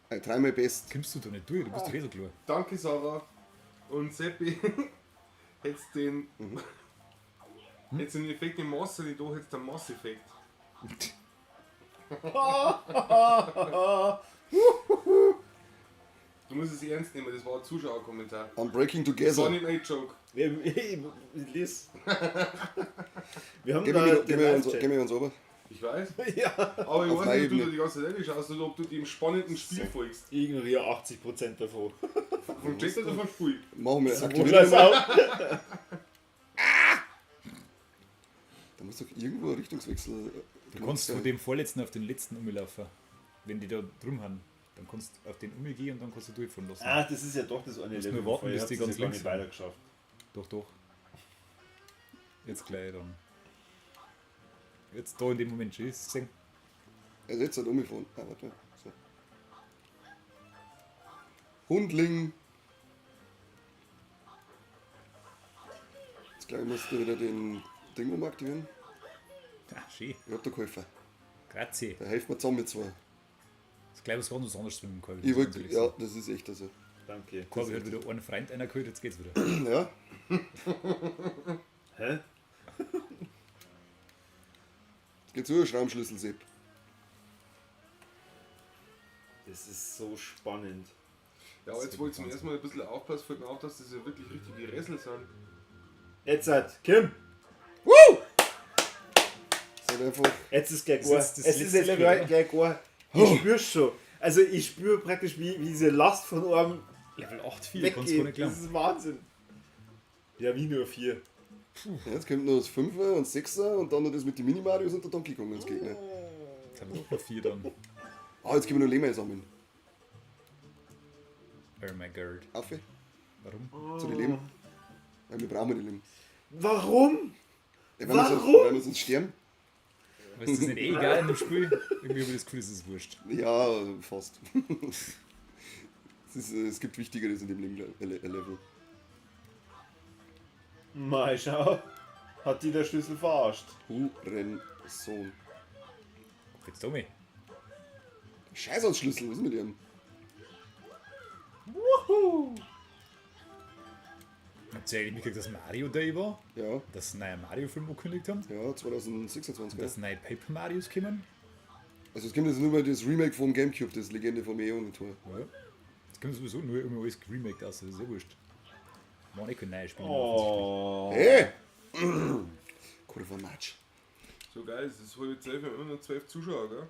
Dreimal best. Kommst du da nicht durch? Du bist doch eh so klar. Danke, Sarah. Und Seppi, hättest den. Hättest den Effekt im Master, da hättest du den Mass-Effekt. Du musst es ernst nehmen, das war ein Zuschauerkommentar. I'm breaking Das war together. nicht ein Joke. Lies. Wir haben Gib da den Live-Chat. mir uns runter. Ich weiß. Ja. Aber ich Auf weiß meine nicht, ob du Ebene. da die ganze Zeit schaust oder ob du dem spannenden Spiel folgst. Ich ignoriere 80% davon. Vom Chat oder vom Spiel? Machen wir, Sowohl aktivieren als wir mal. auch. Da muss doch irgendwo ein Richtungswechsel. Du kannst von dem vorletzten auf den letzten umlaufen. Wenn die da drum haben, dann kannst du auf den umgehen und dann kannst du durchfahren lassen. Ah, das ist ja doch das eine Musst Level. nur warten, Ich bis hab's die jetzt ganz gar links nicht sind. weiter geschafft. Doch, doch. Jetzt gleich dann. Jetzt da in dem Moment schon ist es gesehen. Also jetzt hat umgefahren. Ah, warte. So. Hundling. Jetzt glaube ich, musst du wieder den Ding umaktivieren. Ah, schön. Ich hab da geholfen. Grazie. Da helfen wir zusammen mit zwei. Das ist gleich was ganz anderes mit dem Kabel. Ich wollte, ja, das ist echt also. Danke. Kabel hat wieder einen Freund einer geholt, jetzt geht's wieder. Ja, Hä? jetzt geht's über Schraubschlüssel, Sepp. Das ist so spannend. Ja, aber jetzt wollte ich zum ersten Mal ein bisschen aufpassen, fällt mir auf, dass das ja wirklich richtige Ressel sind. Jetzt hat Kim. Seid einfach. Jetzt ist gleich Das gar. ist das Es ist letzte jetzt Level, gleich, oder? gleich gar. Ich spür's schon. Also ich spüre praktisch, wie diese Last von einem Level 8,4, kannst du gar nicht weggeht. Das glauben. ist Wahnsinn. Ja, wie nur 4. Ja, jetzt kommt noch das 5er und 6er und dann noch das mit den Mini-Marios und der Donkey Kong als Gegner. Jetzt haben wir doch noch 4 dann. Ah, jetzt können wir noch Lehmer sammeln. Oh my god. Auf, Warum? zu den Leben. Weil wir brauchen die Leben. Warum? Ja, wenn wir sonst- Warum? Weil wir sonst sterben. Aber ist das nicht eh egal in dem Spiel? Irgendwie habe ich das Gefühl, es ist wurscht. Ja, fast. Es gibt Wichtigeres in dem Level. Mal schau. Hat die der Schlüssel verarscht. Hurensohn. Jetzt Tommy. Scheiß aus Schlüssel, was ist mit dem? Wuhu! Habt ihr eigentlich mitgekriegt, dass Mario Day war? Ja, Dass sie einen neuen Mario-Film angekündigt haben? ja, 2026. Dass neue Paper Marios kommen? Also es gibt jetzt nur mal das Remake vom Gamecube, das Legende vom Eon und Tor. Ja. Jetzt kommt sowieso nur immer alles geremaked aus, das ist ja wurscht. Man, ich kann neue Spiele Oh. Hey! Kurva Match. So geil, es ist halb 12, wir haben immer noch 12 Zuschauer, gell?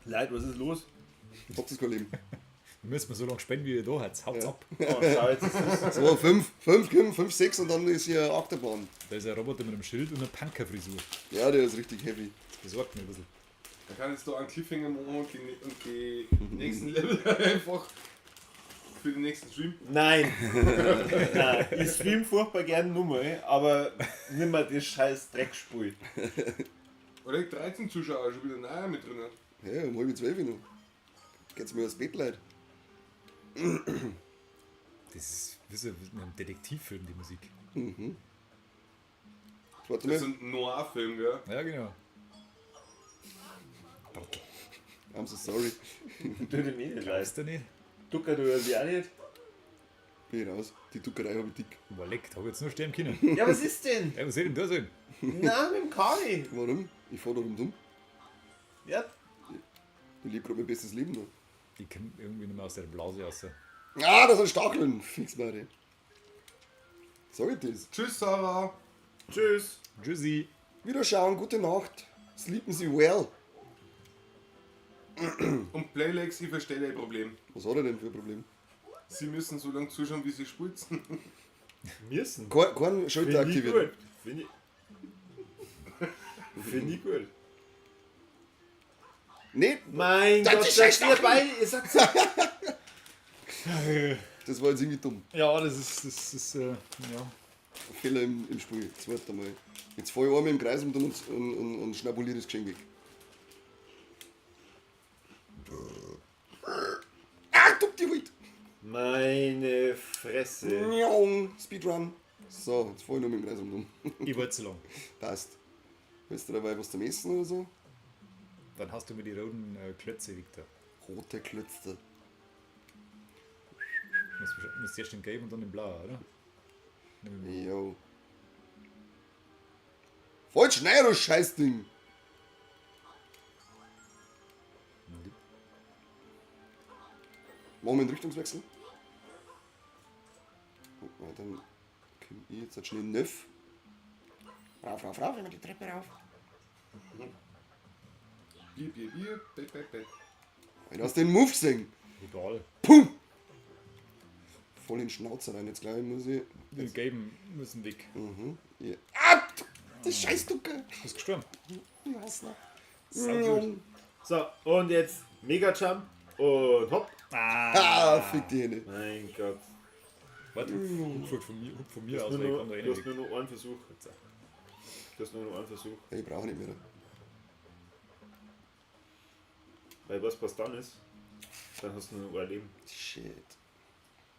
Leute, was ist los? Habt ihr kein Leben? Wir müssen so lange spenden, wie ihr da habt. Haut's Ja. ab. Oh, schau, jetzt ist das. So, 5, 6 und dann ist hier Achterbahn. Da ist ein Roboter mit einem Schild und einer Punker-Frisur. Ja, der ist richtig heavy. Das besorgt mich ein bisschen. Man kann jetzt da einen Cliffhanger machen und die nächsten Level einfach für den nächsten Stream. Nein. Nein. Ich stream furchtbar gerne Nummer, aber nimm mal das scheiß Dreckspiel. Oder 13 Zuschauer schon wieder nahe mit drin. Ja, um halb 12 noch. Geht's mir aufs Bett, Leute? Das ist wie so in einem Detektivfilm, die Musik. Warte Das ist mal. ein Noir-Film, gell? Ja, genau. I'm so sorry. Tu dem eh nicht leid. Weißt du nicht? Ducker, du hörst ja auch nicht. Bin ich raus. Die Duckerei habe ich dick. Boah, leck, da hab ich jetzt nur sterben können. Ja, was ist denn? Ja, was soll denn da sein? Na, mit dem Kani. Warum? Ich fahr da dumm. Ja, Ich lebe gerade mein bestes Leben noch. Ich komm irgendwie nicht mehr aus der Blase raus. Ah, das sind Stacheln. Fix mal. Sag ich das? Tschüss, Sarah! tschüss. Tschüssi. Wiederschauen, gute Nacht. Sleepen Sie well. Und Playlex, ich verstehe dein Problem. Was hat er denn für ein Problem? Sie müssen so lange zuschauen, wie sie spritzen. Müssen. Kein Schalter Finde ich aktiviert. gut. Finde ich gut. Nee, Mein Das Gott, ist dass scheiß ihr beide, ihr sagt so. das war jetzt irgendwie dumm. Ja, das ist ja. Fehler im Spiel. Zweiter Mal. Jetzt fahre ich einmal im Kreis und schnabuliere das Geschenk weg. Ah, duck die halt! Meine Fresse. Njong, Speedrun. So, jetzt fahre ich noch mit dem Kreis um. Ich wollte zu lang. Passt. Willst du dabei was zum Essen oder so? Dann hast du mir die roten Klötze, Victor. Rote Klötze. Musst erst den gelben und dann den blauen, oder? Nehmen wir- Jo. Falsch, nein, du Scheißding! Machen wir einen Richtungswechsel. Guck mal, dann komme ich jetzt schnell Neuf. Rauf, wenn wir die Treppe rauf. Bier, Bett. Du hast den Move gesehen. Egal. Pum! Voll in den Schnauzer rein. Jetzt gleich muss ich. Die Gelben müssen weg. Ja. Ah! Das Scheißducke! Ist gestorben. Saugut. So, und jetzt Mega Jump und hopp. Ah, fick die Hände. Mein Gott. Warte, Hupfurt von mir aus, Du weil ich kann da eh hast nicht nur weg. noch einen Versuch. Du hast nur noch einen Versuch. Ich brauche nicht mehr. Weil was dann ist, dann hast du nur noch ein Leben. Shit.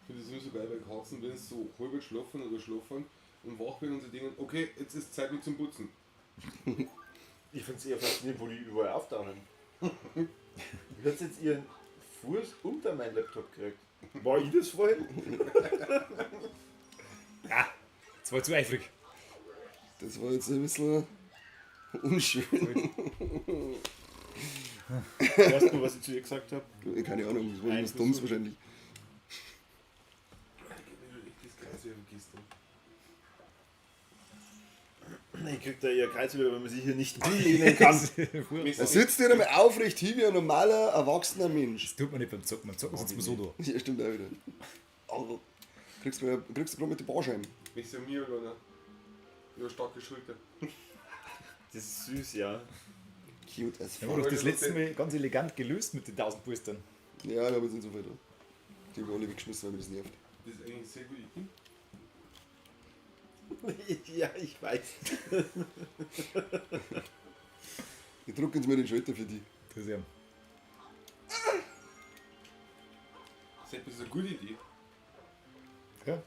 Ich finde es immer so geil bei Katzen, wenn sie so halb schlafen oder schlafen und wach werden und sie denken, okay, jetzt ist Zeit mit zum Putzen. Ich finde es eher faszinierend, wo die überall auftauchen. Ich hätte jetzt ihren Fuß unter meinen Laptop gekriegt. War ich das vorhin? Das war zu eifrig. Das war jetzt ein bisschen unschön. Weißt du, was ich zu ihr gesagt habe? Keine Ahnung, das war Ein irgendwas Dummes Versuch. wahrscheinlich. Das Kreis vergisst du. Ich krieg da eher Kreuzwelle, weil man sich hier nicht anlehnen kann. Da sitzt dir einmal aufrecht hin wie ein normaler, erwachsener Mensch. Das tut man nicht beim Zocken. Beim Zocken sitzt man so da. Ja, stimmt auch wieder. Aber kriegst du gerade mit den Barscheiben. Ich sehe mir, Lona. Ja, starke Schulter. Das ist süß, ja. Cute as Wir haben fuck. doch das letzte Mal ganz elegant gelöst mit den 1000 Pulstern. Ja, da haben wir sind so viel da. Die haben wir alle weggeschmissen, weil mir das nervt. Das ist eigentlich sehr gut. Ja, ich weiß. Ich drücke uns mal den Schalter für die. Interessieren. Das ist eine gute Idee. Ja?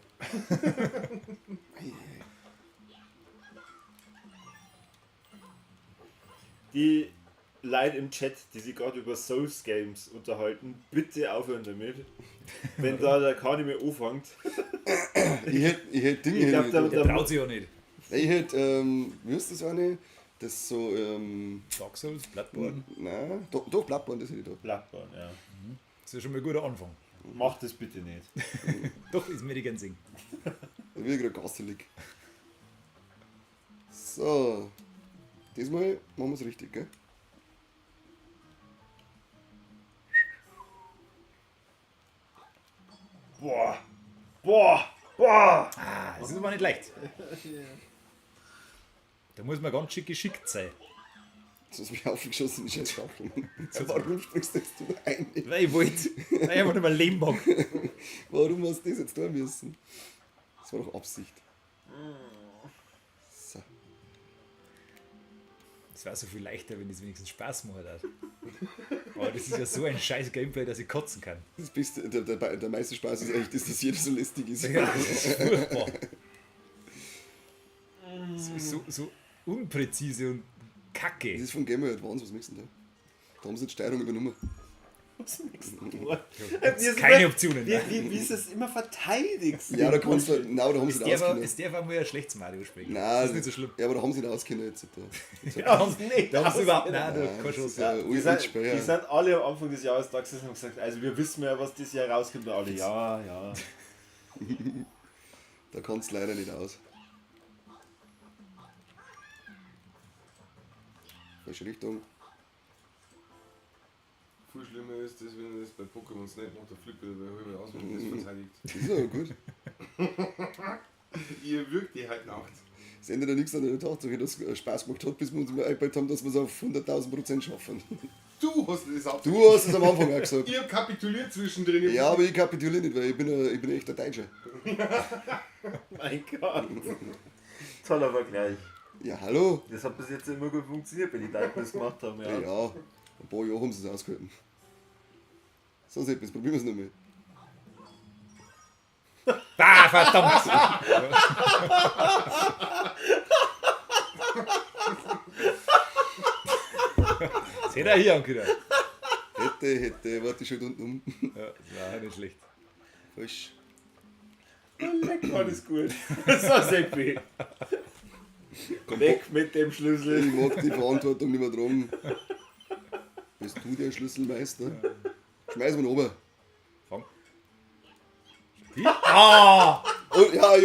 Die Leute im Chat, die sich gerade über Souls Games unterhalten, bitte aufhören damit. Wenn da der Kani mehr anfängt. Ich hätte Dinge. Ich glaub, hätte Der traut sich ja nicht. ich hätte, wie ist das eine? Das so, Dark Souls, Bloodborne. nein, doch, Bloodborne, das hätte ich da. Blattbahn, ja. Das ist ja schon mal ein guter Anfang. Mach das bitte nicht. Doch, ist mir die ganz singen. Da wird gerade gasselig. So. Diesmal machen wir es richtig, gell? Boah! Boah! Boah! Ah, das ist aber nicht leicht. Da muss man ganz schick geschickt sein. Sonst bin ich aufgeschossen in die scheiß Schachtel. Warum springst du jetzt da ein? Weil ich wollte. Weil ich einfach nicht mehr leben mag. Warum hast du das jetzt tun müssen? Das war doch Absicht. So. Das wäre so viel leichter, wenn das wenigstens Spaß macht. Hat. Aber das ist ja so ein scheiß Gameplay, dass ich kotzen kann. Das Beste, der meiste Spaß ist eigentlich, dass jeder so lästig ist. Ja, das ist furchtbar. So unpräzise und kacke. Das ist von Game Boy Advance, was machst du denn da? Da haben sie die Steuerung übernommen. Keine Optionen. Wie ist es immer verteidigst? Ja, da kannst du, nein, da haben sie Es nicht auskennen. darf auch mal ein schlechtes Mario spielen. Nein, Das ist nicht so schlimm. Ja, aber da haben sie nicht auskennen jetzt. Da haben sie überhaupt nein, Ja, keine das Chance. ist ja Die uralt sind, Spiel, die sind alle am Anfang des Jahres da gesessen und gesagt, also wir wissen ja, was dieses Jahr rauskommt. Und alle, ja. Da kannst du leider nicht aus. Falsche Richtung. Viel schlimmer ist das, wenn er das bei Pokémon Snap macht, der Flip wieder bei halber aus und das verteidigt. Das ist aber gut. Ihr wirkt die halt nachts. Das ändert ja nichts an der Tatsache, dass es Spaß gemacht hat, bis wir uns mal eingebaut haben, dass wir es auf 100.000% schaffen. Du hast das ab. Du hast es am Anfang auch gesagt. Ihr kapituliert zwischendrin. Ja, aber ich kapituliere nicht, weil ich bin ein echter Deutscher. Mein Gott. Toller Vergleich. Ja, hallo? Das hat bis jetzt immer gut funktioniert, wenn die Leute das gemacht haben. Ja, ein paar Jahre haben sie es ausgehalten. So, Sepp, jetzt probieren wir es nochmal. Ah, verdammt! Seht ihr hier, Onkel? Hätte, warte, schon unten um. Ja, das war auch nicht schlecht. Falsch. Alles gut. So, Seppi. Weg mit dem Schlüssel. Ich mag die Verantwortung nicht mehr tragen. Bist du der Schlüsselmeister? Schmeiß ihn runter. Fang. Wie? Ah! Und ja,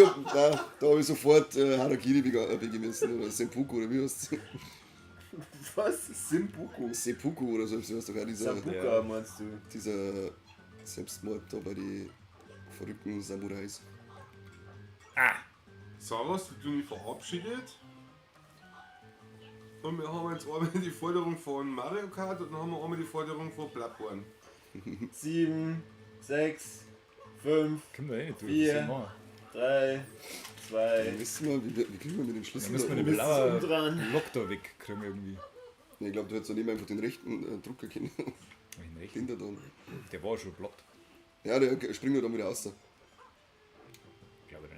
da habe ich sofort Harakiri wegen müssen. Oder Seppuku, oder wie heißt es? Was? Simpuku. Seppuku oder so, heißt doch auch Sambuka meinst du? dieser Selbstmord da bei den verrückten Samurais. Saras, du dich verabschiedet. Und wir haben jetzt einmal die Forderung von Mario Kart und dann haben wir einmal die Forderung von Bloodborne. 7, 6, 5, Können wir eh nicht durch. 4, 3, 2. Wissen wir, wie kriegen wir mit den Da Schlüssel? müssen wir da den oben? blauen dran. Lock da wegkriegen irgendwie. Nee, ich glaube, du hättest daneben einfach den rechten Drucker kennen. Welchen rechten? Hinter dann. Der war schon blockt. Ja, der springt ja dann wieder raus. Glaube ich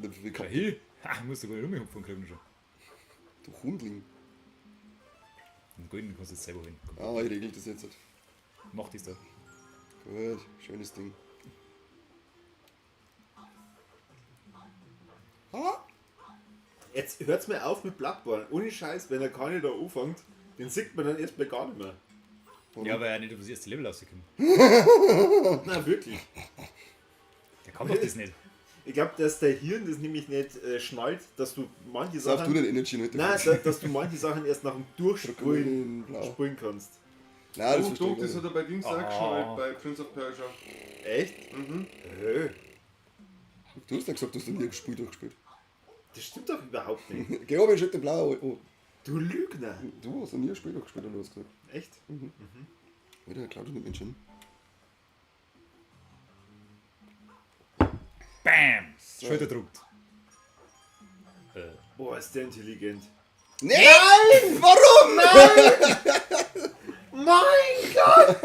nicht. Wie Ja, kann hier. Ha, musst du gar nicht rumhupfen kriegen schon. du Hundling? Den Golden kannst du jetzt selber holen. Komm, Ah, ich regel das jetzt. mach das da. Gut, schönes Ding. Jetzt hört's mir auf mit Bloodborne. Ohne Scheiß, wenn der Kani da anfängt, den sieht man dann erstmal gar nicht mehr. Ja, weil er nicht auf das erste Level rausgekommen. Na wirklich. Der kann doch das nicht. Ich glaube, dass der Hirn das nämlich nicht schnallt, dass du manche Sauf du Sachen. den Energy nicht. Nein, dass du manche Sachen erst nach dem Durchsprühen Blau. sprühen kannst. Nein, das Oh, verstehe doch, ich das hat nicht. er bei Dings auch geschnallt, bei Prince of Persia. Echt? Mhm. Du hast ja gesagt, du hast noch nie ein Spiel durchgespielt. Das stimmt doch überhaupt nicht. Geh oben, schütte blau. Oh, Du Lügner. du hast noch nie ein Spiel durchgespielt, hast du gesagt. Echt? Alter, klaut du nicht Menschen. Bam! Schulter druckt. Boah, ist der intelligent. Nein! Warum? Mein Gott!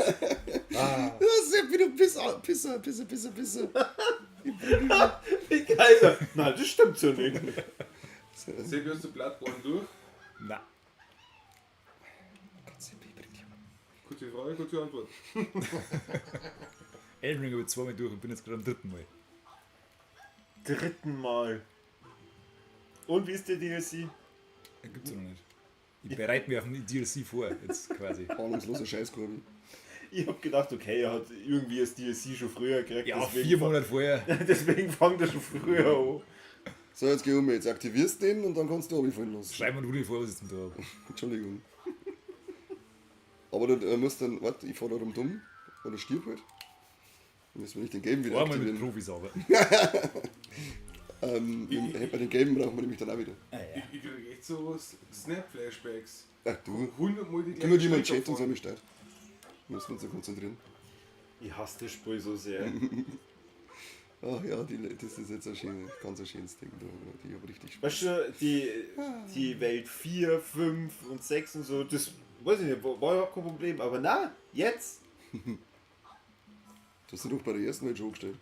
Das ist wie du Pisser. Wie geil! Nein, das stimmt so nicht. Sebi, hast du Bloodborne durch? Na, Kurze Frage, kurze Antwort. Elden Ring habe ich zweimal durch und bin jetzt gerade am dritten Mal. Dritten Mal. Und wie ist der DLC? Gibt's ja noch nicht. Ich bereite mich auf den DLC vor, jetzt quasi. Ahnungsloser Scheißkorbi. Ich hab gedacht, okay, er hat irgendwie das DLC schon früher gekriegt. Ja, deswegen 4 Monate vorher. Deswegen fängt er schon früher an. So, jetzt geh um, jetzt aktivierst den und dann kannst du runterfallen lassen. Schreib mir Rudi vor, was ich zum Tag habe. Entschuldigung. Aber du musst dann, warte, ich fahr da dumm oder stirb halt. Dann müssen wir nicht den Game wieder Einmal mit aktivieren. Profis aber. Bei den Game brauchen wir nämlich dann auch wieder. Ich krieg echt so Snap-Flashbacks. Ach du, 100 Mal die gib mir die mal Strecke Chat und so fahren. mit Start. Müssen wir uns ja konzentrieren. Ich hasse das Spiel so sehr. Ach ja, das ist jetzt ein schönes, ganz ein schönes Ding. Da. Ich hab richtig Spaß. Weißt du, die Welt 4, 5 und 6 und so, das weiß ich nicht, war überhaupt kein Problem. Aber na, jetzt? Du hast dich doch bei der ersten Welt schon gestellt.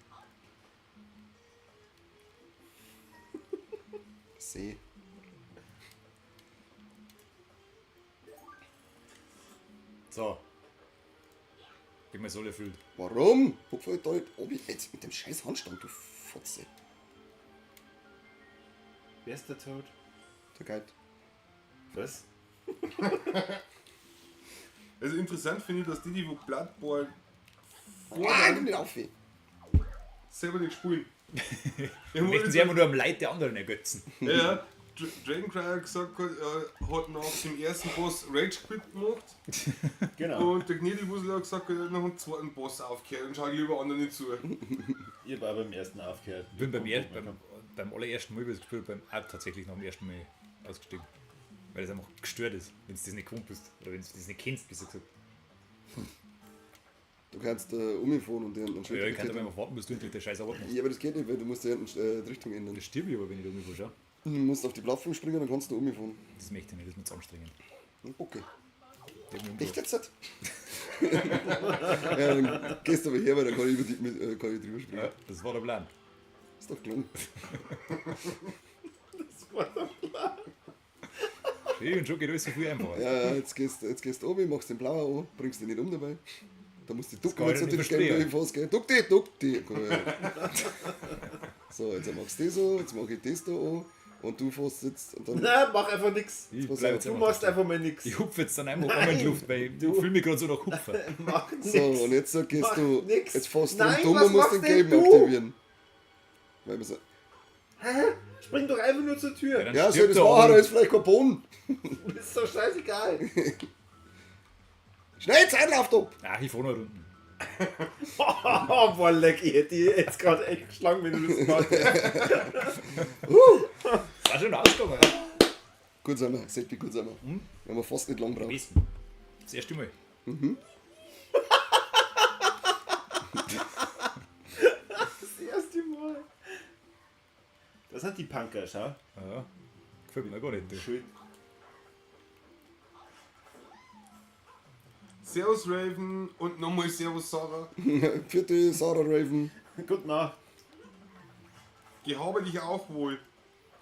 See. So. Gib mir Soll erfüllt. Warum? Guck halt da oben jetzt mit dem scheiß Handstand, du Fotze. Wer ist der Tod? Der Guide. Was? Also interessant finde ich, dass die wo Bloodborne Ah, gib nicht auf, ey. selber nicht spielen. Möchten sie einfach nur am Leid der anderen ergötzen. Ja, Dragon Cry hat gesagt, er hat nach dem ersten Boss Rage Quit gemacht. Genau. Und der Gnädelwusel hat gesagt, er hat nach dem zweiten Boss aufgehört und schaut lieber anderen nicht zu. Ich hab auch beim ersten aufgehört. Ich bin beim allerersten Mal, wie ich es gespielt habe, auch tatsächlich nach dem ersten Mal ausgestiegen. Weil es einfach gestört ist, wenn du das nicht gewohnt bist. Oder wenn du das nicht kennst, besser gesagt. Du kannst umfahren und dann Ja, ich kann aber einfach warten, bis du endlich der Scheiß aber machst. Ja, aber das geht nicht, weil du musst ja hinten die Richtung ändern. Das stirb ich aber, wenn ich da irgendwo schaue. Du musst auf die Plattform springen, dann kannst du umfahren. Das möchte ich nicht, das ist mir zu anstrengend. Okay. Der hat mich Echt umgebracht. jetzt? Ja, dann gehst du aber her, weil dann kann ich, kann ich drüber springen. Ja, das war der Plan. Ist doch gelungen. Schön, und schon geht alles so viel einfacher. Ja, jetzt gehst du oben, machst den Blauer an, bringst den nicht um dabei. Da musst du ducken, kann wenn ich du nicht natürlich verstehen. gerne fast gehen. Duck die. Gut. So, jetzt machst du das so, jetzt mache ich das da an. und du fast sitzt und dann. Nein, mach einfach nix. Ich Was bleib jetzt Du einfach machst da stehen. einfach mal nix. Ich hupfe jetzt dann einmal um in die Luft, weil ich fühle mich gerade so nach Hupfen. Mach nix. So, und jetzt gehst Mach du. nix. Jetzt fährst du Nein, dumm was und musst machst den denn Game du? aktivieren. Weil wir so, Spring doch einfach nur zur Tür. dann ja, so, stirbt das der war Hund. er, ist vielleicht kein Boden. Ist doch scheißegal. Schnell, Zeitlauf ab! Ach, ich fahre noch unten. Oh, boah, leck, ich hätte die jetzt gerade echt geschlagen, wenn du das gemacht hättest. War schon ausgegangen. Gut sind wir, Seppi, gut sind wir. Wir haben fast nicht lang Am braucht. besten. Das erste Mal. Das erste Mal. Das hat die Punker, schau. Ja. Gefällt mir noch gar nicht. du. Schön. Servus Raven und nochmal Servus Sarah. Vierte Sarah Raven. Gute Nacht. Gehabe dich auch wohl,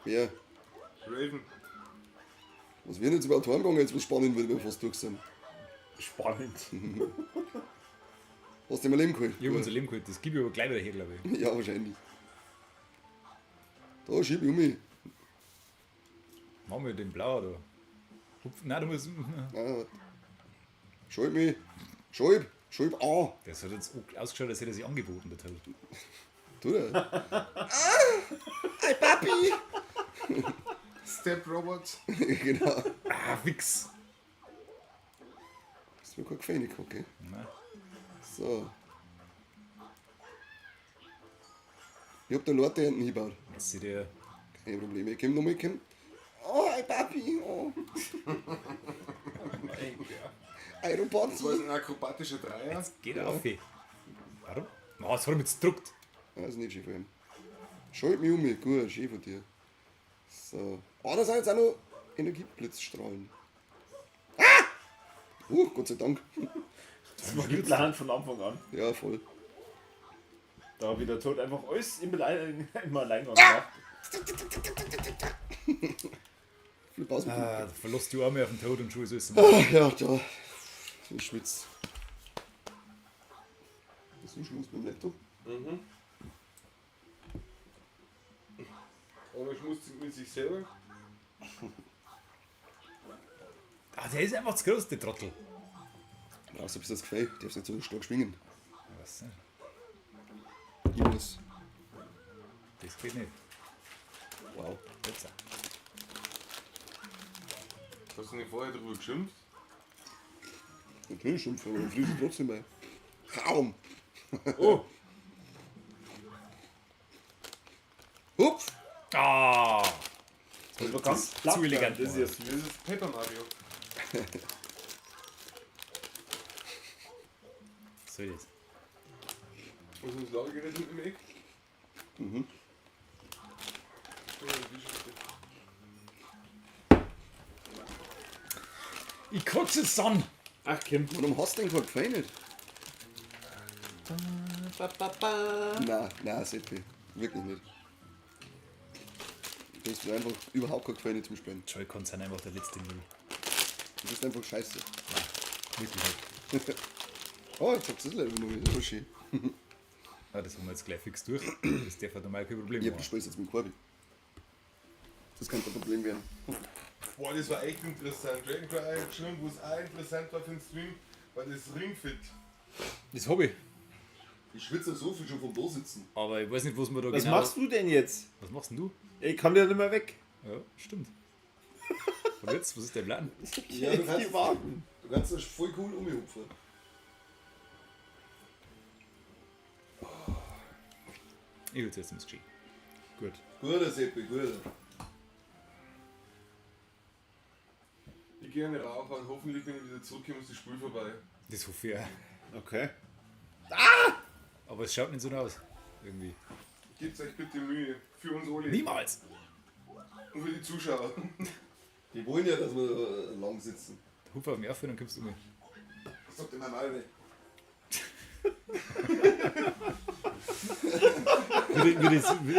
Ja, Raven. was wir jetzt überhaupt heimgegangen, jetzt was spannend wird, wenn wir fast durch sind. Spannend. Hast du dir mal Leben geholt? Ich habe unser Leben geholt. Das gebe ich aber gleich wieder her, glaube ich. Ja, wahrscheinlich. Da schieb ich um mich. Machen wir den Blauer da. Hupf. Nein, du musst. Ah, Schreib mich. Schreib an. Das hat jetzt ausgeschaut, als hätte er sich angeboten, der Tod. Tu das. Hey Papi! Step Robot. Genau. Ah, Wix. Das ist mir kein Gefälle, okay? Nein. So. Ich hab den Leute hinten hingebaut. Jetzt sieht er. Kein Problem. Ich komm nochmal, Oh, hey Papi! Oh. Aeroport. Das war jetzt ein akrobatischer Dreier. Geht er auf. Warum? Oh, das hat er mit gedruckt. Das ist nicht schön von ihm. Schalt mich um mich. Gut, schön von dir. So. Ah, da sind jetzt auch noch Energieblitzstrahlen. Ah! Gott sei Dank. Das war geplant von Anfang an. Ja, voll. Da wie der Tod einfach alles im Alleingang macht. Viel Pause mit Ah, du verlässt die Arme auf den Tod und schon ist alles. Ja, da. Ich schwitze. Was ist denn Schluss mit dem Laptop? Aber ich muss mit sich selber. Ah, der ist einfach das größte Trottel. Brauchst du ein bisschen das Gefühl? Darfst nicht so stark schwingen. Was denn? Ich muss. Das geht nicht. Wow. Jetzt. Hast du nicht vorher drüber geschimpft? Natürlich schimpfen, aber dann fließt trotzdem bei. Raum! Oh! Hupf! Ah! Das war ganz platt. zu elegant Das ist war. ja Das süß. ist Paper Mario. So ist. Was ist das Lagergerät mit dem Eck? Mhm. Oh, die Scheiße. Ich kotze es an! Ach, Kim. Warum hast du den keinen Gefallen nicht? Nein, Seppi. Wirklich nicht. Du hast mir einfach überhaupt keinen Gefallen zum Spielen. Joy-Cons sind einfach der letzte Müll. Du bist einfach scheiße. Wirklich nicht. Oh, jetzt habt ihr das Level noch wieder. So schön. Ah, das haben wir jetzt gleich fix durch. Das darf halt normal kein Problem Ich hab sein. die Spaß jetzt mit Korbi. Das könnte ein Problem werden. Boah, das war echt interessant. Dragon Cry geschrieben, wo es auch interessant war für den Stream, war das Ringfit. Das hab ich. Ich schwitze so viel schon vom Da sitzen. Aber ich weiß nicht, was wir da Was genau... machst du denn jetzt? Was machst denn du? Ich kann ja nicht mehr weg. Ja, stimmt. Und jetzt? Was ist der Plan? Ja, du kannst, Die warten. du kannst das voll cool umhupfen. Ich will zuerst ins Geschehen. Gut. Guter Seppi, guter. Ich gehe eine rauchen und hoffentlich, wenn ich wieder zurückkomme, ist das Spiel vorbei. Das hoffe ich auch. Okay. Aber es schaut nicht so aus. Irgendwie. Gebt euch bitte Mühe. Für uns alle. Niemals! Und für die Zuschauer. Die wollen ja, dass wir lang sitzen. Hupf auf mich auf, dann kommst du mit. Das sagt immer mal nicht.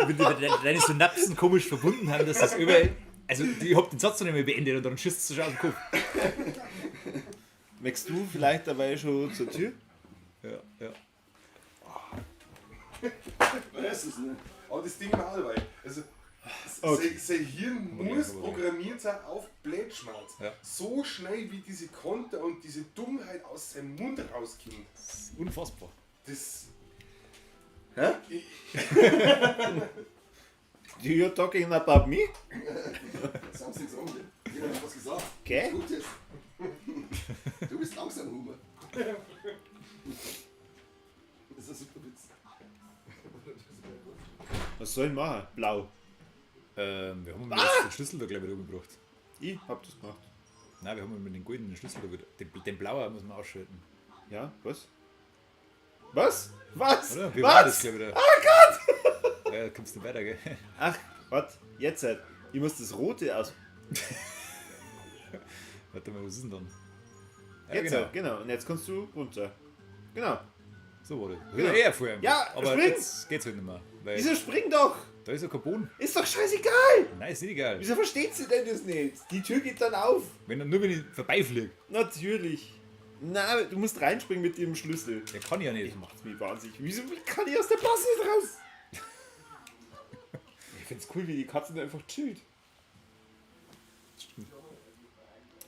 Wie deine Synapsen komisch verbunden haben, dass das überall. Also, ich hab den Satz noch nicht mehr beendet und dann schießt es schon aus dem Kopf. Wächst du vielleicht dabei schon zur Tür? Ja, ja. Weiß es nicht. Aber das Ding mal dabei. Also, Okay. Sein Hirn Okay, muss okay. programmiert sein auf Blödschmerz. Ja. So schnell wie diese Konter und diese Dummheit aus seinem Mund rauskommt. Das ist unfassbar. Das. Hä? You're talking about me? Das haben sie gesagt. Jeder hat was gesagt. Okay. Gutes. Du bist langsam, Huber. Das ist ein super Witz. Was soll ich machen? Blau. Wir haben mir den Schlüssel da gleich wieder umgebracht. Ich hab das gemacht. Nein, wir haben mit den goldenen Schlüssel da wieder. Den blauen muss man ausschalten. Ja, was? Was? Was? Oder? Wir waren das Was? gleich wieder. Oh Gott! Ja, kommst du weiter, gell? Ach, warte, jetzt halt. Ich muss das rote aus. Warte mal, was ist denn dann? Ja, Jetzt genau. halt, genau. Und jetzt kannst du runter. Genau. So war das. Genau. Ja, eher vorher. Ja, aber spring! jetzt geht's halt nicht mehr. Weil Wieso spring doch? da ist ja kein Boden. Ist doch scheißegal. Nein, ist nicht egal. Wieso versteht sie denn das nicht? Die Tür geht dann auf. Nur wenn ich vorbeifliege. Natürlich. Na, du musst reinspringen mit dem Schlüssel. Der kann ich ja nicht. Das macht's mir wahnsinnig. Wieso wie kann ich aus der Passe nicht raus? Ich find's cool, wie die Katze da einfach chillt.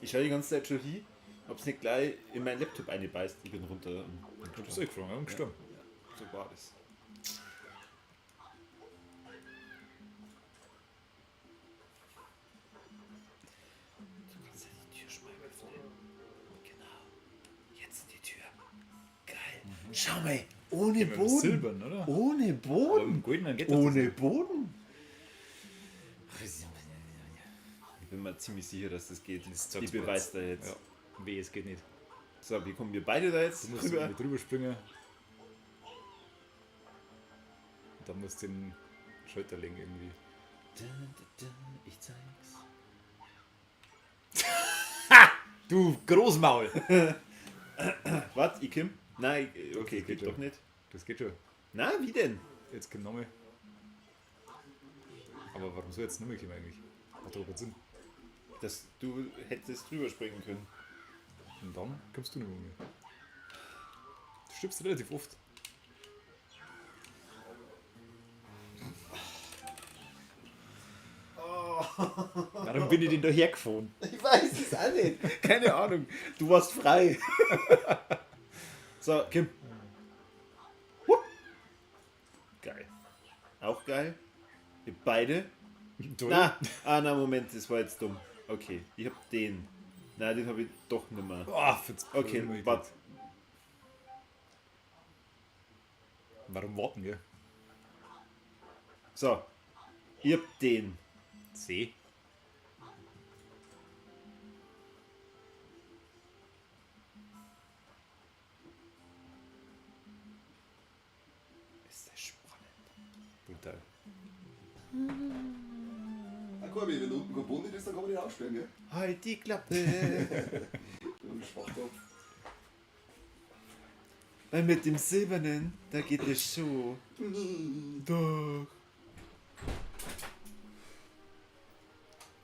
Ich schaue die ganze Zeit schon hin, ob's nicht gleich in meinen Laptop einbeißt. Ich bin runter und Du bist eingeflogen, ja, und gestorben. so war das. Du kannst ja die Tür schon mal öffnen. Genau. Jetzt die Tür. Geil. Schau mal, ohne Ja, mit dem Boden. Silbern, oder? Ohne Aber Boden. mit dem goldenen geht das. Ohne Boden. Ich bin mir ziemlich sicher, dass das geht. Das Ich beweise da jetzt. Ja. Weh, es geht nicht. So, wie kommen wir beide da jetzt Du musst drüber? irgendwie drüber springen. Und dann musst du den Schalter legen irgendwie. Ich zeig's. Du Großmaul! Was? Ich Kim? Nein, okay, Das geht geht schon. doch nicht. Das geht schon. Na, wie denn? Jetzt kommt nochmal. Aber warum soll jetzt nochmal kommen eigentlich? Hat doch keinen Sinn. Dass du hättest drüber springen können. Und dann kommst du nicht mehr. Du stirbst relativ oft. Warum bin ich denn da hergefahren? Ich weiß es auch nicht. Keine Ahnung. Du warst frei. So, Kim. Hup. Geil. Auch geil. Wir beide. Na, na, Moment, das war jetzt dumm. Okay, ich hab den. Nein, den habe ich doch nicht mehr. Okay, warte. Warum warten wir? So, ich hab den. See? Ist das spannend. Brutal. Ah, Corby, wenn da unten kein Boden ist, dann kann man den aufstellen, gell? Halt die Klappe. Du Schwachkopf. Weil mit dem Silbernen, da geht es so. Doch.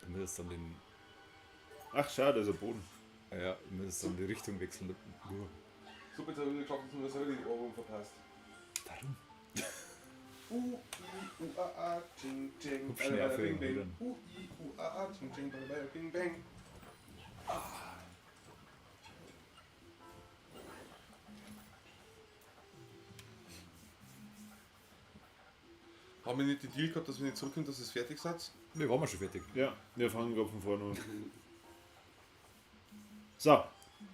Du müsstest dann den. Ach, schade, so Boden. Ja, du müsstest dann die Richtung wechseln. Super, jetzt habe ich geschafft, dass man selber den Ohrwurm verpasst. Warum? Ching, ching. Hübsch schnell aufhören, bing, oder? bang. Ching, ching, bada, bing, bang. Haben wir nicht den Deal gehabt, dass wir nicht zurückkommen, dass es fertig seid? Ne, waren wir schon fertig. Ja, wir fangen gerade von vorne an. So,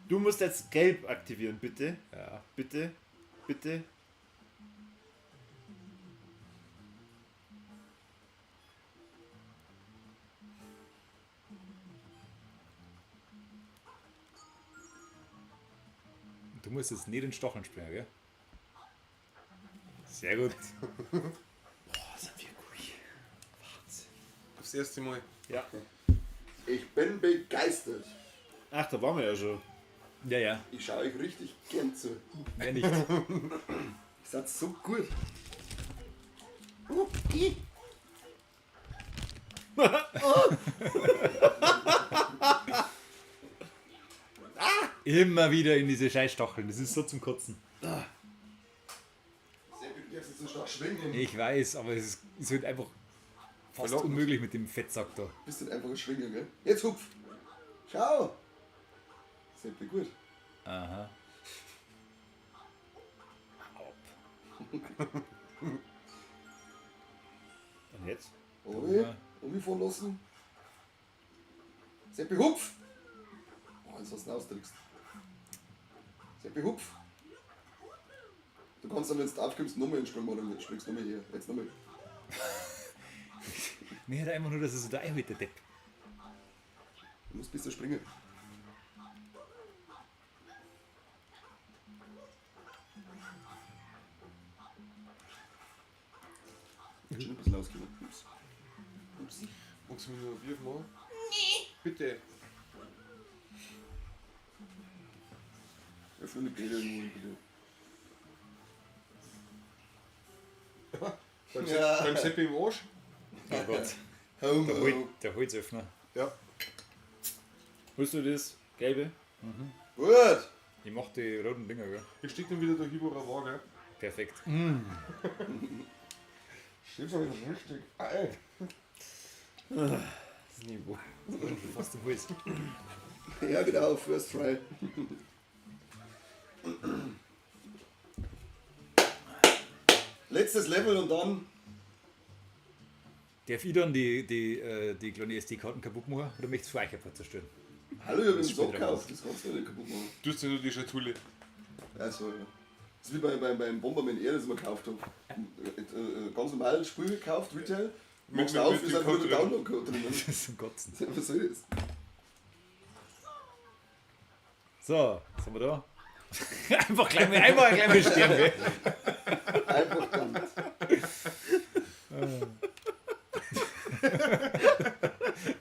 du musst jetzt gelb aktivieren, bitte. Ja. Bitte, bitte. Du musst jetzt nicht in den Stacheln springen, gell? Sehr gut. Boah, sind wir gut. Wahnsinn. Das erste Mal. Ja. Ich bin begeistert. Ach, da waren wir ja schon. Ja, ja. Ich schaue euch richtig gern zu. Wer nicht. Ihr seid so gut. Immer wieder in diese Scheißstacheln. Das ist so zum Kotzen. Sehr gut, du darfst jetzt so stark schwingen. Ich weiß, aber es ist halt einfach Fast Verlockend. unmöglich mit dem Fettsack da. Bist du einfach ein Schwinger, gell? Jetzt hupf! Schau! Seppi, gut. Aha. Und jetzt? Umfahren lassen. Seppi, hupf! Oh, jetzt hast du ihn ausdrückst. Seppi, hupf! Du kannst dann, wenn du aufkommst, nochmal entspannen, oder nicht? Springst nochmal her. Jetzt nochmal. Mir hat einfach nur, dass er so da einholt, der Depp. Du musst besser springen. Schon ein bisschen ausgemacht. Ups. Ups. Magst du mir noch ein Bier machen? Nee. Bitte. Öffne die Bäder nur bitte. Beim Seppi im Arsch? Oh Gott. Home. Der Holzöffner. Ja. Holst du das Gelbe? Gut! Ich mach die roten Dinger, gell? Hier steht dann wieder der Hiborer Waage. Perfekt. Steht schon wieder richtig. Ey. Das Niveau. Fast im Holz. Ja, genau, First Try. Letztes Level und dann. Darf ich dann die kleine SD-Karten kaputt machen oder möchtest du Speicherplatz zerstören? Hallo, ich hab Das den spielt Sock gekauft, das kannst du nicht kaputt machen. Du hast ja nur die Schatulle. Also, ja. Das ist wie beim Bomberman Air, das ich mir gekauft habe. Ganz normal Spiel gekauft, Retail. Machst mit auf, dem ist einfach Code nur der Download-Code drin. Das ist zum Kotzen. Was soll das? So, was haben wir da? Einfach gleich mal sterben, gell? Einfach dann.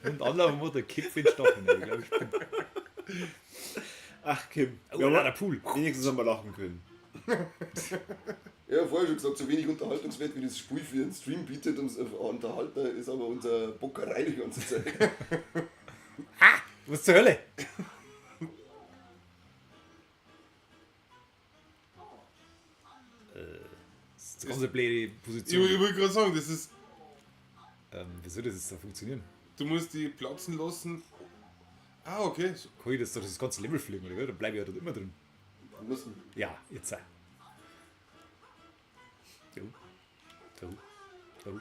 Und anlaufen muss der Kipf in den Stachel. Ich glaube, ich bin. Ach Kim, Oh, wir ja, haben der Pool. wenigstens haben wir lachen können. Ja, vorher schon gesagt, so wenig Unterhaltungswert wie das Spiel für den Stream bietet, uns unterhalten, ist aber unsere Bockerei die ganze Zeit. Was zur Hölle? Das ist eine ganz blöde Ich Position. wollte gerade sagen, das ist. Wie soll das jetzt da funktionieren? Du musst die platzen lassen. Ah, okay. So. Kann ich das doch das ganze Level fliegen, oder? Da bleibe ich ja dort immer drin. Wir müssen. Ja, jetzt sei. So. So. So.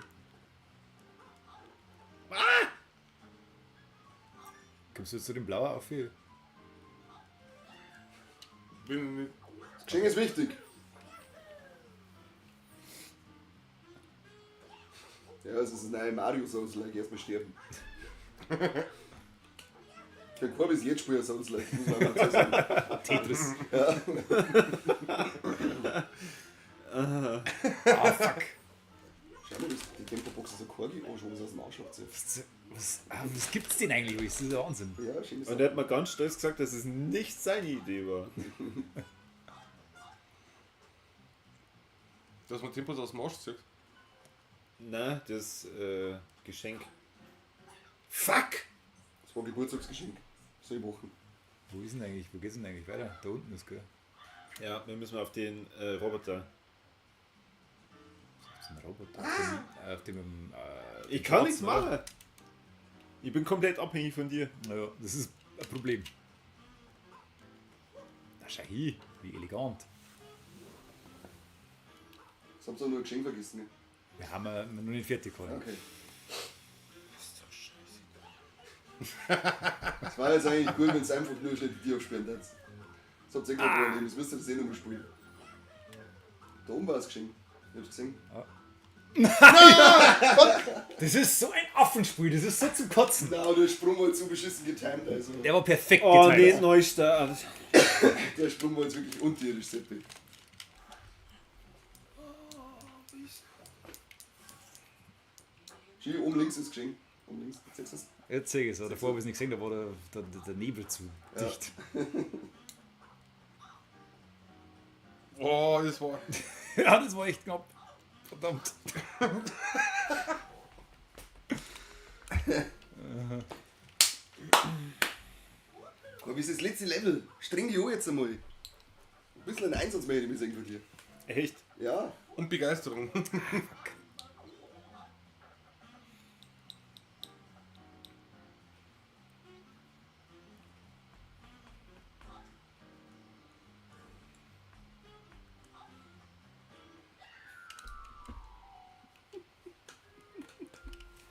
Kommst du jetzt zu dem Blauer auf hier? Bin nicht. Das Geschenk ist wichtig. Ja, es ist eine Mario Souls-like, erstmal sterben. Der Korb ist jetzt Spieler Souls-like, muss man einfach so sagen. Tetris. Ja. Ah, fuck. Schau mal, die Tempobox ist ein Korgi, oh, schon was aus dem Arsch abzieht. Was gibt's denn eigentlich? Das ist der Wahnsinn. Ja, schönes Und er hat mir ganz stolz gesagt, dass es nicht seine Idee war. Dass man Tempos aus dem Arsch zieht. Na, das Geschenk. Fuck! Das war Geburtstagsgeschenk. 7 Wochen. Wo ist denn eigentlich? Wo geht's denn eigentlich weiter? Da unten ist, gell? Ja, wir müssen auf den Roboter. Das ist ein Roboter. Auf dem Ich kann Platz, nichts oder? machen. Ich bin komplett abhängig von dir. Naja, das ist ein Problem. Na schau hin, wie elegant. Das habt ihr nur ein Geschenk vergessen. Ne? Wir haben noch nicht fertig gehabt. Okay. Das war jetzt eigentlich cool, wenn es einfach nur schnell die Tür aufsperren hat. Das habt ihr gerade überleben, das müsst ihr das eh nochmal spielen. Da oben war das Geschenk. Ich hab's gesehen. Das ist so ein Affenspiel, das ist so zum Kotzen. Na, der Sprung war jetzt so beschissen getimed. Also. Der war perfekt Oh, getimt. nicht Neustart. Der Sprung war jetzt wirklich unterirdisch, Seppi. Schau, oben links ist das Geschenk. Oben links, jetzt ist Jetzt sehe ich es, davor habe ich es nicht gesehen, da war der Nebel zu Ja. dicht. Oh, das war. Ja, das war echt knapp. Verdammt. Aber wie ist das letzte Level? Streng die an jetzt einmal. Ein bisschen ein Einsatz mehr hätte ich mir sagen von dir. Echt? Ja. Und Begeisterung.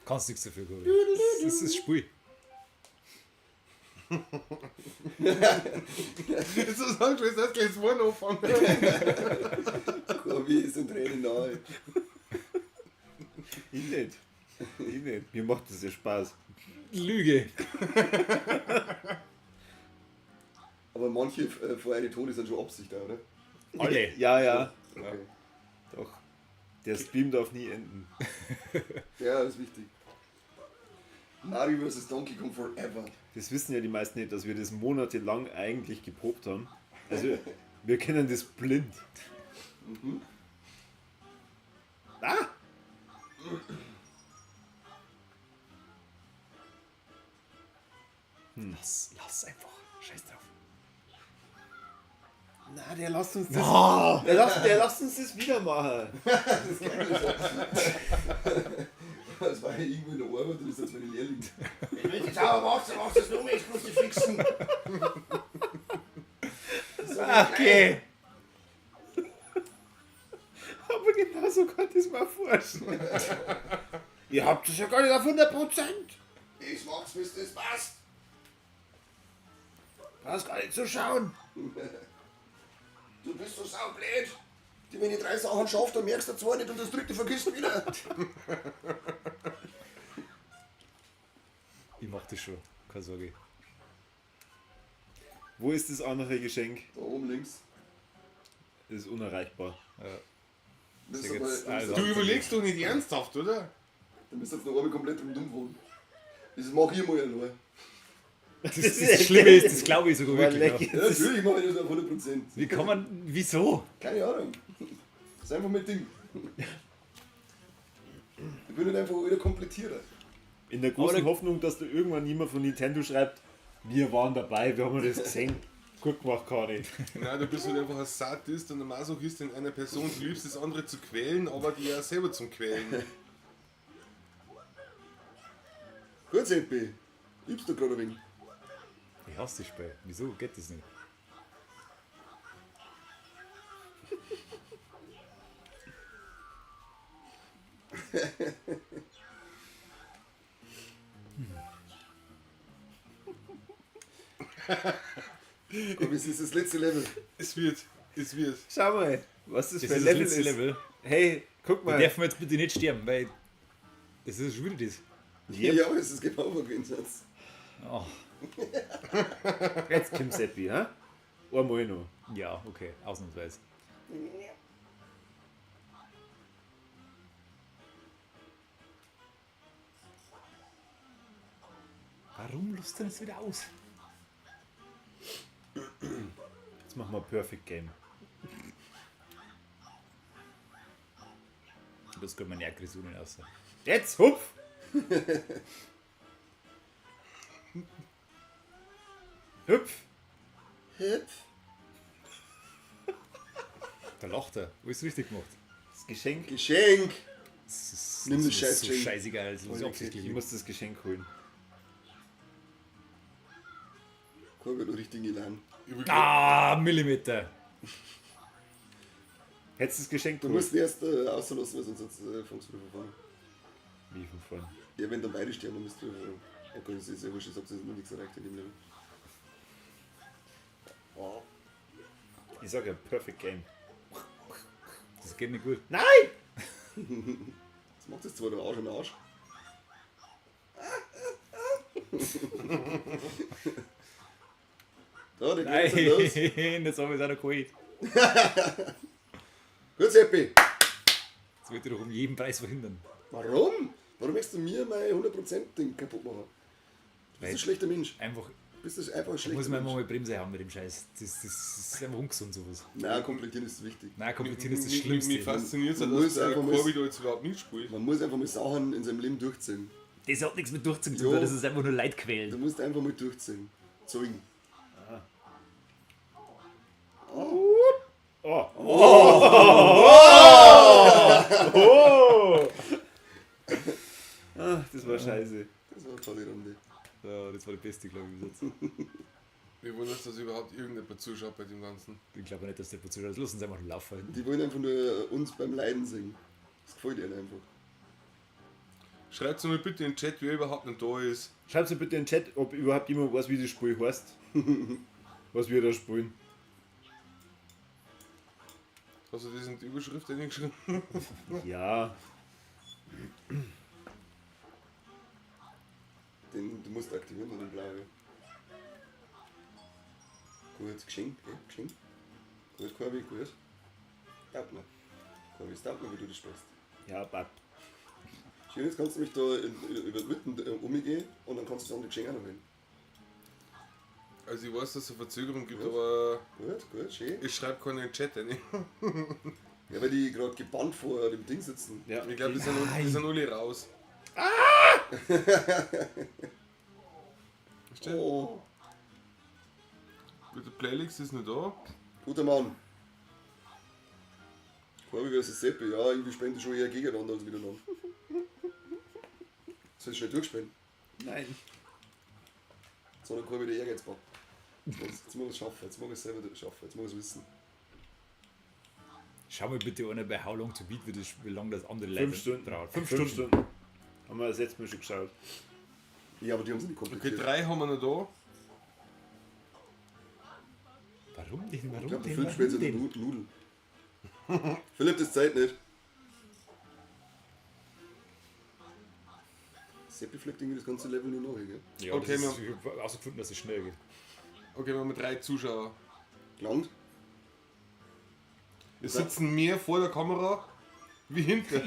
Kannst nichts dafür, Gabi. Das ist das Spiel. Jetzt so sagen, du hast gleich das Wort anfangen. Wie ist ein Tränen nahe? Ich nicht. Ich nicht. Mir macht das ja Spaß. Lüge. Aber manche vor eine Tode sind schon Absicht, oder? Alle. Ja. Okay. Doch. Der Stream darf nie enden. Ja, das ist wichtig. Mario vs. Donkey Kong Forever. Das wissen ja die meisten nicht, dass wir das monatelang eigentlich geprobt haben. Also, wir kennen das blind. Ah! Lass einfach. Scheiß drauf. Na, der lasst uns das. No. Der lasst uns das wieder machen. Das war ja irgendwo in der Arbeit und das ist jetzt meine Lehrling. Wenn du jetzt sauber machst, dann machst du das nur mehr, jetzt musst du fixen. Okay. Aber genau so konnte ich es mir vorstellen. Ihr habt es ja gar nicht auf 100%. Ich mach's, bis das passt. Brauchst gar nicht zu schauen. Du bist so saublöd. Wenn ich 3 Sachen schaffe, dann merkst du 2 nicht und das 3. vergisst du wieder. Ich mach das schon. Keine Sorge. Wo ist das andere Geschenk? Da oben links. Das ist unerreichbar. Das ist Sag aber, jetzt, da müsst also. Du überlegst doch nicht ernsthaft, oder? ihr jetzt noch einmal komplett rundum wohnen. Das mach ich mal allein. Das Schlimme ist, das glaube ich sogar War wirklich. lecker. Ja, natürlich mache ich das auf 100%. Wie kann man. Wieso? Keine Ahnung. Das ist einfach mein Ding. Ich bin nicht einfach wieder Komplettierer. In der großen Aber- Hoffnung, dass da irgendwann jemand von Nintendo schreibt, wir waren dabei, wir haben das gesehen. Gut gemacht, Kari. Nein, du bist halt einfach ein Sadist und ein Masochist in einer Person. Du liebst das andere zu quälen, aber die ja selber zum Quälen. Gut, Seppi. Liebst du gerade ein wenig? Ich hasse das Spiel. Wieso geht das nicht? Komm, es ist das letzte Level. Es wird. Schau mal, was das Das für ein ist das Level letzte ist. Level. Hey, guck Wir mal. dürfen jetzt bitte nicht sterben, weil. Das ist schon wieder das. Ja, aber es ist genau ein Gegensatz. Oh, Jetzt kommt Seppi, ha? Einmal noch. ja, okay, ausnahmsweise. Warum lust du das wieder aus? Jetzt machen wir Perfect Game. Das kommt meine Aggressionen aus. Jetzt, hupf! Hüpf! Hüpf. Da lacht er. Alles richtig gemacht. Das Geschenk. Geschenk. Das ist, Nimm das ist so Scheißding. scheißegal, das ist Okay, absichtlich. Ich muss das Geschenk holen. Kein gut, richtig gelernt. Ah, Millimeter. Hättest du das Geschenk Du geholt? musst ihn erst auslassen, weil sonst fängst du wieder von vorne. Wie von vorn. Ja, wenn dann beide sterben, dann musst du wieder von vorne. Okay, das ist ja wurscht, ich hab noch nichts erreicht in dem Leben. Ich sag ja Perfect Game. Das geht nicht gut. Nein! Das macht das zwar der Arsch im Arsch. Da, der geht jetzt los. Nein, jetzt habe ich es auch noch geholt. Gut, Seppi. Das wollte ich doch um jeden Preis verhindern. Warum? Warum möchtest du mir mein 100%-Ding kaputt machen? Du bist ein schlechter Mensch. Einfach, Du bist einfach ein da schlechter muss man einfach Mensch. mal Bremse haben mit dem Scheiß. Das ist einfach ungesund sowas. Nein, komplettieren ist wichtig. Nein, komplizieren ist das Mich Schlimmste. fasziniert es, Man dass muss der einfach mal- Corby da jetzt überhaupt nicht spielt. Man muss einfach mal Sachen in seinem Leben durchziehen. Das hat nichts mit durchziehen zu Jo. tun, das ist einfach nur Leid Du quälen. musst einfach mal durchziehen. Zeugen. Ah, das war scheiße. Das war eine tolle Runde. Ja, das war die beste, glaube ich, bis jetzt. Wir wundern uns, dass überhaupt irgendjemand zuschaut bei dem Ganzen. Ich glaube nicht, dass der Pozzo das lassen sie einfach laufen. Die wollen einfach nur uns beim Leiden sehen. Das gefällt ihnen einfach. Schreibt mal bitte in den Chat, wer überhaupt nicht da ist. Schreibt mir bitte in den Chat, ob überhaupt jemand weiß, wie das Spiel heißt. Was wir da spielen. Hast du das in die Überschrift eingeschrieben? Ja. Du musst aktivieren, den blauen. Gut, geschenkt, geschenkt. Gut, Corby, gut. Taugt mir. Corby, es taugt mir, wie du das sprichst. Ja, Bab. Schön, jetzt kannst du mich da über die Mitten umgehen und dann kannst du dann die Geschenke noch holen. Also ich weiß, dass es eine Verzögerung gibt, aber Gut, schön. ich schreibe keinen in den Chat rein. Ja, weil die gerade gebannt vor dem Ding sitzen. Ja. Ich glaube, die sind alle raus. Versteht? Oh, Mit der Playlist ist nicht da. guter Mann. Corby vs. Seppi, ja, irgendwie spenden die schon eher gegeneinander als miteinander. Soll ich schnell durchspielen? Nein. Sondern Corby der Ehrgeiz packt. Jetzt muss ich es schaffen, jetzt muss ich es selber schaffen, jetzt muss ich es wissen. Schau mal bitte einer bei How Long to Beat, wie lange das andere 5 Stunden. braucht. 5 Stunden. Haben wir das letzte Mal schon geschaut. Ja, aber die haben sie nicht Okay, kompliziert. 3 haben wir noch da. Warum denn? Ich Warum glaube, der denn? Film spielt Warum in denn? Nudeln. Philipp, das Zeit nicht. Seppi fliegt irgendwie das ganze Level nur nach, gell? Ja, Okay, das ist, ich habe herausgefunden, dass es schnell geht. Okay, wir haben 3 Zuschauer. Gelangt? Es sitzen mehr vor der Kamera wie hinten.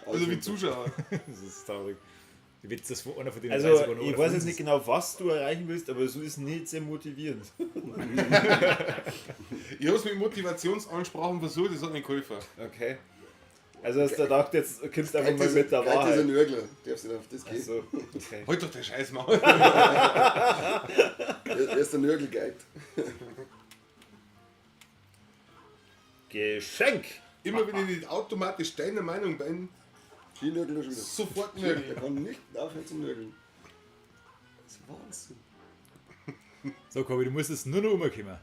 Also wie Zuschauer. Das ist traurig. Ich weiß, dass einer von denen Also, 30 oder ich einer weiß von jetzt uns nicht ist. genau, was du erreichen willst, aber so ist nicht sehr motivierend. Ich habe es mit Motivationsansprachen versucht, das hat nicht geholfen. Okay. Also hast du gedacht, jetzt kommst du einfach mal mit der Galt dieser Wahrheit. Nörgler, darfst du nicht auf das gehen. So, okay. Halt doch der Scheiß mal. Er ist der Nörgel geigt. Geschenk! Immer wenn ich nicht automatisch deiner Meinung bin, Skinörgel schon wieder. sofort Der nörgeln. kann nicht aufhören zu nörgeln. Das ist Wahnsinn. So, Kobi, du musst jetzt nur noch umkommen.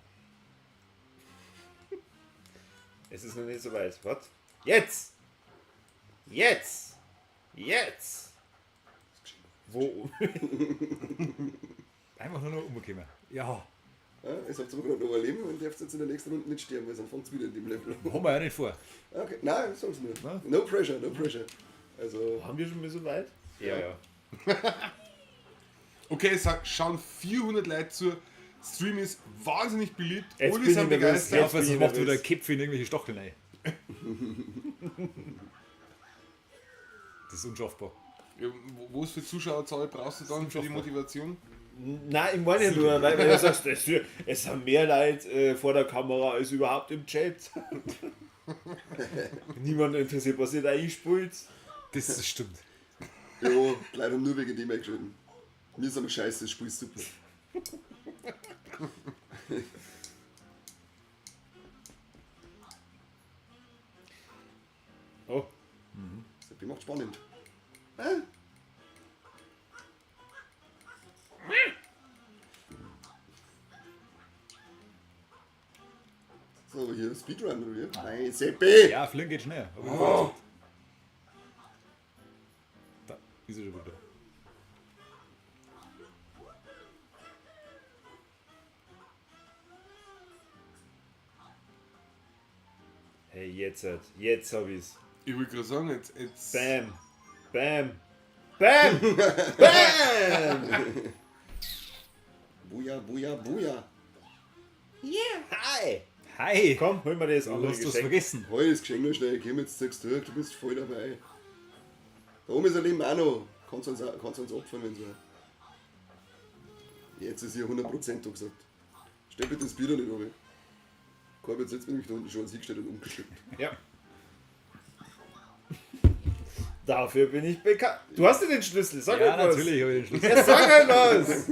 Es ist noch nicht so weit. Was? Jetzt! Jetzt! Jetzt! Wo? Einfach nur noch umkommen. Ja, Ja, jetzt habt ihr aber gerade noch überleben und dürft jetzt in der nächsten Runde nicht sterben, weil sonst fängt es wieder in dem Level an. haben wir ja nicht vor. Okay, nein, sag's nur. Na? No pressure, no pressure. Also, Haben wir schon mal so weit? Ja. Okay, es schauen 400 Leute zu. Stream ist wahnsinnig beliebt. Jetzt Alle bin sind ich nervös. begeistert. Ja, was bin ich macht nervös. wieder Kipf in irgendwelche Stacheln rein. Das ist unschaffbar. Ja, was für Zuschauerzahl brauchst du dann für die Motivation? Nein, ich meine nur, weil du sagst, es haben mehr Leute vor der Kamera als überhaupt im Chat. Niemand interessiert, was ihr da einspielt. Das stimmt. ja, leider nur wegen dem eingeschalten. Mir ist aber scheiße, das Spiel ist super. Oh, Das macht spannend. So, hier Speedrun oder wie? Nein, Seppi! Ja, Flynn geht schnell. Aber da ist er schon wieder. hey, jetzt hab ich's. Ich will gerade sagen, jetzt Bam, bam, bam, bam! Buja, buja, buja. Hi! Hi! Komm, hol mir das Du andere hast was Geschenk. vergessen. Hol das Geschenk noch schnell, komm jetzt sagst du, du bist voll dabei. Da oben ist ein Leben auch noch. Kannst uns opfern, wenn so. Jetzt ist hier 100% da gesagt. Stell bitte das Bier da nicht oben. Corbett sitzt nämlich da unten schon hingestellt und umgeschippt. Ja. Dafür bin ich bekannt. Du hast ja den Schlüssel, sag Ja, etwas. natürlich habe ich den Schlüssel. Ja, sag etwas!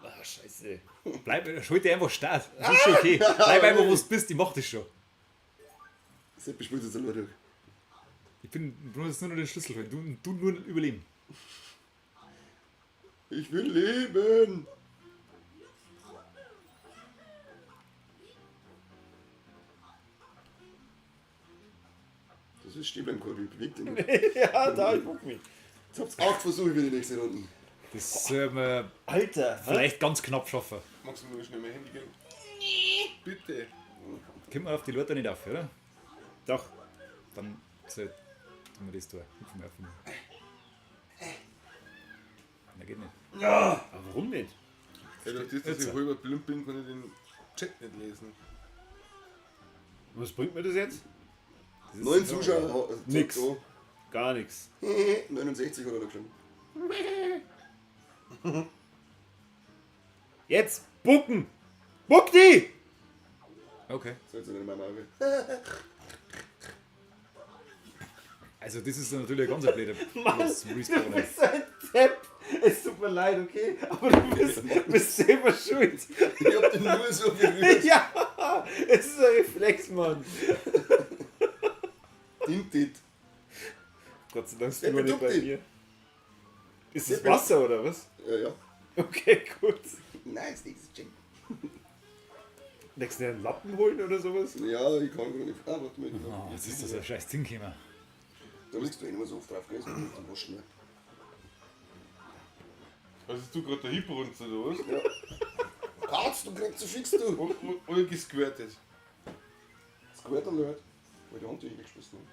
Ah, scheiße. Bleib, schuld dir einfach Start. Das ist schon okay. Bleib einfach, wo du bist, ich mach das schon. Sepp spielt jetzt selber durch. Ich muss jetzt nur noch den Schlüssel holen. Du nur überleben. Ich will leben! Das ist stehen bleiben, Corby. Bewegt ihn nicht. Ja, da, ich guck mich. Jetzt habt's 8 Versuche für die nächste Runde. Das soll man Alter, vielleicht ganz knapp schaffen. Magst du mir schnell mein Handy geben? Bitte. Kommt man auf die Leute nicht auf, oder? Doch. Dann soll wir das tun. Hüpfen wir auf ihn. Na, geht nicht. Aber warum nicht? Ja, durch das, dass ich halber blind bin, kann ich den Chat nicht lesen. Was bringt mir das jetzt? 9 Zuschauer. Nix. So. Gar nichts. 69 hat er da geschrieben. Jetzt bucken! Buck die! Okay. So, jetzt in meinem Auge. Also das ist natürlich ein ganz blöder Respawn. Du bist ein Depp! Es tut mir leid, okay? Aber du bist selber schuld. Ich hab den nur so berührt. Ja! Es ist ein Reflex, Mann. Dintit. Gott sei Dank ist Der du nicht bei beduppt mir. Ist das Wasser oder was? Ja. Okay, gut. Nice, nächstes Check. Nächstes Jahr einen Lappen holen oder sowas? Ja, ich kann gar nicht. Ah, warte mal. Oh, jetzt ist das ein scheiß Ding gekommen. Da bist du eh nicht mehr so oft drauf gewesen. Zum Waschen. Ne? Hast du gerade der Hip runter oder was? Katz, du kriegst so fix, du. Oder gesquirtet? Das gehört dann Leute. Weil die Hand weggeschmissen haben.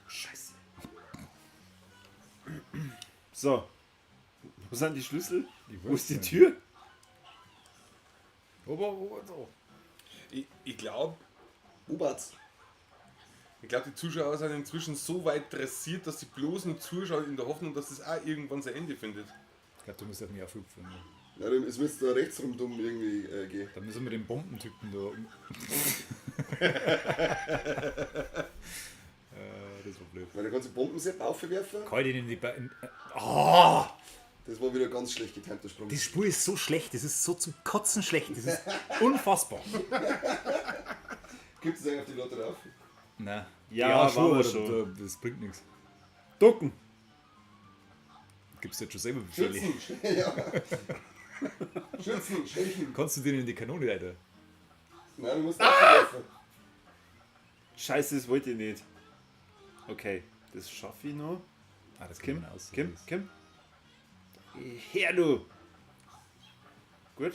Scheiße. So. Wo sind die Schlüssel? Wo ist die Tür? Ober, so. Ich glaube, Ubatz. die Zuschauer sind inzwischen so weit dressiert, dass sie bloß nur zuschauen in der Hoffnung, dass es auch irgendwann sein Ende findet. Ich glaube, du musst auf mich aufhüpfen. Ja, dann ist müsste da rechts rum dumm irgendwie gehen. Dann müssen wir den Bombentypen da. Das war blöd. Weil da kannst du Bombenset aufwerfen. Kann ich den in die Beine. Oh! Das war wieder ganz schlecht getimter Sprung. Das Spiel ist so schlecht, das ist so zum Kotzen schlecht, das ist unfassbar. Gibt es eigentlich auf die Leute drauf? Nein. Ja, schon, war aber schon. das bringt nichts. Ducken. Gibst du jetzt schon selber Befehle. Schützen! Ja. Schützen, stechen. Kannst du den in die Kanone reiten? Nein, du musst aufwerfen. Scheiße, das wollte ich nicht. Okay, das schaffe ich noch. Ah, das Kim, kann man aus. Kim. Her, du! Gut.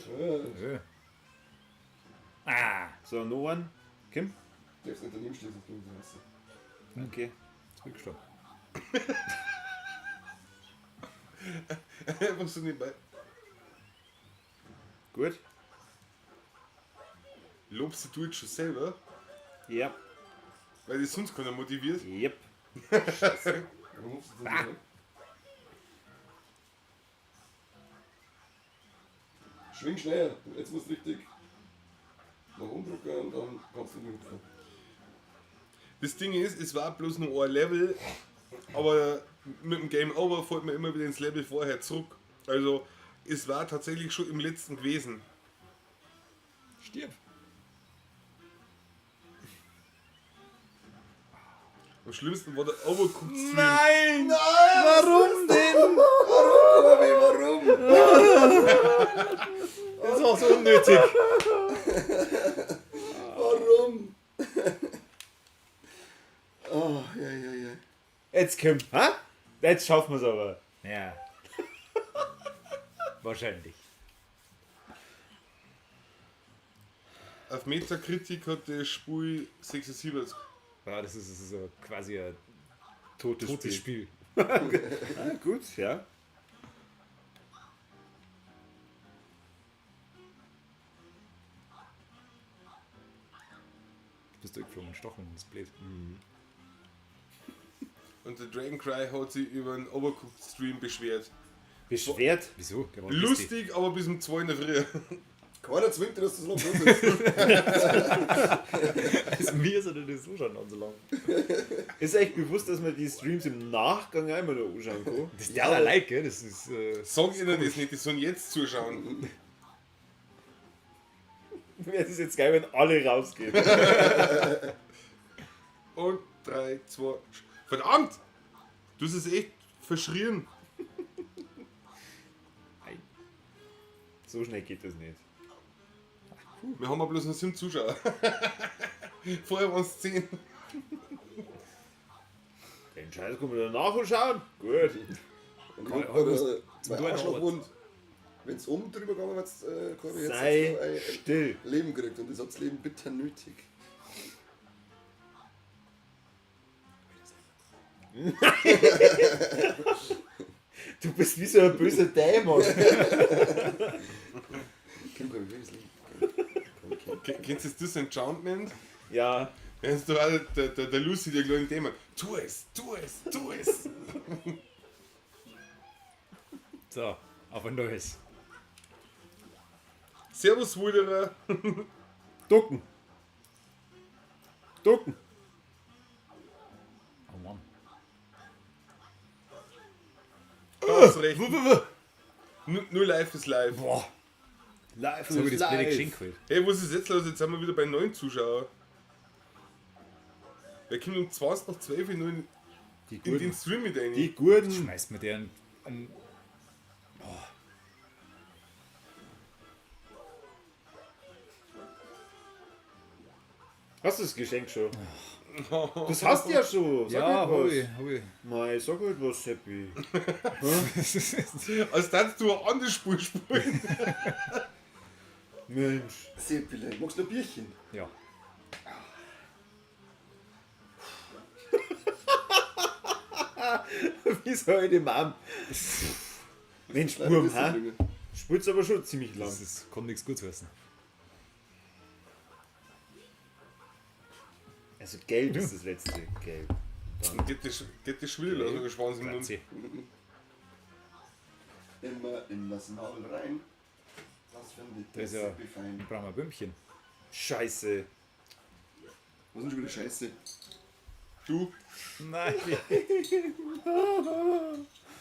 Ja. Ah, So, no one. Kim? Du darfst nicht daneben stehen, sonst bringt es Wasser. Okay. jetzt bin ich gestorben. Einfach so nebenbei. Gut. Lobst du jetzt schon selber? Ja. Weil dich sonst keiner motiviert. Yep. Warum rufst du das nicht? Schwing schneller. Jetzt musst du richtig nach oben drücken und dann kannst du nicht hüpfen. Das Ding ist, es war bloß nur ein Level, aber mit dem Game Over fällt man immer wieder ins Level vorher zurück. Also es war tatsächlich schon im letzten gewesen. Stirb. Am schlimmsten war der Overcooked Stream. Nein! Warum denn? Warum? Das war so unnötig. Warum? Oh, ja. Jetzt Kim. Ha? Jetzt schaffen wir es aber. Ja. Wahrscheinlich. Auf Metacritic hat das Spiel 76. Ja, das ist so quasi ein Totes totes Spiel. Ah, gut, ja. Du bist durchgeflogen und stochen, das ist blöd. Und der Dragon Cry hat sich über einen Overcooked Stream beschwert. Beschwert. Wieso? Der war Lustig, aber bis um 2 in der Früh. Keiner zwingt dir, dass du so lange sitzt. Also mir ist er das so schon so lang. Ist echt bewusst, dass man die Streams im Nachgang einmal noch anschauen kann? Das ist ja allerlei, gell? Das ist. Sag ihnen das nicht, die sollen jetzt zuschauen. Wäre das jetzt geil, wenn alle rausgehen. Und 3, 2. Verdammt! Du hast es echt verschrien. So schnell geht das nicht. Wir haben ja bloß noch 7 Zuschauer. Vorher waren es 10. Den Scheiß können wir danach anschauen. Gut. Und ich Kann- hab gerade du zwei eine Arschlochwund. Wenn es oben drüber gegangen wäre, habe ich jetzt Sei noch ein still. Leben gekriegt. Und das hat das Leben bitter nötig. Du bist wie so ein böser Dämon. Kim, komm, ich will das Leben. Kennst du das Enchantment? Ja. Kennst du auch der Lucy, der kleine Dämon? Tu es, tu es, tu es. So, auf ein neues. Servus, Wilderer. Ducken. Ducken. Oh Mann. Ganz recht. Nur live ist live. Boah. Live So wie ist das blöde live. Geschenk halt. Hey, was ist jetzt los? Jetzt sind wir wieder bei 9 Zuschauern. Wer kommt um 20 nach 12 Uhr nur Die in den Gurden. Stream mit rein? Die Gurden. Schmeißt mir der an. Hast du das Geschenk schon? Das hast du ja schon. Sag Ja, halt hab was. ich, hab ich. Mei, sag halt was, Happy. Als darfst du eine andere Spur spielen. Mensch. Seppele, magst du ein Bierchen? Ja. Wie soll ich dem Arm? Mensch, Leider Burm, bist du hä? drin. Spult's aber schon ziemlich lang. Das ist, kann nichts Gutes heißen. Also gelb ist das letzte. Gelb. Geht das schon wieder los, oder Schwanz im Mund? Grazie. Immer in das Maul rein. Das finde Da ich ist ja- Seppi fein. Ich brauche mal ein Bömmchen. Scheiße. Was ist denn schon wieder Scheiße? Du, Nein,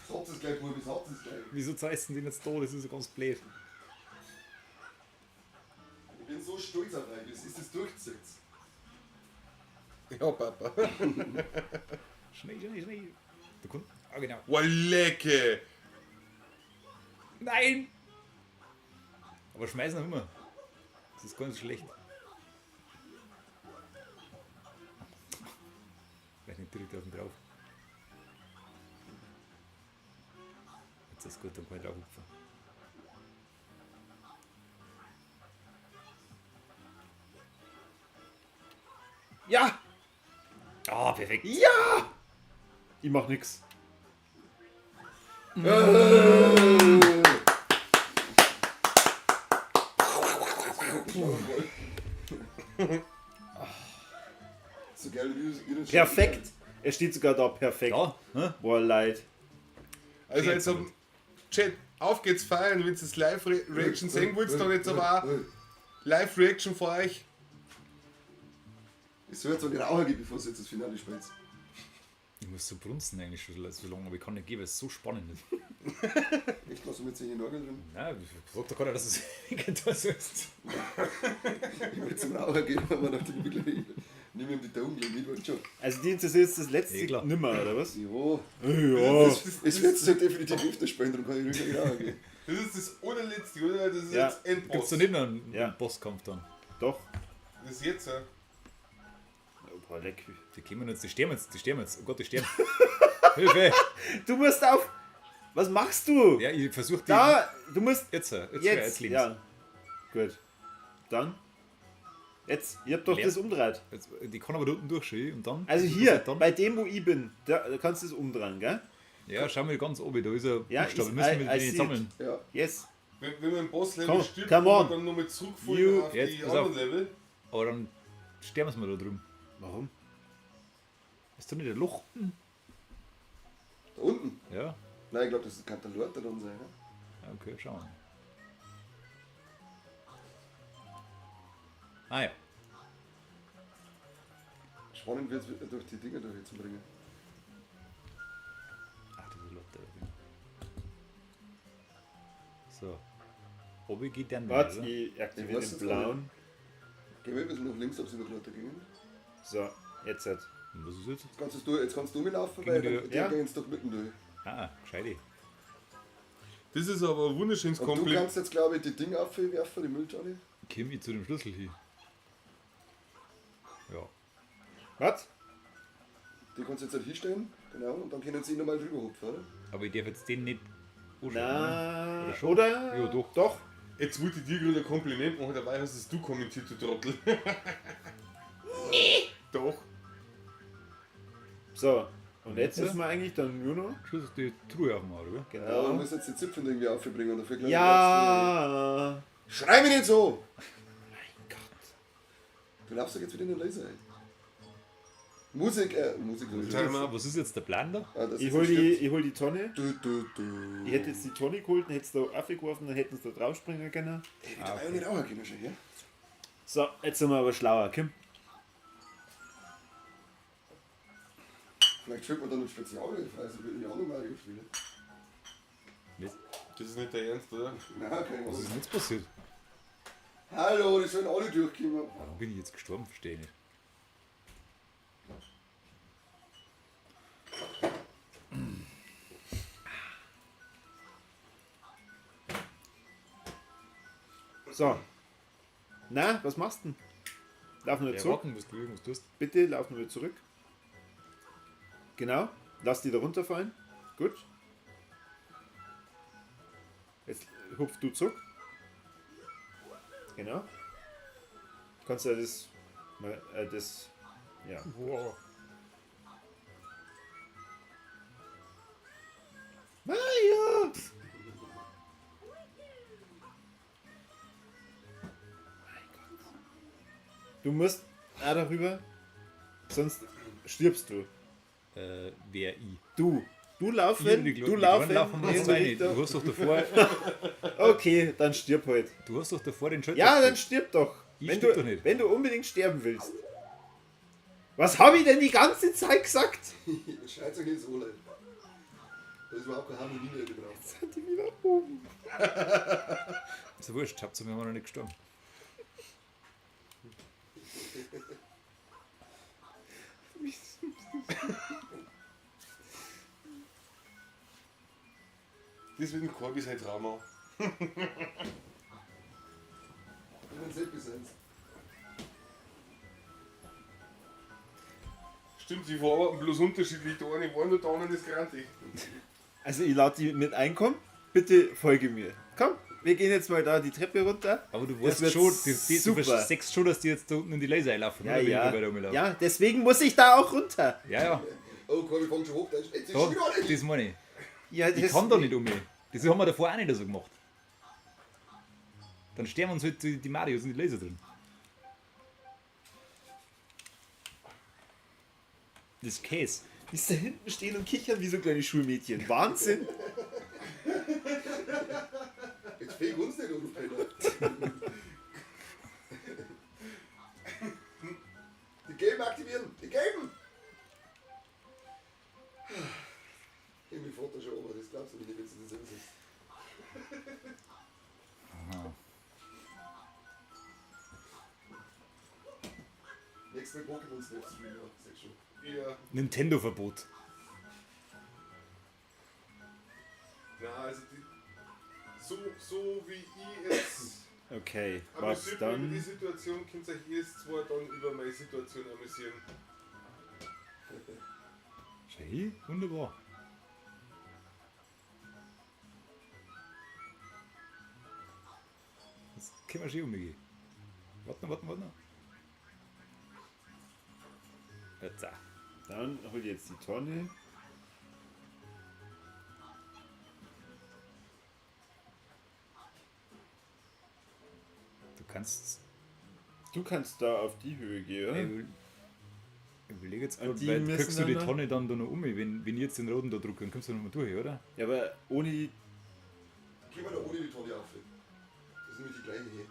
Satz ist gleich, Bubi, Satz ist gleich. wieso zeigst du den jetzt da? Das ist ja ganz blöd. Ich bin so stolz auf euch, das ist das durchzieht. ja Papa. Schnell. Du kannst. Ah, genau. Wow, lecke. Nein! Aber schmeißen noch immer. Das ist ganz schlecht. Vielleicht nicht direkt auf den drauf. Jetzt ist gut, dann kann ich drauf hupfen. Ja! Ah, perfekt. Ja! Ich mach nix. So geil wie das Perfekt. Er steht sogar da perfekt. Ja, ne? Boah, leid. Also jetzt am Chat, auf geht's feiern, wenn ihr das Live-Reaction sehen wollt, dann jetzt aber auch Live-Reaction für euch. Ich soll jetzt auch die Raucher geben, bevor es jetzt das Finale spielt. Ich muss so brunzen eigentlich schon so lange, aber ich kann nicht gehen, weil es so spannend ist. Echt, was du mit 10 Nagel drin? Nein, ich sag doch gar nicht, dass es da so ist. Ich will zum Raucher gehen, aber nach dem Mittlerweile nimm ihm die Daumen mit, und schon. Also die interessiert jetzt das letzte Eh, klar. nimmer, oder was? Ja, Ja. es wird so definitiv öfter spielen, darum kann ich ruhig in die Raucher gehen. Das ist das allerletzte, oder? Das ist Ja. jetzt Endboss. Gibt's da nicht noch einen Ja. Bosskampf dann? Doch. Das ist jetzt, ja. Boah, leck. Die kommen jetzt, die sterben jetzt. Oh Gott, die sterben. Hilfe! Du musst auf. Was machst du? Ja, ich versuche die. Da, du musst Jetzt jetzt. links. Ja. Gut. Dann. Jetzt. Ihr habt doch Leer. das umdreht. Jetzt, die kann aber da unten durchschieben und dann. Also was hier, passiert dann? bei dem wo ich bin, da kannst du es umdrehen, gell? Ja, schau mal ganz oben, da ist ein Ja, Buchstabe. ist- Müssen wir I den see nicht it. sammeln. Ja, Yes. Wenn man im Boss-Level Komm, stirbt, come kann man on. dann nochmal You- zurückfallen auf Jetzt, die pass auf. anderen Level. Aber dann sterben wir da drüben. Warum? Ist da nicht ein Loch? da unten. Ja. Nein, ich glaube, das kann der Lord da drin sein. Ne? Ja, okay, schauen wir. Ah ja. Spannend wird es durch die Dinger da jetzt zu bringen. Ach, diese Lotte. So. Obi geht dann Warte, weiter. ich Ich aktiviere weiß den es blauen. Gehen wir ein bisschen nach links, ob sie noch Leute gingen. So, jetzt hat. Und was ist jetzt? Jetzt kannst du mitlaufen, Gehen weil wir die ja. gehen jetzt doch mitten durch. Ah, gescheite. Das ist aber ein wunderschönes Und du Kompliment. kannst jetzt, glaube ich, die Dinge aufwerfen, die Mülltonne. Komm ich zu dem Schlüssel hin. Ja. Was? Die kannst du jetzt halt hinstellen, genau, und dann können sie nochmal drüber hupfen, oder? Aber ich darf jetzt den nicht anschauen. Na, Oder schon? oder? Ja, doch. Doch. Jetzt wollte ich dir gerade ein Kompliment machen, dabei hast es du kommentiert, du Trottel. Doch. So, und jetzt müssen wir eigentlich dann nur noch. Schluss ist die Truhe aufmachen, oder? Ja, man Genau. muss jetzt die Zipfen irgendwie aufbringen. Dafür Ja. Schrei mich nicht so! Mein Gott. Du laufst doch jetzt wieder in den Laser ein. Musik. Sag mal, was ist jetzt der Plan da? Ah, das Ich ist hol, ein die, Stift. ich hol die Tonne. Du. Ich hätte jetzt die Tonne geholt und hätte es da aufgeworfen, dann hätten sie da draufspringen können. Ey, wie dabei auch nicht rauchen können schon, ja? So, jetzt sind wir aber schlauer, Kim. Vielleicht spielt man dann ein Spezialreif, also will ich auch noch Mario spielen. Das ist nicht der Ernst, oder? Nein, keine Was Ahnung. ist denn jetzt passiert? Hallo, die sollen alle durchkommen. Warum bin ich jetzt gestorben? Verstehe ich nicht. So. Na, was machst du denn? Lauf nur Ja, zurück. warten, bis du irgendwas tust. Bitte, lauf nur zurück. Genau. Lass die da runterfallen. Gut. Jetzt hupf du zurück. Genau. Kannst du das mal, ja. Wow. Mario! Du musst auch darüber, sonst stirbst du. Wer ich? Du laufen, du laufen. jetzt rein. Du hast doch davor, Okay, dann stirb halt. du hast doch davor den Schalter. Ja, dann gedrückt. stirb doch. Ich Wenn stirb du, doch nicht. wenn du unbedingt sterben willst. Was habe ich denn die ganze Zeit gesagt? Schreit euch nicht so leid. Da ist überhaupt keine Harmonie mehr gebraucht. Jetzt sind die wieder oben. Ist ja wurscht, habt ihr mir noch nicht gestorben. Das wird ein Korbi sein Trauma. Ich bin selbst besetzt. Stimmt, die verarbeiten bloß unterschiedlich. Der eine war nur da und ist grantig. Also ich lade die mit einkommen. Bitte folge mir. Komm, wir gehen jetzt mal da die Treppe runter. Aber du Das weißt wird schon, du super. versteckst schon, dass die jetzt da unten in die Laser einlaufen. Ja, oder? Wenn ich ja. dabei da rumlaufe. Ja, deswegen muss ich da auch runter. Ja, ja. Oh, Corby fängt schon hoch, da ist jetzt Da, schon wieder alle. das meine ich. Ja, Ich kann da nicht um mich. Das haben wir davor auch nicht so gemacht. Dann sterben uns halt die Marios und die Laser drin. Das ist Käse. Die da hinten stehen und kichern wie so kleine Schulmädchen. Wahnsinn. Jetzt fehlt uns nicht auf, Peter. Die Gelben aktivieren! Die Gelben! Ich bin Vater schon, aber das glaubst du nicht, wenn du das selber siehst. Nächstes Mal Pokémon Snap Stream, ja, sag schon. Ja, Nintendo-Verbot. na, also so wie ich jetzt Okay, was amüsiert mich über die dann? Situation, könnt ihr euch erst zwar dann über meine Situation amüsieren. Schön, wunderbar. Jetzt können wir schon umgehen. Warte noch. Jetzt auch. Dann hol ich jetzt die Tonne. Du kannst. Du kannst da auf die Höhe gehen. Ich überlege jetzt Und gerade, die weil müssen kriegst du die dann noch- Tonne dann da noch um, wenn ich jetzt den roten da drücke, dann kommst du noch mal durch, oder? Ja, aber ohne die. Gehen wir da ohne die Tonne auf. Das ist nämlich die gleiche hier.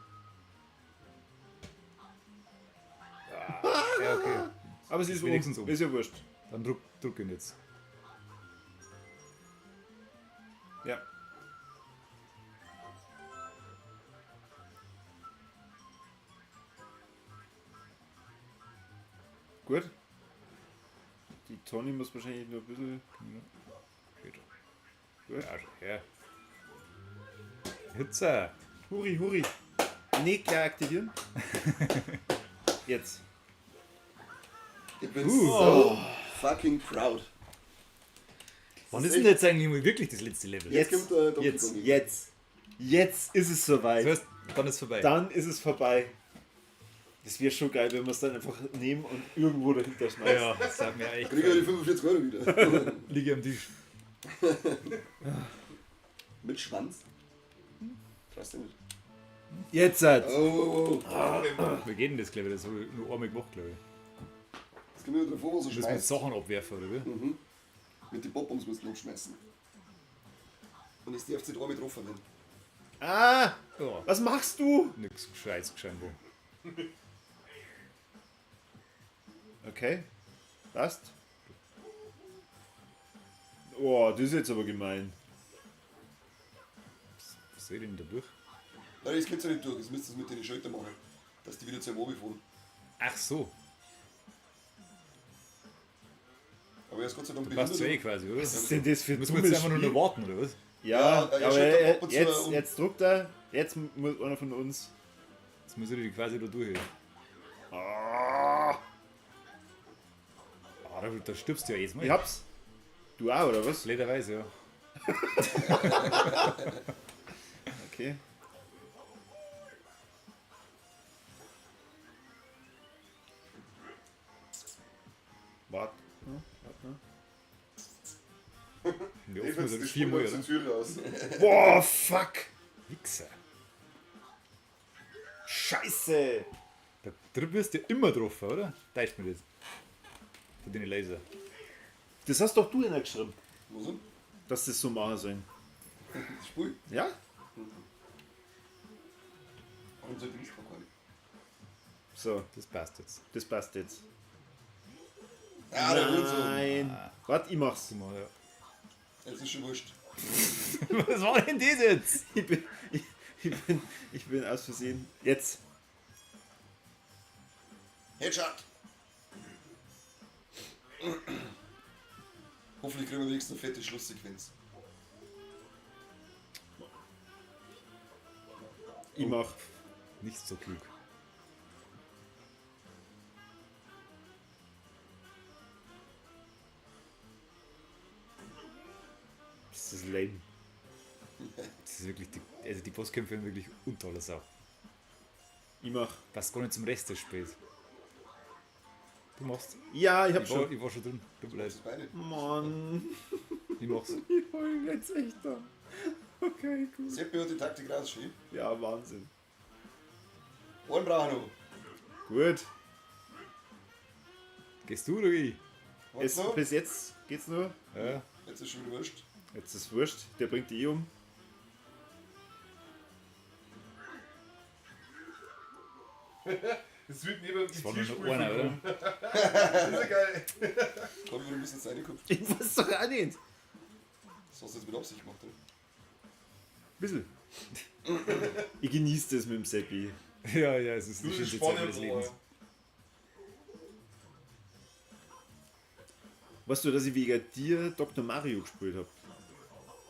Ja, okay. Aber sie ist wenigstens oben. um. Ist ja wurscht. Dann drück ihn jetzt. Ja. Gut. Die Tonne muss wahrscheinlich nur ein bisschen. Gut. Also, ja. Hitze. Huri, huri. Nee, klar aktivieren. Jetzt. Ich bin so fucking proud. Wann ist denn jetzt eigentlich mal wirklich das letzte Level? Jetzt kommt der Donkey Jetzt, Kong. jetzt ist es soweit. Das heißt, dann ist vorbei. Dann ist es vorbei. Das wäre schon geil, wenn wir es dann einfach nehmen und irgendwo dahinter schmeißen. Ja, das hat mir echt Krieg ich die gefallen. 45 Euro wieder. Liege am Tisch. Mit Schwanz? Traust du nicht? Jetzt halt. Oh, oh, oh. Wie geht denn das, glaube ich? Das habe ich nur einmal gemacht, glaube ich. Das kommt wieder davor, was er Du musst mit schmeißt. Sachen abwerfen, oder wie? Mit den Popbombs musst du abschmeißen. Und es darf sich da mit getroffen werden. Ah, Ja, was machst du? nix Gescheites scheinbar. Okay, passt. Oh, das ist jetzt aber gemein. Was soll ich denn da durch? Nein, das geht ja nicht durch. Das müsst ihr mit den Schultern machen. Dass die wieder zu einem Obi fahren. Ach so, Aber er ist Gott sei Dank du passt zu behindert. quasi, oder? Was ist denn das für ein Müssen wir jetzt dummes einfach nur Spiel? noch warten, oder was? Ja, Ja, er aber schickt doch ab und zu jetzt, um. jetzt druckt er. Jetzt muss einer von uns. Jetzt muss ich die quasi da durch. Ah, Ah, da stirbst du ja jetzt mal. ich hab's. Du auch, oder was? Lederweise, ja. Okay. Warte. Wir Ich öffnen find's das die 4 Mal, Spur aus oder? der Tür raus. Boah, fuck. Wichser. Scheiße. Da wirst du ja immer drauf, oder? Teilst mir das. Von den Laser. Das hast doch du hingeschrieben, Wo sind? dass das so machen sollen. Das Spiel? Ja? Warum sollte ich nicht verkaufen? So, Das passt jetzt. das passt jetzt. Ja, der wird so. Nein. Warte, ich mach's. Mal, ja. Jetzt ist schon wurscht. Was war denn das jetzt? Ich bin aus Versehen. Jetzt. Headshot! Hoffentlich kriegen wir wenigstens eine fette Schlusssequenz. Ich mach. Nicht so klug. Das ist lame. Das ist wirklich also die Bosskämpfe sind wirklich untolle Sau. Ich mach. Passt gar nicht zum Rest des Spiels. Du machst. Ja, ich hab Ich schon. war schon drin. Tut mir Das leid. ist beide. Mann. Ich mach's. Ich hol jetzt echt da. Okay, gut. Seppi hat die Taktik rausgeschrieben. Ja, Wahnsinn. Einen brauchen wir noch. Gut. Gehst du oder wie? Was noch? Bis jetzt geht's nur. Ja. Jetzt ist schon wieder wurscht. Jetzt ist wurscht. Der bringt die um. Das wird neben Das war nur noch einer, oder? Das ist ja geil. Da habe ich wieder ein bisschen Zeit geguckt. Ich weiß doch auch nicht. Das hast du jetzt mit Absicht gemacht, oder? Bisschen. Ich genieße das mit dem Seppi. Ja, ja, es ist Du die bist schönste Zeit spannend, meines Lebens. Alter. Weißt du, dass ich wegen dir Dr. Mario gespielt habe?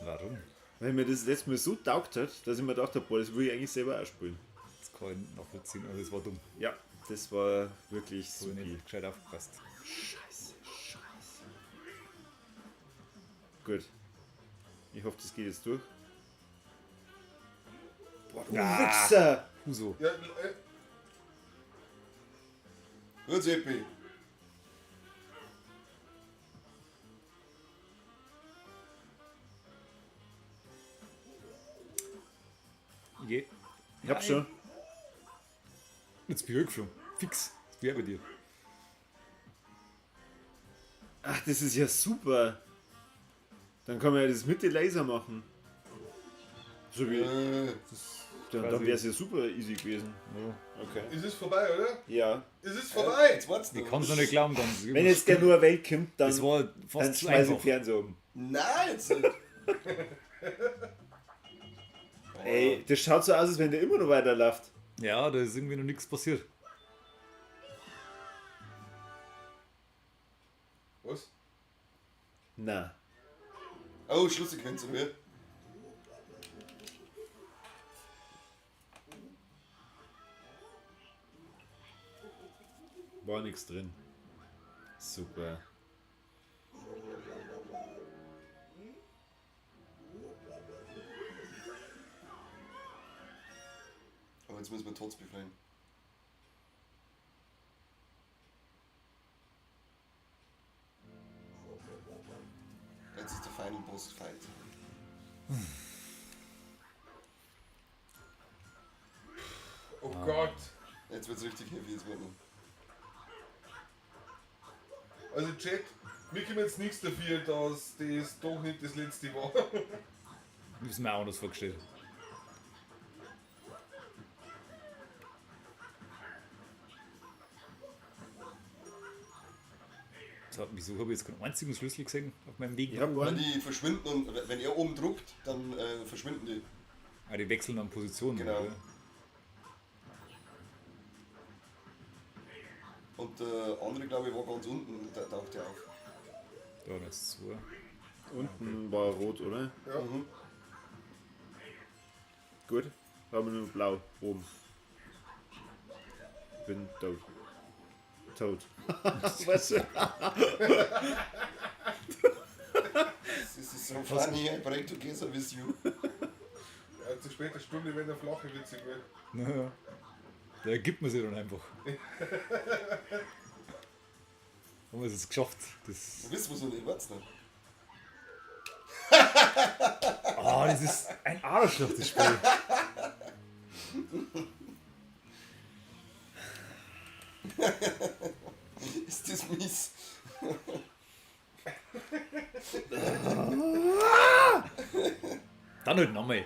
Warum? Weil mir das letztes Mal so taugt hat, dass ich mir gedacht habe, boah, das will ich eigentlich selber auch spielen. Das kann ich nachvollziehen, aber das war dumm. Ja, das war wirklich So super. nicht gescheit aufgepasst. Scheiße, scheiße. Gut. Ich hoffe, das geht jetzt durch. Boah, du Wichser! Huso. Ja, Gut, Seppi. Ich geh. Ich hab schon. Jetzt bin ich geflogen. Fix. Das wäre bei dir. Ach, das ist ja super. Dann kann man ja das mit den Laser machen. So wie. Dann quasi- wäre es ja super easy gewesen. Ja. Okay. ist es vorbei, oder? Ja. Ist es vorbei? Jetzt wartest du. Ich kann es noch nicht glauben, dann. Wenn jetzt der nur Welt kommt, dann, Das war dann fast zu schmeiß ich den einfach. Fernseher um. Nein, jetzt nicht. Ey, das schaut so aus, als wenn der immer noch weiterläuft. Ja, da ist irgendwie noch nichts passiert. Was? Na. Oh, Schlusssequenz, oder? War nichts drin. super. Aber jetzt müssen wir Tots befreien. Jetzt ist der Final Boss Fight. Oh Gott. Jetzt wird's richtig heavy, jetzt wird man. Also Chat, mir kommt jetzt nichts dafür, dass das doch nicht das letzte war. Das ist mir auch anders vorgestellt. So, wieso habe ich jetzt keinen einzigen Schlüssel gesehen auf meinem Weg? Ich hab Wenn einen. die verschwinden und wenn er oben druckt, dann verschwinden die. Ah, die wechseln an Positionen. Genau. Oder? Und der andere, glaube ich, war ganz unten, da taucht er auf. Da, das ist zwei. Unten war rot, oder? Ja. Mhm. Gut. Haben wir nur blau oben. Bin tot. Tot. Was? This is so funny, I break together with you. Ja, zu später Stunde, wenn der flache Witze wird. Naja. Da gibt man sich dann einfach. Haben wir es jetzt geschafft. Das, Du wisst, was so nicht, wart's noch. das ist ein Arschloch, das Spiel. Ist das mies? Dann halt nochmal.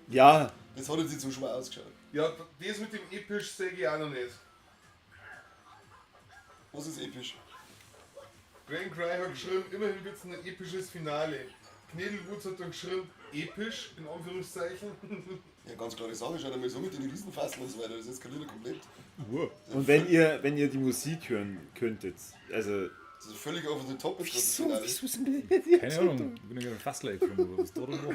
Ja. Das hat jetzt nicht so schwer ausgeschaut. Ja, das mit dem episch sehe ich auch noch nicht. Was ist episch? Grand Cry hat geschrieben, immerhin wird es ein episches Finale. Knädelwutz hat dann geschrieben, episch, in Anführungszeichen. Ja, ganz klare Sache, schaut einmal so mit den Riesenfasseln und so weiter, das eskaliert ja komplett. Und wenn ihr die Musik hören könntet, also. Das ist völlig over the top jetzt das Finale. Keine Ahnung, ich bin ja fast gleich gefunden, was da drin war.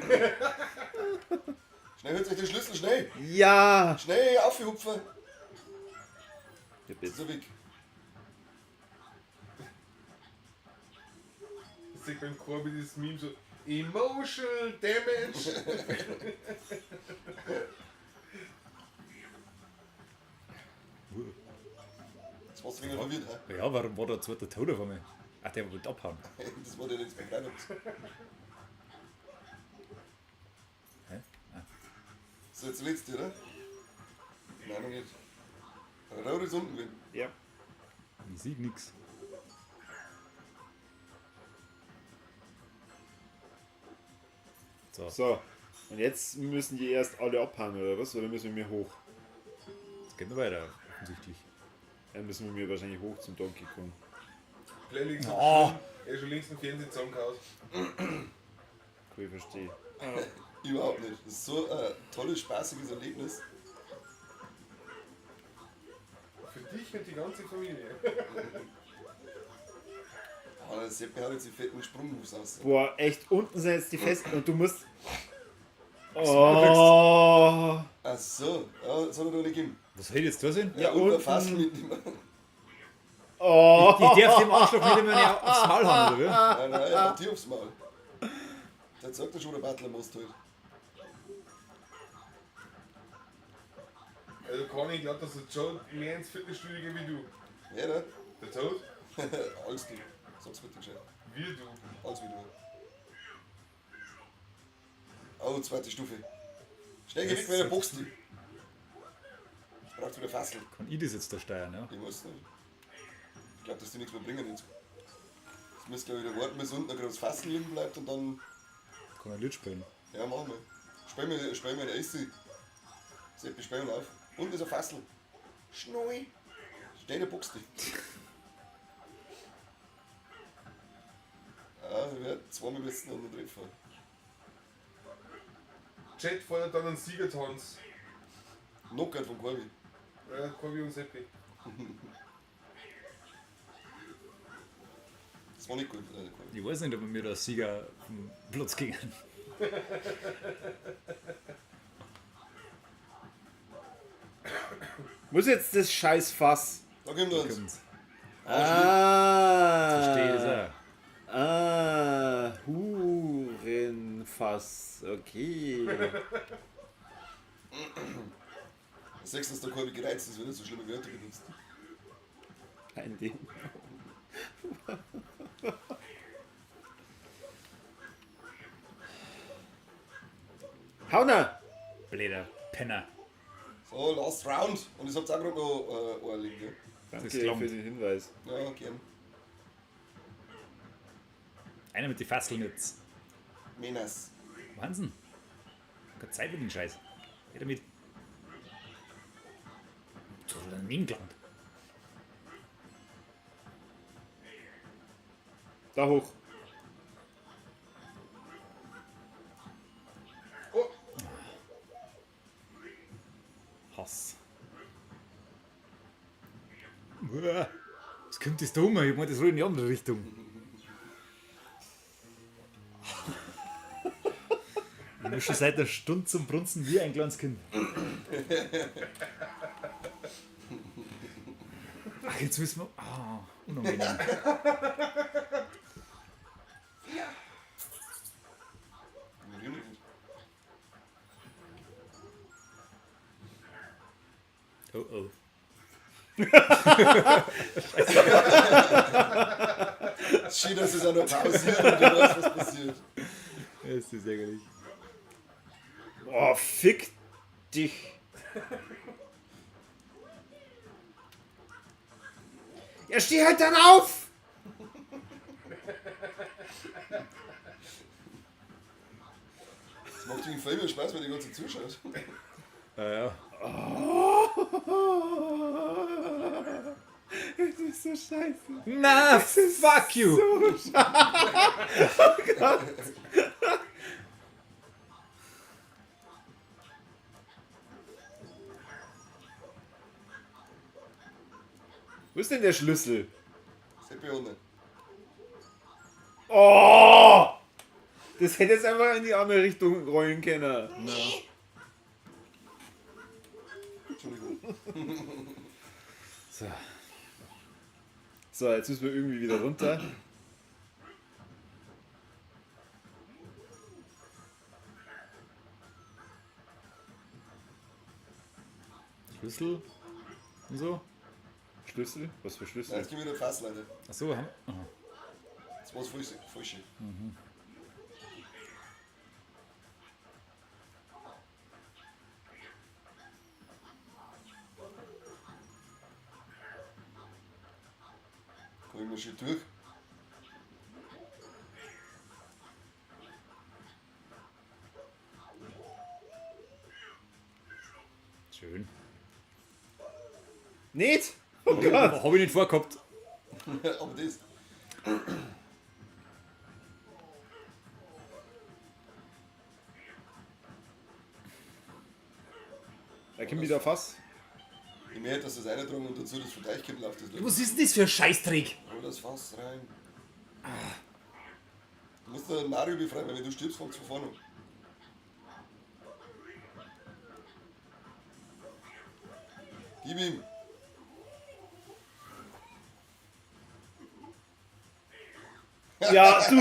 Schnell, holt euch den Schlüssel, schnell! Ja! Schnell, aufhupfen! Ja, Ist er weg. Ich sehe beim Corby dieses Meme so, Emotional Damage. Jetzt warst du wieder verwirrt, hä? Ja, warum war da ein zweiter Tod auf einmal? Ach, der wollte abhauen. Das war der jetzt begleitet. Hä? Ah. So, jetzt der letzte, oder? Nein, noch nicht. Rot ist unten drin. Ja. Ich sehe nix. So, So. Und jetzt müssen die erst alle abhauen, oder was? Oder müssen wir hoch? jetzt geht noch weiter, offensichtlich. Dann müssen wir wahrscheinlich hoch zum Donkey Kong. Gleich links Oh. er ist schon links im Fernsehen zusammengehauen. Cool, verstehe. Überhaupt nicht. Das ist so ein tolles, spaßiges Erlebnis. Für dich und die ganze Familie. Aber der Seppe hat jetzt die fetten Sprungmoves aus. Boah, echt, unten sind jetzt die festen und du musst. Oh! Ach so, ja, das hat er doch nicht gegeben. Was soll ich jetzt da sein? Ja, und unten. ein Fassel mitnehmen. Oh! Ich darf dem Arschloch nicht mehr aufs Maul hauen, oder? Nein, nein, er hat die aufs Maul. Der sagt ja schon, der Butler muss halt. Also Conny, ich glaube, dass der Joe mehr ins Fitnessstudio geht wie du. Wer da? Der Toad? Als du. Sag's bitte gescheit. Wie du. Als wie du. Oh, zweite Stufe. Schnell geh weg, wenn er boxt die. Braucht wieder Fassel. Kann ich das jetzt da steuern, ja? Ich weiß nicht. Ich glaube, dass die nichts mehr bringen jetzt. Jetzt müsst ihr wieder warten, bis unten noch das Fassel liegen bleibt und dann. Kann ein Lied spielen. Ja, machen wir. Spielen wir in der AC. Seppi, spielen wir auf. Unten ist ein Fassel. Schnoi. Schnell, der boxt dich. Ja, wir werden zweimal besten und nicht treffen. Chat fordert dann einen Siegertanz. Knockout von Corby. Corby und Seppi. Das war nicht gut, Corby. Ich weiß nicht, ob mir der Sieger vom Platz ging. Muss jetzt das scheiß Fass. Da kommt er uns. Kommt. Verstehe das auch. Hurenfass. Okay. Sechs, dass der Kolbe gereizt ist, wenn er so schlimme Wörter benutzt. Ein Ding. Hauna! Blöder Penner. So, last round. Und ich hab's auch gerade noch ein liegen, gell? Danke Das gelangt. für den Hinweis. Ja, gern. Einer mit den Fasseln jetzt. Menas. Wahnsinn. Keine Zeit mit dem Scheiß. Geh damit. So in England. Da hoch. Oh, Hass. Uah. Was kommt das da um? Ich meine, das soll in die andere Richtung. Ich muss schon seit einer Stunde zum Brunzen wie ein kleines Kind. Ach, jetzt müssen wir. Ah, unangenehm. Oh oh. schön, dass es auch noch pausiert und du weißt, was passiert. Das ist ärgerlich. Oh, fick dich. Ja, steh halt dann auf! Das macht irgendwie voll mehr Spaß, wenn die ganze zuschaut. Ja. Das ist so scheiße. Na, fuck you! Wo ist denn der Schlüssel? Seppi ohne. Oh! Das hätte jetzt einfach in die andere Richtung rollen können. Entschuldigung. So. So, jetzt müssen wir irgendwie wieder runter. Schlüssel und so. Schlüssel? Was für Nein, Schlüssel? jetzt gehen wir wieder fast, Leute. Achso, haben. Aha. Das war's falsch. Kommen wir schon durch. Schön. Nicht? Oh Gott! Hab ich nicht vorgehabt. Aber das. Da kommt wieder Fass. Ich merke, dass das eintragen und dazu das Verteichkippen auf das Löwen. Was ist denn das für ein Scheißtrick? Hol das Fass rein. Du musst den Mario befreien, weil wenn du stirbst, fängst du von vorne an. Gib ihm. Ja, du!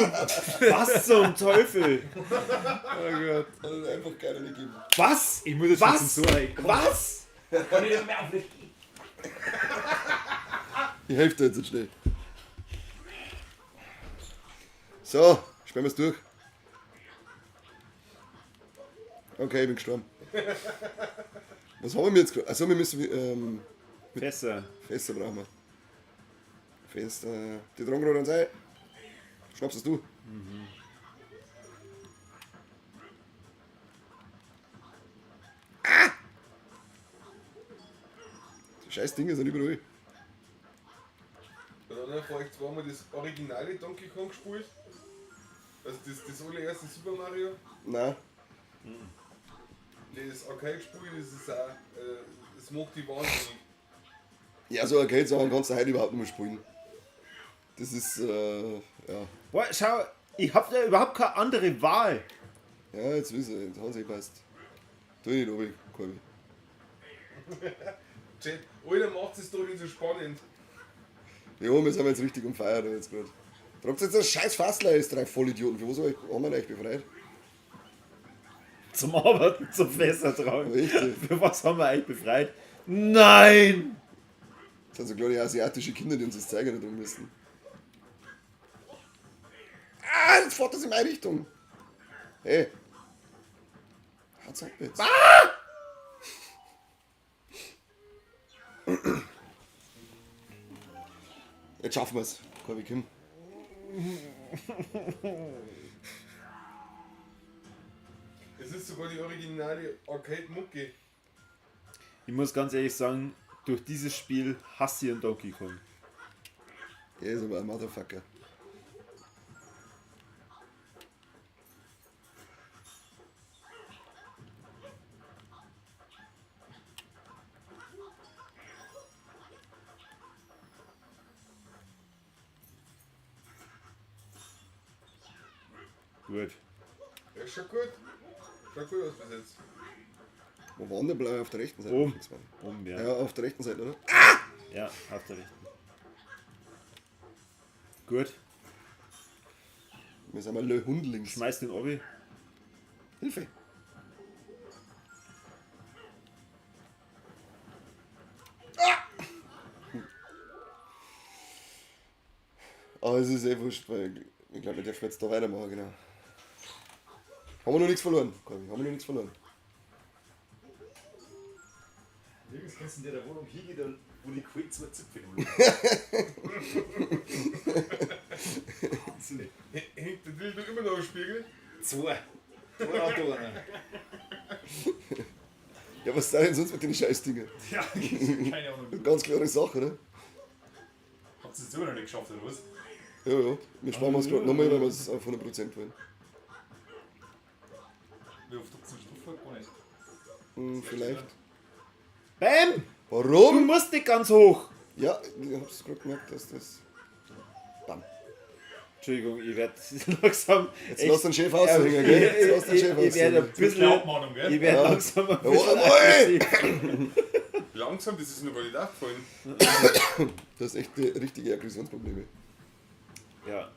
Was zum Teufel? Oh Gott. Also einfach gerne nicht geben. Was? Ich muss jetzt Was? schon zum Tor. Was? Kann ich nicht mehr auflegen. Die Hälfte jetzt schnell. So, sperren wir es durch. Okay, ich bin gestorben. Was haben wir jetzt gerade? Achso, wir müssen Fässer. Fässer brauchen wir. Fässer. Die tragen gerade uns ein. Schnappst es du? Ah! Die scheiß Dinge sind überall. Bei der anderen Frage zweimal das originale Donkey Kong gespielt. Also das allererste Super Mario. Nein. Das Arcade gespielt, das ist auch, das macht die wahnsinnig. Ja, so Arcade-Sachen kannst du heute überhaupt nicht mehr spielen. Das ist, ja. Boah, schau, ich hab da überhaupt keine andere Wahl. Ja, jetzt wissen jetzt haben sie gepasst. Tu nicht oben, Kolbi. Chat, Alter, macht es doch nicht so spannend. Ja, wir sind jetzt richtig um Feier da jetzt gerade. Tragt jetzt das scheiß Fassler, ist drei Vollidioten. Für was haben wir euch befreit? Zum Arbeiten, zum Fässer tragen. Richtig. Für was haben wir eigentlich befreit? Nein! Das sind so kleine asiatische Kinder, die uns das Zeiger nicht tun müssen. Ah, jetzt fährt das in meine Richtung. Hey. Hat's ab jetzt. Jetzt schaffen wir's. Corby Kim. Es ist sogar die originale Arcade-Mucke. Ich muss ganz ehrlich sagen, durch dieses Spiel hasse ich einen Donkey Kong. Er ist aber ein Motherfucker. Gut. Ja, schon gut. Schaut gut aus bis jetzt. Wo war denn der Blaue auf der rechten Seite? Oben. Oben, ja. Ja, auf der rechten Seite, oder? Ja, auf der rechten. Gut. Wir sind mal Le Hundlings. Schmeiß den Obi. Hilfe! Aber es ist eh wurscht, weil ich glaube, wir dürfen jetzt da weitermachen, genau. Haben wir noch nichts verloren, Corby, haben wir noch nichts verloren. Nirgends kannst du in der Wohnung hingehen, wo die Queen zwei Zipfel Hängt der Dildo immer noch am Spiegel? Zwei. Zwei Autoren. Ja, was sei denn sonst mit den Scheißdingen? Ja, keine Ahnung. Ganz klare Sache, oder? Habt ihr es immer noch nicht geschafft, oder was? Ja, ja. Wir sparen uns gerade nochmal, weil wir es auf 100% wollen. Wie oft habt ihr die Stufe gar nicht? Vielleicht. Bam! Du Warum? musst nicht ganz hoch! Ja, ich hab's gerade gemerkt, dass das. Bam. Entschuldigung, ich werde langsam. Jetzt lass den Chef aushängen, gell? Jetzt lass den Chef Ich werde ein aushängen. bisschen. Glaubmannung, gell? Ich werde Ja. langsam ein Ja, bisschen. jawohl! aggressiv. Langsam, das ist mir gar nicht aufgefallen. Du hast echt richtige Aggressionsprobleme. Ja.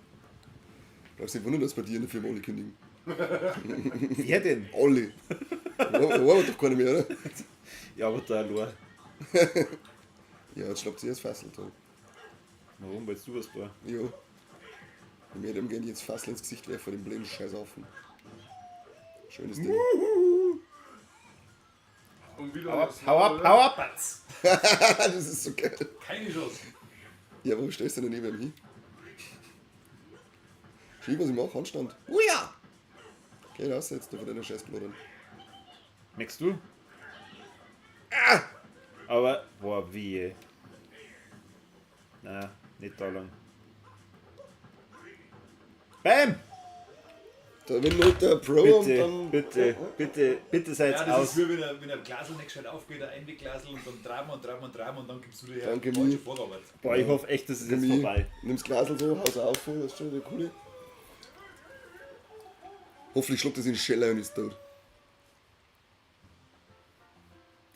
Brauchst nicht wundern, dass bei dir in der Firma alle kündigen. Wer denn? Alle. Da war doch keiner mehr, oder? Ja, aber der Lor. Ja, jetzt schnappt sie das Fassel da. Warum? Weil du was da? Ja. Ich werde ihm gerne jetzt Fassel ins Gesicht werfen, den blöden Scheißhaufen. Schönes Ding. Und wieder Hau ab, was. hau ab, hau ab! Batz. Das ist so geil. Keine Chance. Ja, wo stellst du denn neben ihm hin? Schieb, was ich mache, Handstand. Ja! Geh raus jetzt, da von deiner Scheißbluttern. Merkst du? Aber, boah, wie. Na, nicht da lang. Bam! Da will nur der Pro und Bitte, dann. bitte seid Ja, das aus. ist wie wenn ein Glasel nicht gescheit aufgeht, ein Einwegglasel und dann traben und dann gibst du dir Danke, falsche Mi. Vorarbeit. Boah, ich hoffe echt, dass es jetzt Chemie. vorbei. Nimm's Glasel so, haus auf, das ist schon der coole. Hoffentlich schluckt das in den Scheller und ist tot.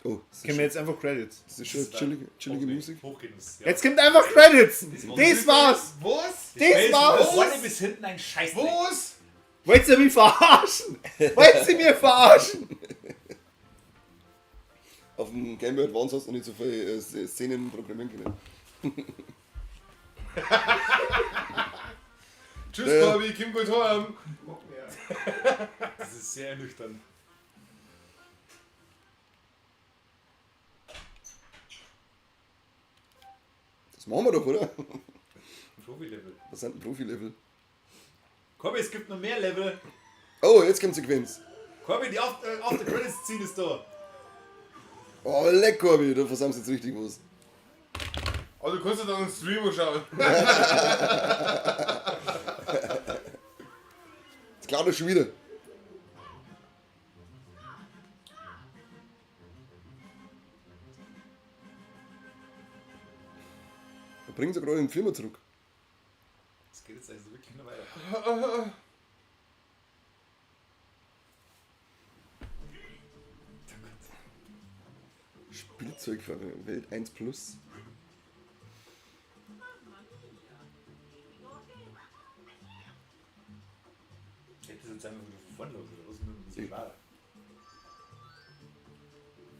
Oh, das Können wir jetzt einfach Credits. das ist schon chillige Musik. Hochgenuss. Ja. Jetzt kommt einfach Credits! Das war's! Was? Das war's! Vorne bis hinten ein Scheiß. Was? Wollt ihr mich verarschen? Wollt ihr mir verarschen? Auf dem Game Boy Advance hast du nicht so viele Szenen programmieren können. Tschüss, Ja. Bobby, Kim gut heim. Das ist sehr ernüchternd. Das machen wir doch, oder? Profi-Level. Was sind denn Profi-Level? Corby, es gibt noch mehr Level. Oh, jetzt kommt Sequenz. Corby, die After Credits ziehen ist da. Oh, leck, Corby, da versammst jetzt richtig was. Also kannst du dann einen Streamer schauen. Jetzt klaut er schon wieder. Da bringen sie gerade in die Firma zurück. Das geht jetzt also wirklich nur weiter. Spielzeug für Welt 1 Plus.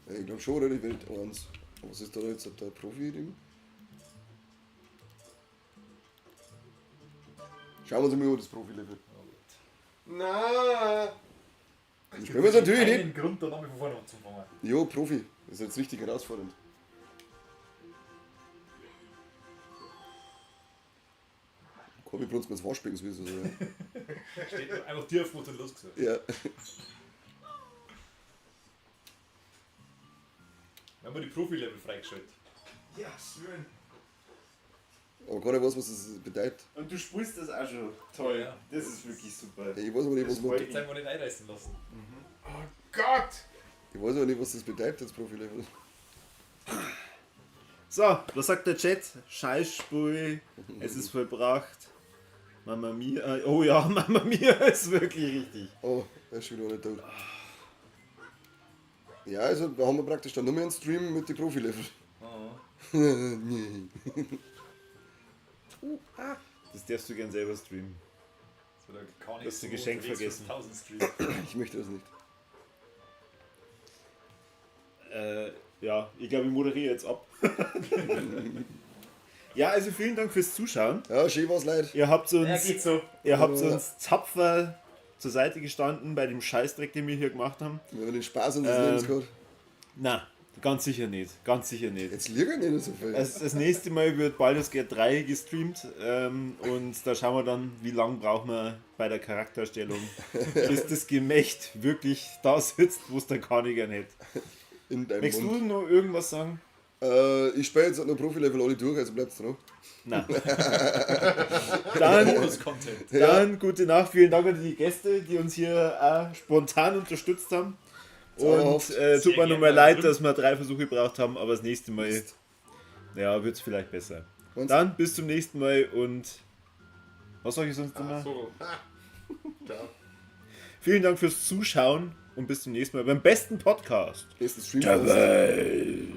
Ich glaube schon, oder? Die Welt 1. Was ist da jetzt der Profi-Ding? Schauen wir uns mal an das Profi-Level. Na. Das spielen wir natürlich nicht. Keinen Grund, da nochmal von vorne anzufangen. Jo, Profi. Das ist jetzt richtig herausfordernd. Komm, ich brunst mir das Waschbecken sowieso. Steht einfach tief, wo du losgesagt. Ja. Wir haben wir die Profi-Level freigeschaltet. Ja, schön. Aber keiner weiß, was das bedeutet. Und du spielst das auch schon. Toll. Ja. Das ist wirklich super. Ich weiß aber nicht, was man. Jetzt haben wir nicht einreißen lassen. Gott! Ich weiß aber nicht, was das bedeutet, das Profi-Level. So, was sagt der Chat? Scheißspiel, es ist vollbracht. Mama Mia. Oh ja, Mama Mia ist wirklich richtig. Oh, er ist schon wieder nicht tot. Ja, also da haben wir praktisch dann nur mehr einen Stream mit den Profi-Level. Nee. Das darfst du gern selber streamen. Das wird gar nicht Hast du Geschenk unterwegs vergessen. für 1000 Stream. Ich möchte das nicht. Ja, ich glaube, ich moderiere jetzt ab. Ja, also vielen Dank fürs Zuschauen. Ja, schön war's, Leute. Ihr habt Ja, uns, geht so. ihr habt uns tapfer zur Seite gestanden bei dem Scheißdreck, den wir hier gemacht haben. Wir haben den Spaß unseres Lebens gehabt. Na, ganz sicher nicht. Ganz sicher nicht. Jetzt liegen nicht so viel. Das nächste Mal wird Baldur's Gate 3 gestreamt und da schauen wir dann, wie lange brauchen wir bei der Charakterstellung, bis das Gemächt wirklich da sitzt, wo es der Kaniger nicht. In deinem Möchtest du Mund. noch irgendwas sagen? Ich spiele jetzt noch Profi-Level alle durch, also bleibt's dran. Nein. Dann, Bonus-Content. dann gute Nacht, vielen Dank an die Gäste, die uns hier auch spontan unterstützt haben. Und Zauberhaft. tut mir gerne nochmal leid, drin. dass wir 3 Versuche gebraucht haben, aber das nächste Mal ja, wird es vielleicht besser. Meinst du? Dann bis zum nächsten Mal und was sag ich sonst immer? So. Ciao. Vielen Dank fürs Zuschauen und bis zum nächsten Mal beim besten Podcast Bestes Stream der Welt.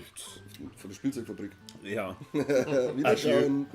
von der Spielzeugfabrik. Ja. Wiederschauen.